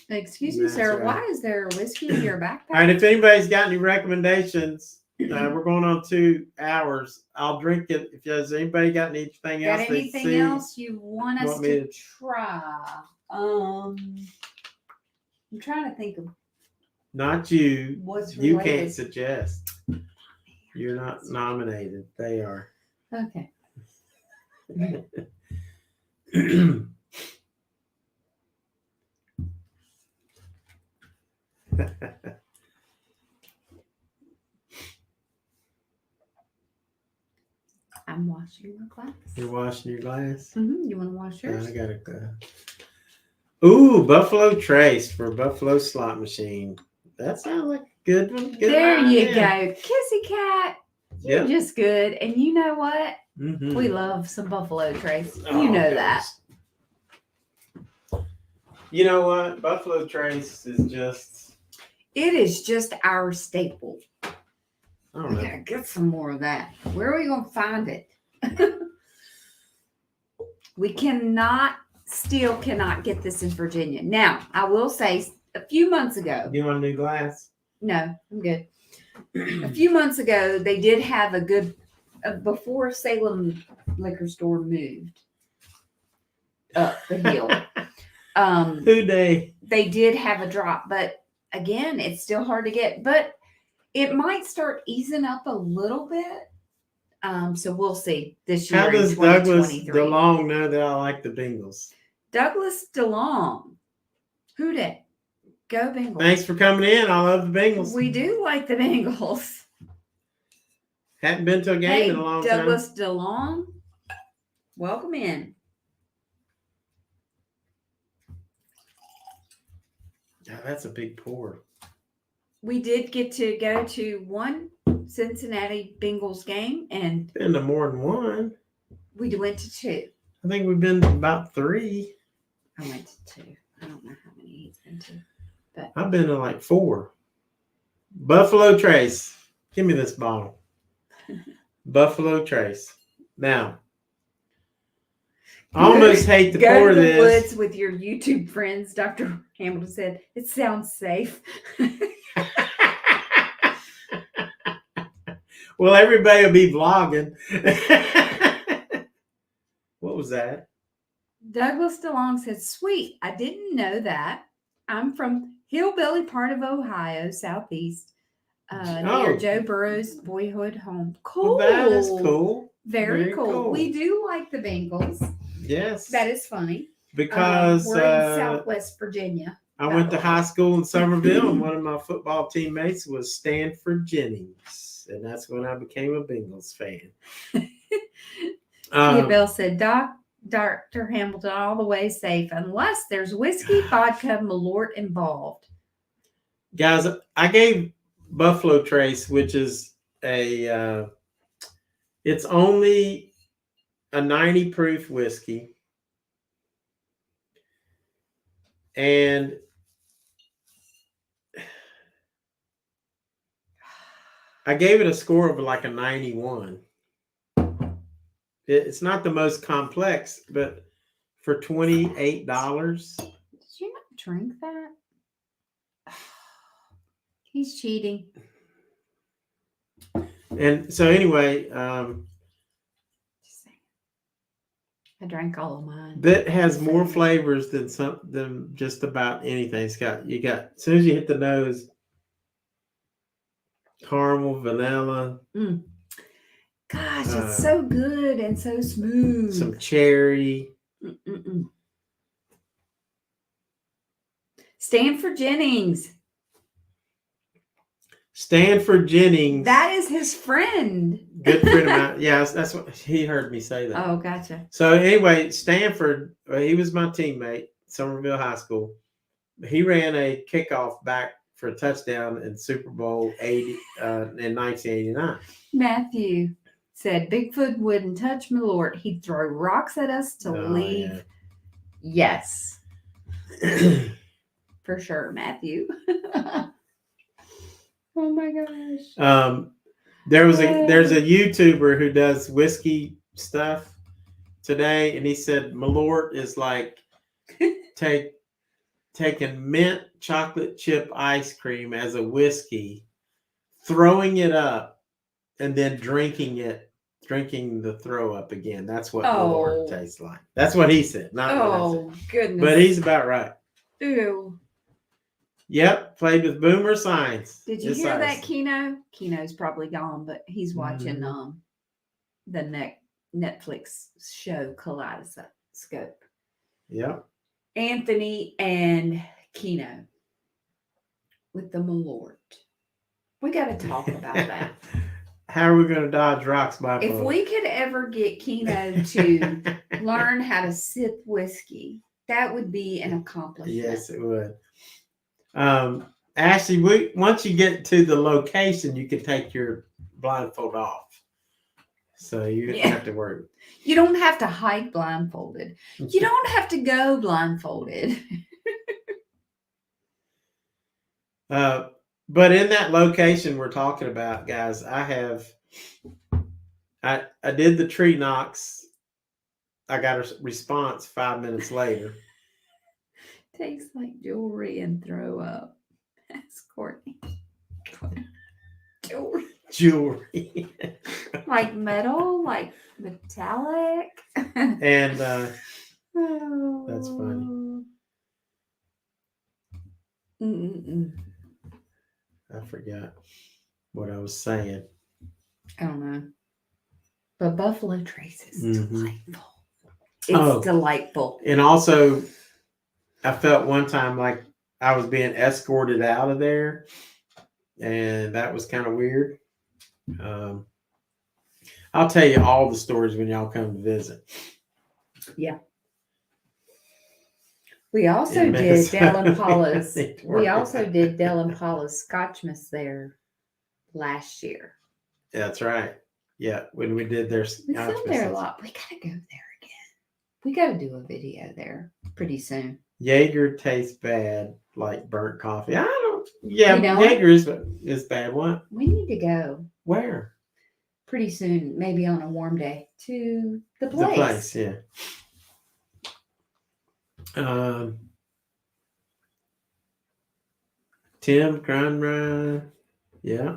C: Excuse me, sir. Right. Why is there whiskey in your backpack?
A: All right. If anybody's got any recommendations, we're going on 2 hours. I'll drink it. If there's anybody got anything else,
C: else you want us to try? I'm trying to think of.
A: Not you.
C: What's
A: you
C: related?
A: can't suggest. You're not nominated. They are.
C: Okay. I'm washing my glass.
A: You're washing your glass?
C: Mm-hmm. You want to wash yours?
A: I got a Ooh, Buffalo Trace for Buffalo slot machine. That sounds like a good one. Good
C: there you
A: idea.
C: go. Kissy Kat. You're just good. And you know what? Mm-hmm. We love some Buffalo Trace. You know that.
A: You know what? Buffalo Trace is just...
C: It is just our staple.
A: I don't know.
C: We gotta get some more of that. Where are we going to find it? We still cannot get this in Virginia. Now, I will say a few months ago.
A: You want a new glass?
C: No, I'm good. A few months ago, they did have a good, before Salem liquor store moved up the hill. They did have a drop, but again, it's still hard to get, but it might start easing up a little bit. So we'll see this year.
A: How does
C: in
A: Douglas DeLong know that I like the Bengals?
C: Douglas DeLong. Who did? Go Bengals.
A: Thanks for coming in. I love the Bengals.
C: We do like the Bengals.
A: Hadn't been to a game
C: Hey,
A: in a long
C: Douglas
A: time.
C: DeLong, welcome in.
A: Yeah, that's a big pour.
C: We did get to go to one Cincinnati Bengals game, and
A: Been to more than one.
C: we went to two.
A: I think we've been to about 3.
C: I went to two. I don't know how many he's been to, but
A: I've been to like 4. Buffalo Trace. Give me this bottle. Buffalo Trace. Now, I almost hate to
C: go
A: pour
C: to the
A: this.
C: woods with your YouTube friends. Dr. Hamilton said it sounds safe.
A: Well, everybody will be vlogging. What was that?
C: Douglas DeLong said, "Sweet, I didn't know that. I'm from hillbilly part of Ohio, southeast, near Joe Burrow's boyhood home. Cool.
A: Well, that is cool.
C: Very cool.
A: cool.
C: We do like the Bengals.
A: Yes.
C: That is funny.
A: Because
C: we're in Southwest Virginia.
A: I went to high school in Somerville, and one of my football teammates was Stanford Jennings, and that's when I became a Bengals fan.
C: Kia-Belle said, Dr. Hamilton, all the way safe, unless there's whiskey, vodka, Malort involved.
A: Guys, I gave Buffalo Trace, which is it's only a 90 proof whiskey. And I gave it a score of like a 91. It's not the most complex, but for $28.
C: Did you not drink that? He's cheating.
A: And so anyway,
C: Just saying. I drank all of mine.
A: that has more flavors than just about anything. It's got as soon as you hit the nose, caramel, vanilla.
C: Gosh, it's so good and so smooth.
A: Some cherry.
C: Stanford Jennings.
A: Stanford Jennings.
C: That is his friend.
A: Good friend of mine. Yeah, that's what he heard me say that.
C: Oh, gotcha.
A: So anyway, Stanford, he was my teammate, Somerville High School. He ran a kickoff back for a touchdown in Super Bowl 80 in 1989.
C: Matthew said Bigfoot wouldn't touch Malort. He'd throw rocks at us to leave.
A: Yeah.
C: Yes. For sure, Matthew. Oh my gosh.
A: There's a YouTuber who does whiskey stuff today, and he said Malort is like taking mint chocolate chip ice cream as a whiskey, throwing it up, and then drinking the throw up again. That's what Malort tastes like. That's what he said. Not what I said.
C: Goodness.
A: But he's about right.
C: Ew.
A: Yep, played with Boomer Science.
C: Did you hear that, Keno? Keno's probably gone, but he's watching the Netflix show Kaleidoscope.
A: Yep.
C: Anthony and Keno with the Malort. We got to talk about that.
A: How are we going to dodge rocks by
C: If we could ever get Keno to learn how to sip whiskey, that would be an accomplishment.
A: Yes, it would. Ashley, once you get to the location, you can take your blindfold off. So you don't have to worry.
C: You don't have to hike blindfolded. You don't have to go blindfolded.
A: But in that location we're talking about, guys, I did the tree knocks. I got a response 5 minutes later.
C: Tastes like jewelry and throw up. That's Courtney.
A: Jewelry.
C: Like metal, like metallic.
A: And that's funny. I forgot what I was saying.
C: I don't know. But Buffalo Trace is delightful. It's delightful.
A: And also, I felt one time like I was being escorted out of there, and that was kind of weird. I'll tell you all the stories when y'all come to visit.
C: We also
A: In
C: did
A: Minnesota.
C: Dell and Paula's.
A: Need to
C: We
A: work
C: also
A: on
C: did Dell and Paula's Scotchmas there last year.
A: That's right. Yeah, when we did their
C: We filmed
A: Scotchmas.
C: there a lot. We gotta go there again. We gotta do a video there pretty soon.
A: Jaeger tastes bad like burnt coffee. I don't. Yeah,
C: You know?
A: Jaeger is bad. What?
C: We need to go
A: Where?
C: pretty soon, maybe on a warm day, to the place.
A: The place. Yeah. Tim Cronrod. Yeah.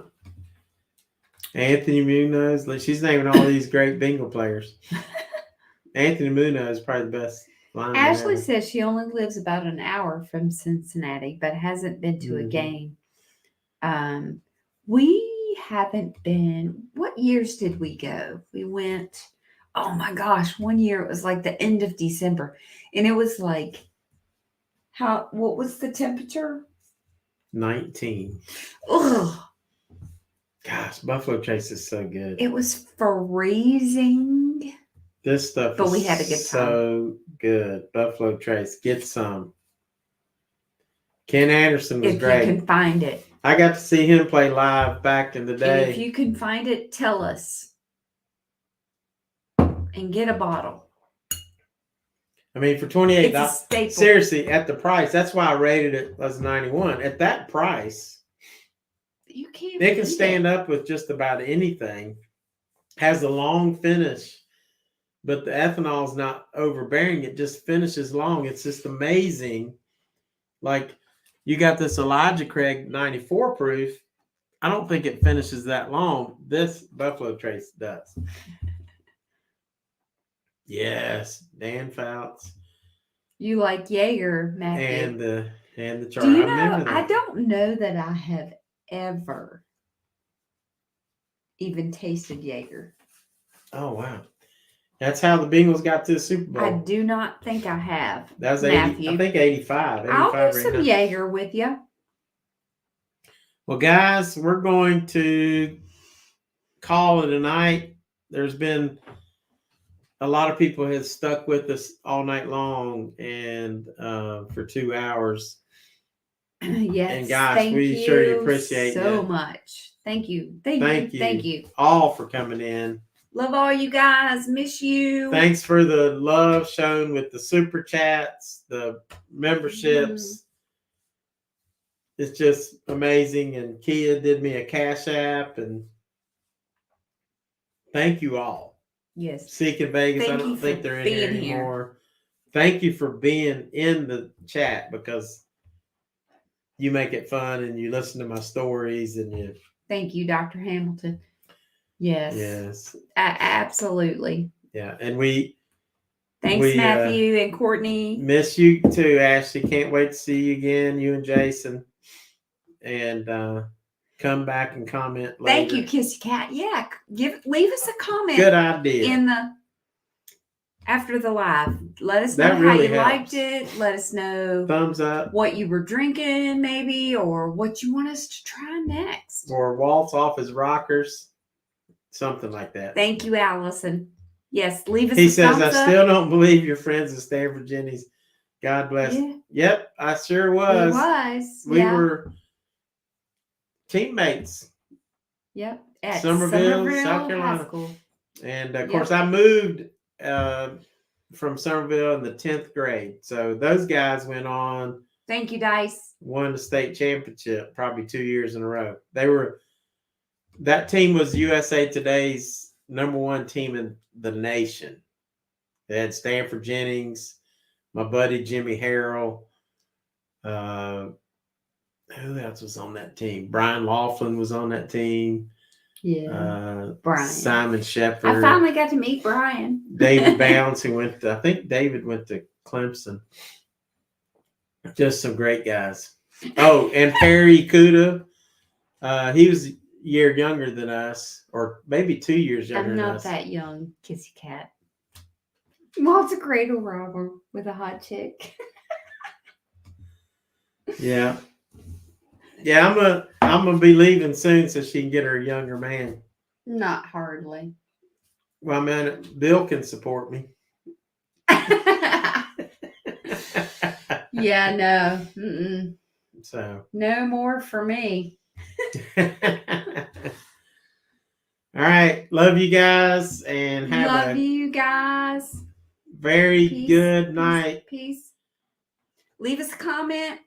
A: Anthony Munoz. Like, she's naming all these great bingo players. Anthony Munoz is probably the best lineman
C: Ashley
A: ever.
C: says she only lives about an hour from Cincinnati, but hasn't been to a
A: Mhm.
C: game. We haven't been. What years did we go? We went. Oh my gosh! One year it was like the end of December, and it was like, what was the temperature?
A: 19.
C: Ugh!
A: Gosh, Buffalo Trace is so good.
C: It was freezing.
A: This stuff
C: But
A: is
C: we had a good
A: so good. Buffalo Trace. Get some. Ken Anderson was
C: If
A: great.
C: you can find it.
A: I got to see him play live back in the
C: And
A: day.
C: if you can find it, tell us. And get a bottle.
A: I mean, for $28,
C: It's a staple.
A: seriously, at the price, that's why I rated it as 91. At that price,
C: You can't.
A: it can
C: beat
A: stand up with just about anything. Has a long finish, but the ethanol is not overbearing. It just finishes long. It's just amazing. Like, you got this Elijah Craig 94 proof. I don't think it finishes that long. This Buffalo Trace does. Yes, Dan Fouts
C: You like Jaeger, Matthew.
A: and the chart.
C: Do you
A: I remember
C: know?
A: that.
C: I don't know that I have ever even tasted Jaeger.
A: Oh wow, that's how the Bengals got to the Super Bowl.
C: I do not think I have.
A: That was 80,
C: Matthew.
A: I think 85.
C: I'll
A: 85
C: do some
A: 89.
C: Jaeger with you.
A: Well, guys, we're going to call it a night. There's been a lot of people have stuck with us all night long and for 2 hours.
C: Yes.
A: And guys,
C: thank
A: we
C: you
A: sure appreciate
C: so
A: you.
C: much. Thank you.
A: Thank you.
C: Thank you.
A: All for coming in.
C: Love all you guys. Miss you.
A: Thanks for the love shown with the super chats, the memberships. It's just amazing. And Kia did me a Cash-App, and thank you all.
C: Yes.
A: Seek in Vegas.
C: Thank
A: I don't
C: you
A: think
C: for
A: they're in here
C: being here.
A: anymore. Thank you for being in the chat, because you make it fun and you listen to my stories and you.
C: Thank you, Dr. Hamilton. Yes.
A: Yes.
C: Absolutely.
A: Yeah. And
C: Thanks, Matthew and Courtney.
A: miss you too, Ashley. Can't wait to see you again, you and Jason. And come back and comment later.
C: Thank you, Kissy Kat. Yeah, leave us a comment.
A: Good idea.
C: After the live. Let us know
A: That
C: how
A: really
C: you
A: helps.
C: liked it. Let us know
A: Thumbs up.
C: what you were drinking, maybe, or what you want us to try next.
A: Or waltz off his rockers. Something like that.
C: Thank you, Allison. Yes, leave us
A: He
C: a
A: says,
C: thumbs
A: I
C: up.
A: still don't believe your friends at Stanford Jenny's. God bless.
C: Yeah.
A: Yep, I sure was. We
C: Yeah.
A: were teammates.
C: Yep. At
A: Somerville, South
C: High
A: Carolina.
C: School.
A: And of course, I moved from Somerville in the 10th grade. So those guys went on,
C: Thank you, Dice.
A: won the state championship probably 2 years in a row. That team was USA Today's #1 team in the nation. They had Stanford Jennings, my buddy Jimmy Harrell. Who else was on that team? Brian Laughlin was on that team.
C: Yeah. Brian.
A: Simon
C: I
A: Shepard.
C: finally got to meet Brian.
A: David Bounds, who I think David went to Clemson. Just some great guys. Oh, and Perry Kuda. He was a year younger than us, or maybe 2 years younger
C: I'm
A: than
C: not
A: us.
C: that young, Kissy Kat. Walt's a cradle robber with a hot chick.
A: Yeah. Yeah, I'm gonna be leaving soon so she can get her younger man.
C: Not hardly.
A: Well, man, Bill can support me.
C: Yeah, no. Mm-mm.
A: So.
C: No more for me.
A: All right. Love you guys and have
C: Love
A: a
C: you guys.
A: very
C: Peace,
A: good
C: peace,
A: night.
C: Peace. Leave us a comment.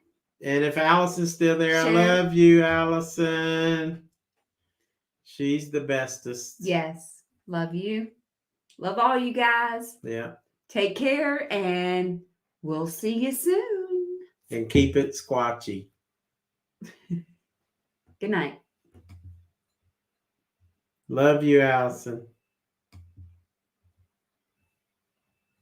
A: And if Allison's still there,
C: Share.
A: I love you, Allison. She's the bestest.
C: Yes. Love you. Love all you guys.
A: Yeah.
C: Take care and we'll see you soon.
A: And keep it squatchy.
C: Good night.
A: Love you, Allison.